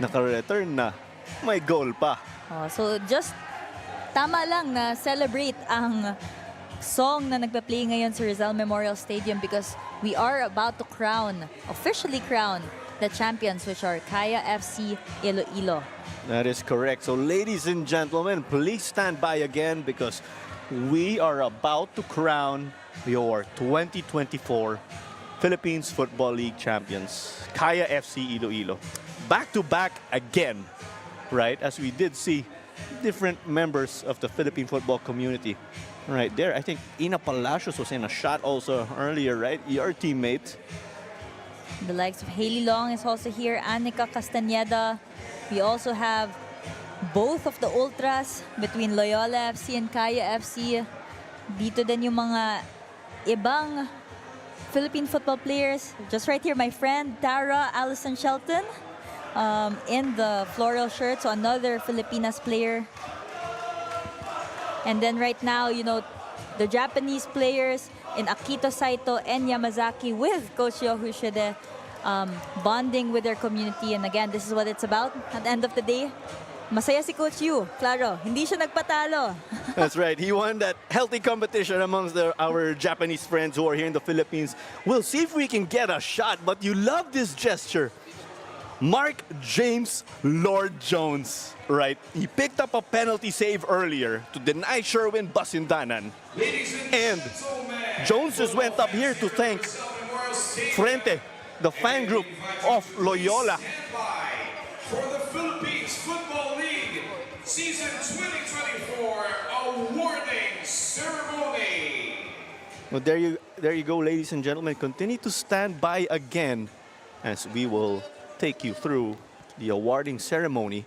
Naka-return na. May goal pa. So just tama lang na celebrate ang song na nagpa-play ngayon sa Rizal Memorial Stadium because we are about to officially crown the champions, which are Kaya FC Iloilo. That is correct. So ladies and gentlemen, please stand by again because we are about to crown your 2024 Philippines Football League champions, Kaya FC Iloilo. Back to back again, right? As we did see different members of the Philippine football community right there. I think Ina Palacios was in a shot also earlier, right? Your teammate. The likes of Hailey Long is also here, Anika Castañeda. We also have both of the ultras between Loyola FC and Kaya FC. Dito din yung mga ibang Philippine football players. Just right here, my friend Tara Allison Shelton in the floral shirt, so another Filipinas player. And then right now, the Japanese players in Akito Saito and Yamazaki with Coach Yoshide bonding with their community. And again, this is what it's about. At the end of the day, masaya si Coach Yu. Claro, hindi siya nagpatalo. That's right. He won that healthy competition amongst our Japanese friends who are here in the Philippines. We'll see if we can get a shot, but you love this gesture. Mark James Lord Jones, right? He picked up a penalty save earlier to deny Sherwin Basindanan. And Jones just went up here to thank Frente, the fan group of Loyola. For the Philippines Football League Season 2024 awarding ceremony. Well, there you go, ladies and gentlemen. Continue to stand by again as we will take you through the awarding ceremony,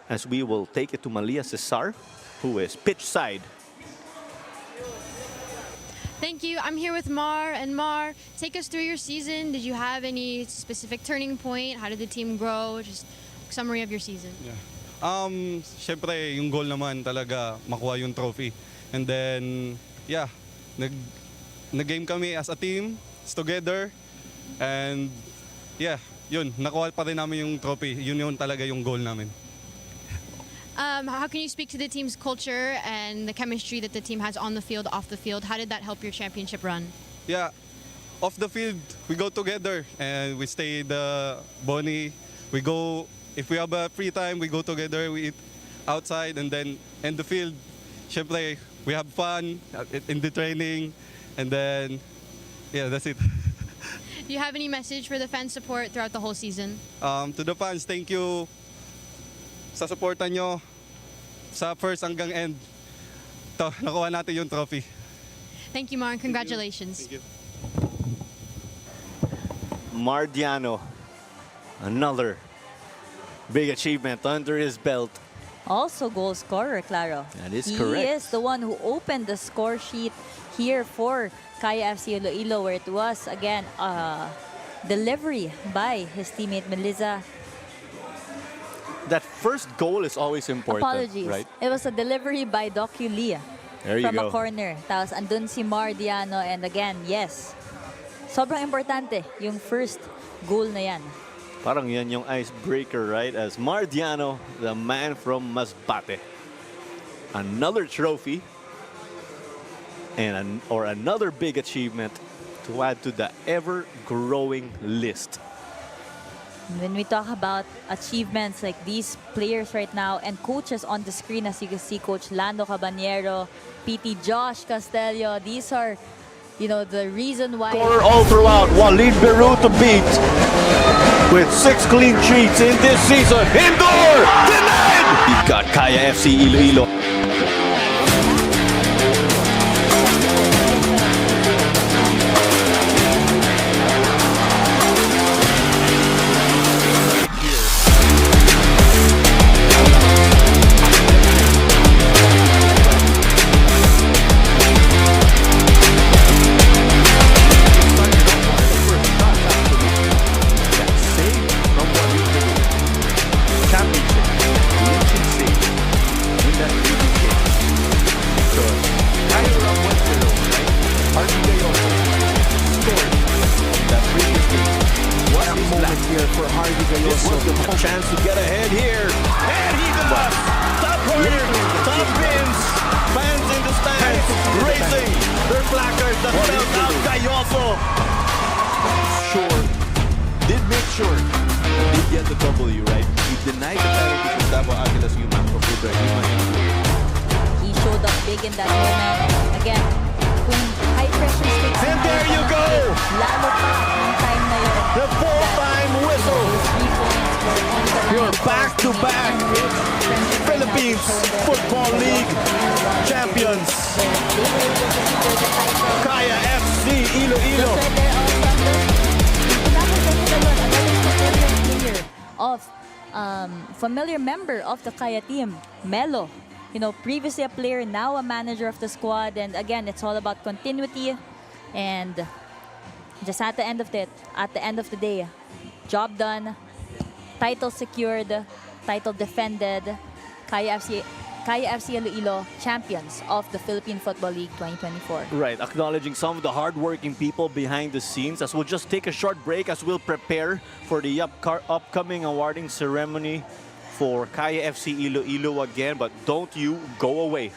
as we will take it to Malia Cesar, who is pitch side. Thank you. I'm here with Mar. And Mar, take us through your season. Did you have any specific turning point? How did the team grow? Just a summary of your season. Syempre, yung goal naman talaga, makuha yung trophy. And then, nag-game kami as a team, together. And, yun, nakuha pa rin namin yung trophy. Yun talaga yung goal namin. How can you speak to the team's culture and the chemistry that the team has on the field, off the field? How did that help your championship run? Yeah, off the field, we go together and we stay the Bonnie. We go, if we have a free time, we go together, we eat outside, and then in the field, syempre, we have fun in the training, and then, that's it. Do you have any message for the fan support throughout the whole season? To the fans, thank you sa suporta nyo sa first hanggang end. Ito, nakuha natin yung trophy. Thank you, Mar, and congratulations. Thank you. Mardiano, another big achievement under his belt. Also goal scorer, Claro. That is he correct. He is the one who opened the score sheet here for Kaya FC Iloilo, where it was, again, delivery by his teammate Melissa. That first goal is always important, Apologies. right? It was a delivery by Docu Lia There you from go. a corner. Tapos andun si Mardiano, and again, yes, sobrang importante yung first goal na yan. Parang yan yung icebreaker, right? As Mardiano, the man from Masbate. Another trophy and or another big achievement to add to the ever-growing list. When we talk about achievements like these players right now and coaches on the screen, as you can see, Coach Lando Caballero, PT Josh Castelio, these are, you know, the reason why. Scorer all throughout, Walid Beru to beat with 6 clean sheets in this season. Indoor! Denied! We've got Kaya FC Iloilo. Chance to get ahead here. And he does! Top corner, top pins, fans in the stands, raising their placards that spells out Cayoso. Sure, did make sure, did get the W, right? He denied the penalty from Davao Aguilas Yuma for Buda. He showed up big in that moment. Again, kung high pressure stakes. And there you go! Lalo pa yung time na yun. The full-time whistle. You're back-to-back Philippines Football League champions. Kaya FC Iloilo. Familiar member of the Kaya team, Melo. You know, previously a player, now a manager of the squad. And again, it's all about continuity. And just at the end of the day, job done. Title secured, title defended. Kaya FC Iloilo, champions of the Philippine Football League 2024. Right, acknowledging some of the hardworking people behind the scenes, as we'll just take a short break as we'll prepare for the upcoming awarding ceremony for Kaya FC Iloilo again. But don't you go away.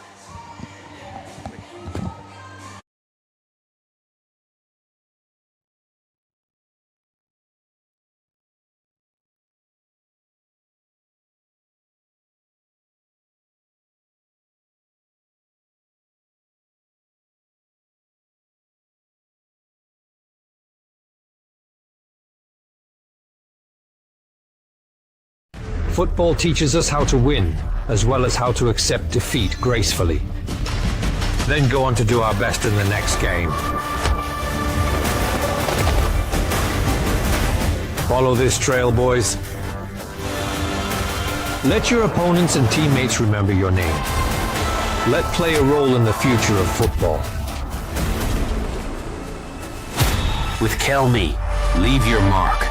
Football teaches us how to win, as well as how to accept defeat gracefully. Then go on to do our best in the next game. Follow this trail, boys. Let your opponents and teammates remember your name. Let play a role in the future of football. With Kelme, leave your mark.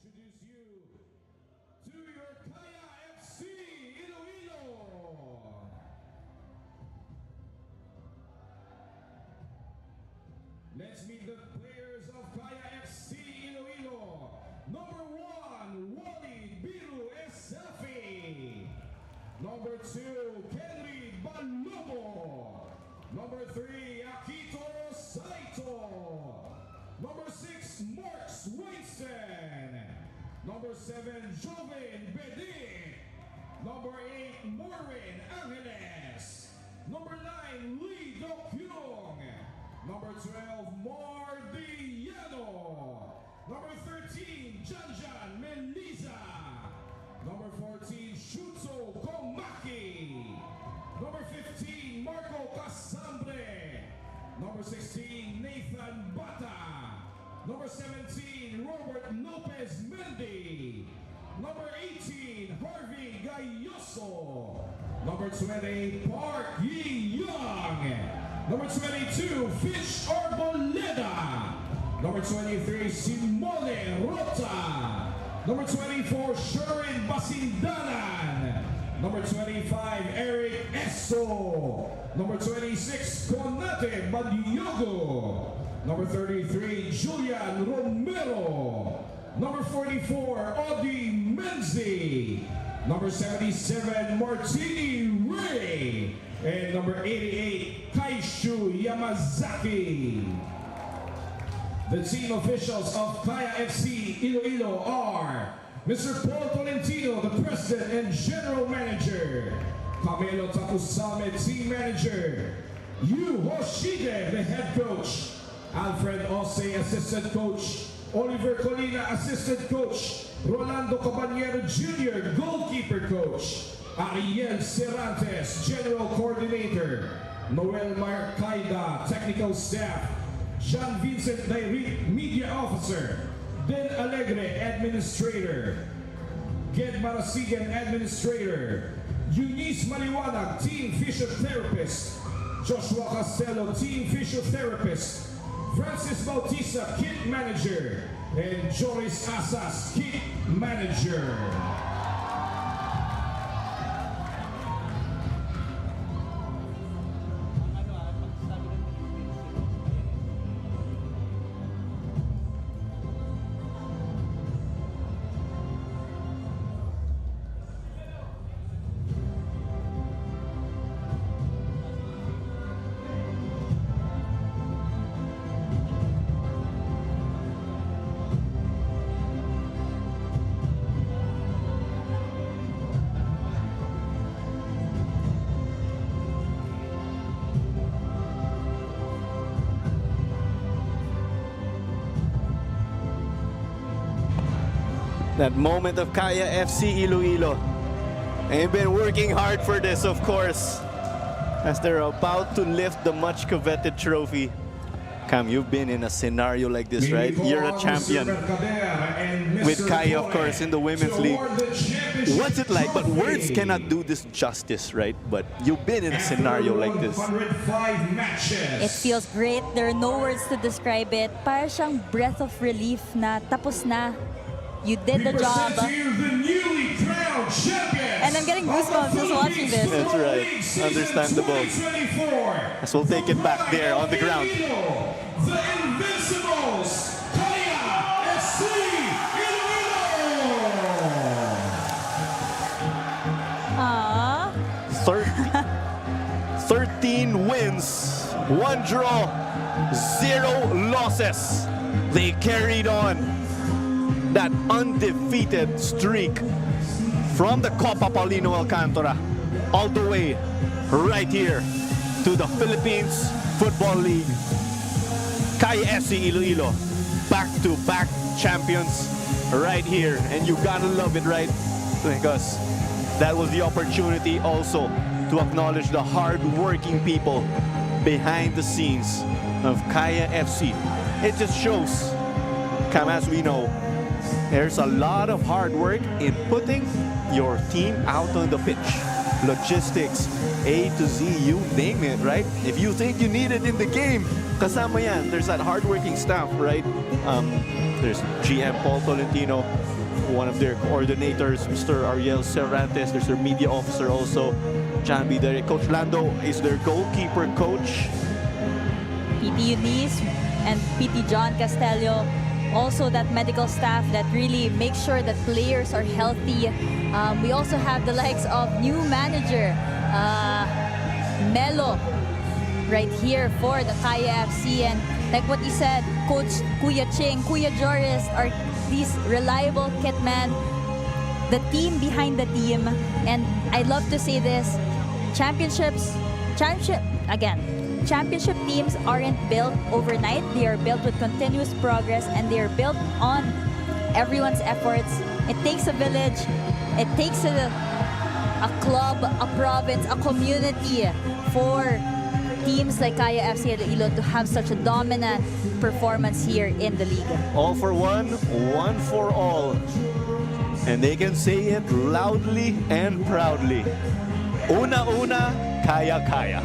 introduce you to your Kaya FC Iloilo. Let's meet the players of Kaya FC Iloilo. Number 1, Wally Biru Esafi. Number 2, Kenry Balomo. Number 3, Akito Saito. Number 6, Marks Winston. Number 7, Joven Bedin. Number 8, Maureen Angeles. Number 9, Lee Dokyung. Number 12, Mardiano. Number 13, Janjan Melisa. Number 14, Shuto Komaki. Number 15, Marco Casambre. Number 16, Nathan Bata. Number 17, Robert Lopez Mendy. Number 18, Harvey Gayoso. Number 20, Park Yi Young. Number 22, Fish Arboleda. Number 23, Simone Rota. Number 24, Shurin Basindanan. Number 25, Eric Esso. Number 26, Konate Badiogo. Number 33, Julian Romero. Number 44, Odi Menzi. Number 77, Martini Ray. And number 88, Kaishu Yamazaki. The team officials of Kaya FC Iloilo are Mr. Paul Tolentino, the President and General Manager. Camilo Takusame, Team Manager. Yu Hoshide, the Head Coach. Alfred Ose, Assistant Coach. Oliver Colina, Assistant Coach. Rolando Caballero Jr., Goalkeeper Coach. Ariel Cervantes, General Coordinator. Noel Marcaida, Technical Staff. Jean Vincent Dairit, Media Officer. Den Alegre, Administrator. Ged Marasigan, Administrator. Eunice Maliwanag, Team Physiotherapist. Joshua Castello, Team Physiotherapist. Francis Bautista, Kit Manager. And Joris Asas, Kit Manager. That moment of Kaya FC Iloilo. They've been working hard for this, of course, as they're about to lift the much coveted trophy. Cam, you've been in a scenario like this, right? You're a champion with Kaya, of course, in the Women's League. What's it like? But words cannot do this justice, right? But you've been in a scenario like this. It feels great. There are no words to describe it. Para siyang breath of relief na tapos na. You did the job. And I'm getting goosebumps just watching this. That's right. Understandable. As we'll take it back there on the ground. The Invincibles, Kaya FC Iloilo. 13 wins, 1 draw, 0 losses. They carried on that undefeated streak from the Copa Paulino Alcantara all the way right here to the Philippines Football League. Kaya FC Iloilo, back-to-back champions right here, and you gotta love it, right? Because that was the opportunity also to acknowledge the hard-working people behind the scenes of Kaya FC. It just shows, as we know, there's a lot of hard work in putting your team out on the pitch. Logistics, A to Z, you name it, right? If you think you need it in the game, kasama yan. There's that hardworking staff, right? There's GM Paul Tolentino, one of their coordinators, Mr. Ariel Cervantes. There's their media officer also, John B. There. Coach Lando is their goalkeeper coach. PT Eunice and PT John Castello. Also that medical staff that really makes sure that players are healthy. We also have the likes of new manager, Melo, right here for the Kaya FC. And like what you said, Coach Kuya Ching, Kuya Joris are these reliable kitmen, the team behind the team. And I love to say this, championship teams aren't built overnight. They are built with continuous progress, and they are built on everyone's efforts. It takes a village, it takes a club, a province, a community for teams like Kaya FC Iloilo to have such a dominant performance here in the league. All for one, one for all. And they can say it loudly and proudly. Una, Kaya Kaya.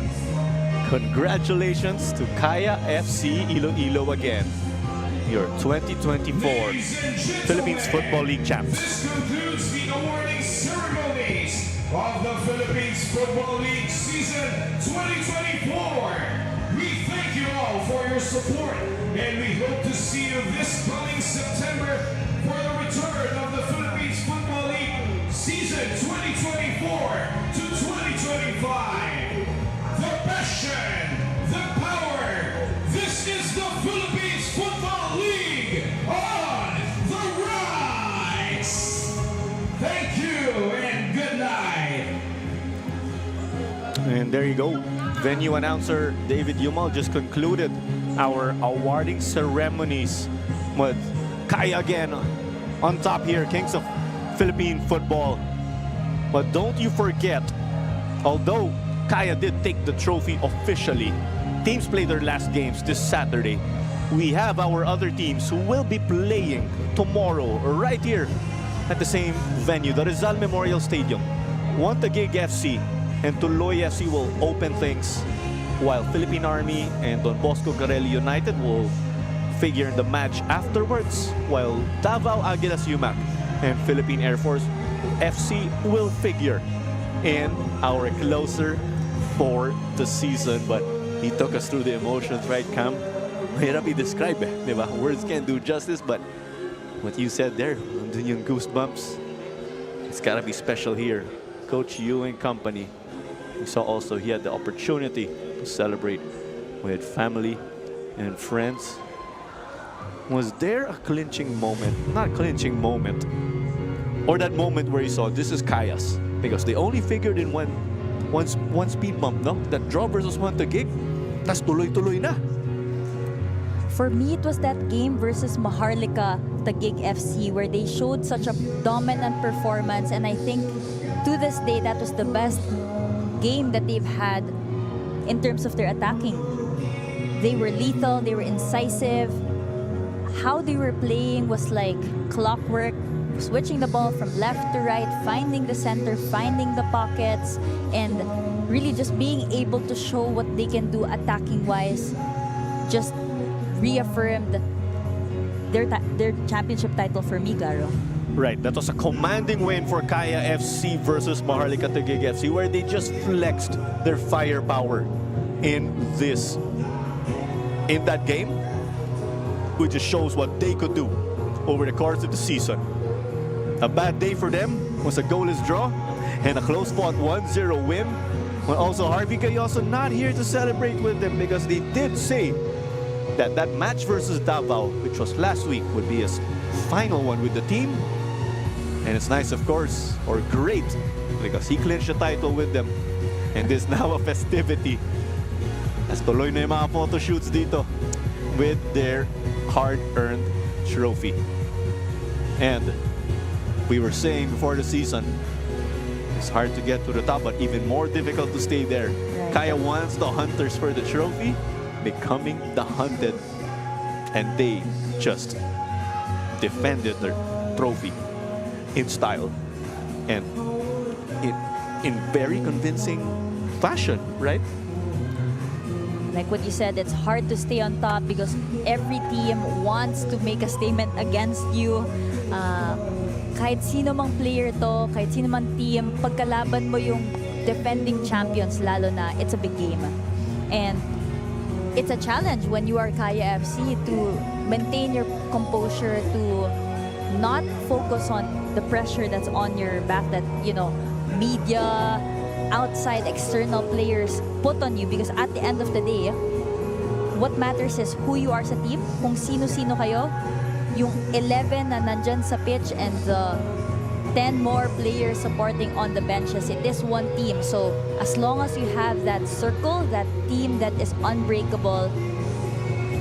Congratulations to Kaya FC Iloilo again, your 2024 Philippines Football League champs. This concludes the awarding ceremonies of the Philippines Football League season 2024. We thank you all for your support, and we hope to see you this coming September for the return of the Philippines Football League season 2024 to 2025. The passion, the power. This is the Philippines Football League on the rise. Thank you and good night. And there you go. Venue announcer David Yumal just concluded our awarding ceremonies with Kaya again on top here, Kings of Philippine football. But don't you forget, although Kaya did take the trophy officially, teams play their last games this Saturday. We have our other teams who will be playing tomorrow right here at the same venue, the Rizal Memorial Stadium. Taguig FC and Tuloy FC will open things, while Philippine Army and Don Bosco Garelli United will figure in the match afterwards, while Davao Aguilas Yumac and Philippine Air Force FC will figure in our closer for the season. But he took us through the emotions, right, Cam? Mahirap i-describe, diba? Words can't do justice, but what you said there, nandun yung goosebumps. It's gotta be special here. Coach Yu and company, we saw also he had the opportunity to celebrate with family and friends. Was there a clinching moment? Not a clinching moment. Or that moment where you saw this is Kaya's? Because they only figured in one speed bump, no? That draw versus Taguig, tas tuloy-tuloy na. For me, it was that game versus Maharlika Taguig FC where they showed such a dominant performance, and I think to this day that was the best game that they've had in terms of their attacking. They were lethal, they were incisive. How they were playing was like clockwork, switching the ball from left to right, finding the center, finding the pockets, and really just being able to show what they can do attacking-wise. Just reaffirmed their championship title for me, Garo. Right, that was a commanding win for Kaya FC versus Maharlika Taguig FC, where they just flexed their firepower in that game, which just shows what they could do over the course of the season. A bad day for them was a goalless draw and a close-fought 1-0 win. Well, also Harvey Gayoso not here to celebrate with them because they did say that that match versus Davao, which was last week, would be his final one with the team. And it's nice, of course, or great, because he clinched the title with them. And there's now a festivity. As tuloy na yung mga photo shoots dito with their hard-earned trophy. And we were saying before the season, it's hard to get to the top, but even more difficult to stay there. Right. Kaya wants the hunters for the trophy, becoming the hunted. And they just defended their trophy in style and in very convincing fashion, right? Like what you said, it's hard to stay on top because every team wants to make a statement against you. kahit sino mang player to, kahit sino mang team, pagkalaban mo yung defending champions, lalo na, it's a big game. And it's a challenge when you are Kaya FC to maintain your composure, to not focus on the pressure that's on your back that, you know, media, outside external players put on you, because at the end of the day, what matters is who you are sa team, kung sino-sino kayo, yung 11 na nandyan sa pitch and the 10 more players supporting on the benches. It is one team. So as long as you have that circle, that team that is unbreakable,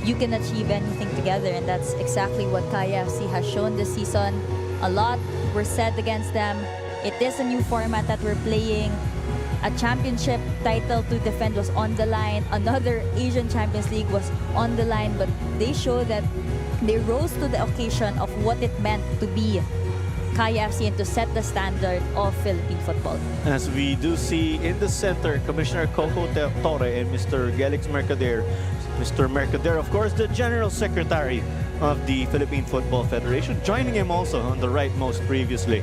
you can achieve anything together. And that's exactly what Kaya FC has shown this season. A lot were said against them. It is a new format that we're playing. A championship title to defend was on the line. Another Asian Champions League was on the line. But they show that they rose to the occasion of what it meant to be Kaya FC and to set the standard of Philippine football. As we do see in the center, Commissioner Coco Torre and Mr. Gelix Mercader. Mr. Mercader, of course, the General Secretary of the Philippine Football Federation, joining him also on the rightmost previously,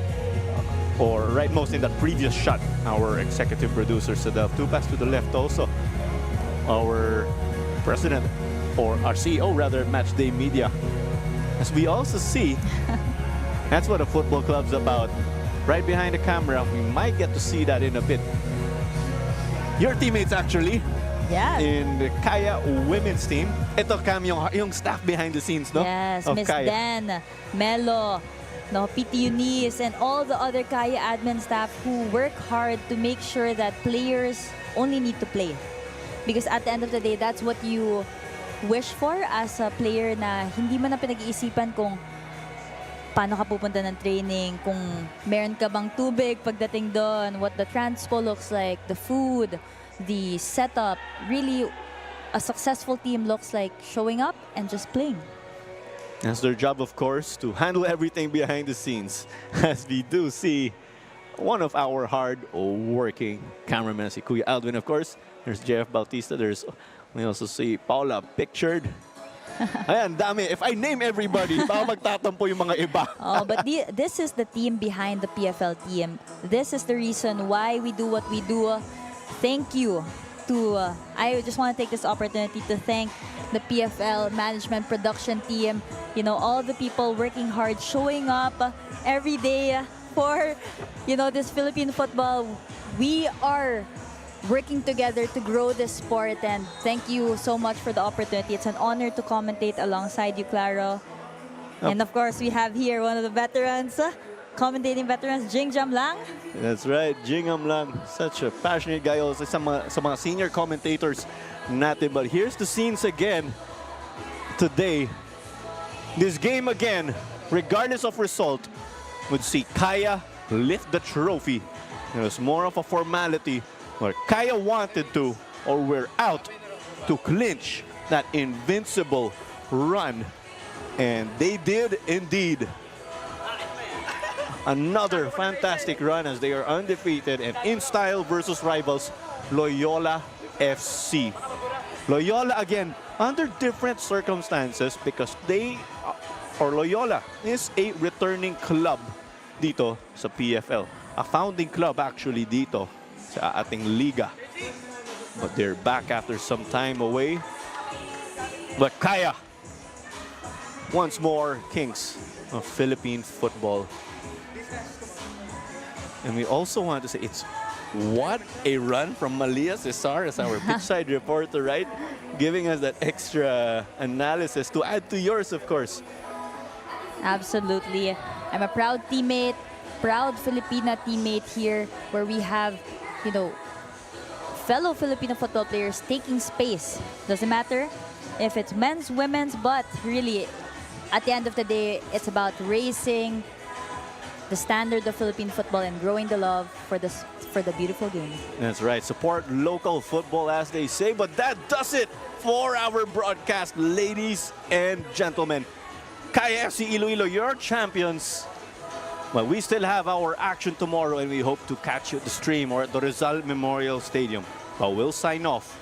or rightmost in that previous shot, our executive producer Sadaf Tupas. To the left also, our president, or our CEO rather, Matchday Media. As we also see, that's what a football club's about. Right behind the camera, we might get to see that in a bit. Your teammates actually, Yeah. in the Kaya women's team. Ito Cam, yung staff behind the scenes, no? Yes, Of Miss Kaya. Dan, Melo, no, PT Eunice, and all the other Kaya admin staff who work hard to make sure that players only need to play. Because at the end of the day, that's what you wish for as a player, na hindi mo na pinag-iisipan kung paano ka pupunta ng training, kung meron ka bang tubig pagdating doon, what the transpo looks like, the food, the setup. Really, a successful team looks like showing up and just playing. That's their job, of course, to handle everything behind the scenes. As we do see one of our hard-working cameramen, si Kuya Alvin, of course. There's Jeff Bautista. We also see Paula pictured. Ayan, dami. If I name everybody, baka magtatampo yung mga iba. Oh, but this is the team behind the PFL team. This is the reason why we do what we do. Thank you to, I just want to take this opportunity to thank the PFL management production team. You know, all the people working hard, showing up every day for, you know, this Philippine football. We are working together to grow this sport, and thank you so much for the opportunity. It's an honor to commentate alongside you, Claro. And of course, we have here one of the veterans, commentating veterans, Jing Jam Lang. That's right, Jingam Lang. Such a passionate guy also sa mga senior commentators natin. But here's the scenes again today. This game again, regardless of result, would see Kaya lift the trophy. It was more of a formality where Kaya wanted to, or we're out to clinch that invincible run. And they did indeed. Another fantastic run as they are undefeated and in style versus rivals Loyola FC. Loyola again under different circumstances because Loyola is a returning club dito sa PFL. A founding club actually dito sa ating liga. But they're back after some time away. But Kaya, once more, kings of Philippine football. And we also want to say, what a run from Malia Cesar as our pitchside reporter, right? Giving us that extra analysis to add to yours, of course. Absolutely. I'm a proud teammate, proud Filipina teammate here, where we have, you know, fellow Filipino football players taking space. Doesn't matter if it's men's, women's, but really, at the end of the day, it's about raising the standard of Philippine football and growing the love for the beautiful game. That's right. Support local football, as they say. But that does it for our broadcast, ladies and gentlemen. Kaya FC Iloilo, your champions. Well, we still have our action tomorrow, and we hope to catch you at the stream or at the Rizal Memorial Stadium. But we'll sign off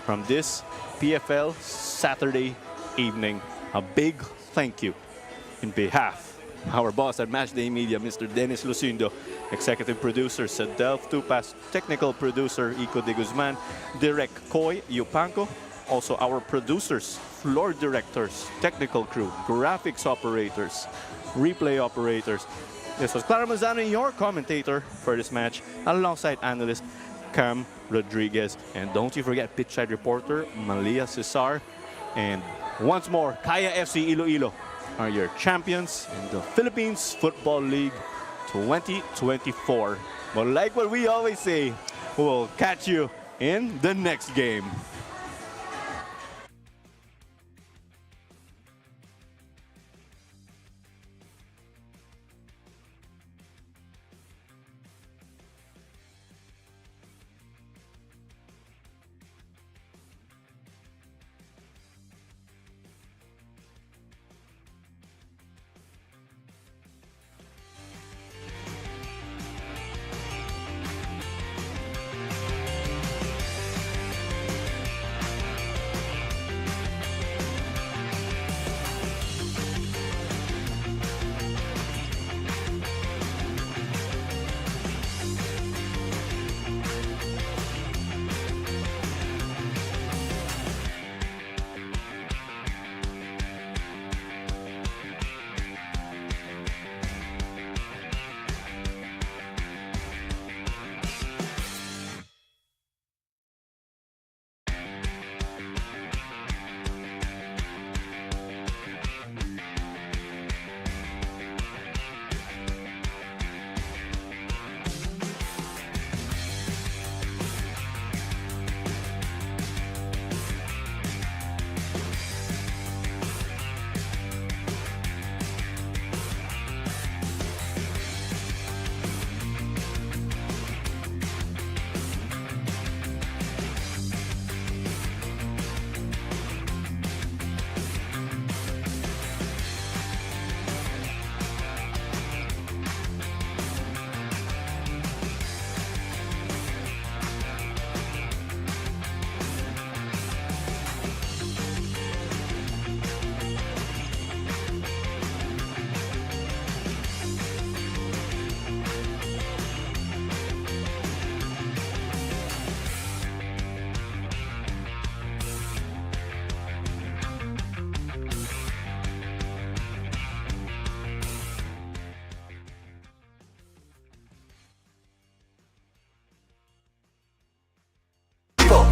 from this PFL Saturday evening. A big thank you in behalf Our boss at Matchday Media, Mr. Dennis Lucindo. Executive producer, Sadelf Tupas. Technical producer, Ico de Guzman. Direct Koy Yupanco. Also our producers, floor directors, technical crew, graphics operators, replay operators. This was Clara Manzano, your commentator for this match, alongside analyst Cam Rodriguez. And don't you forget pitchside reporter Malia Cesar. And once more, Kaya FC Iloilo are your champions in the Philippines Football League 2024. But like what we always say, we'll catch you in the next game.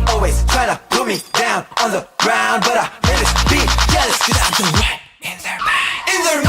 Always try to put me down on the ground, but I really be jealous, cause I'm the right in their mind. In their mind.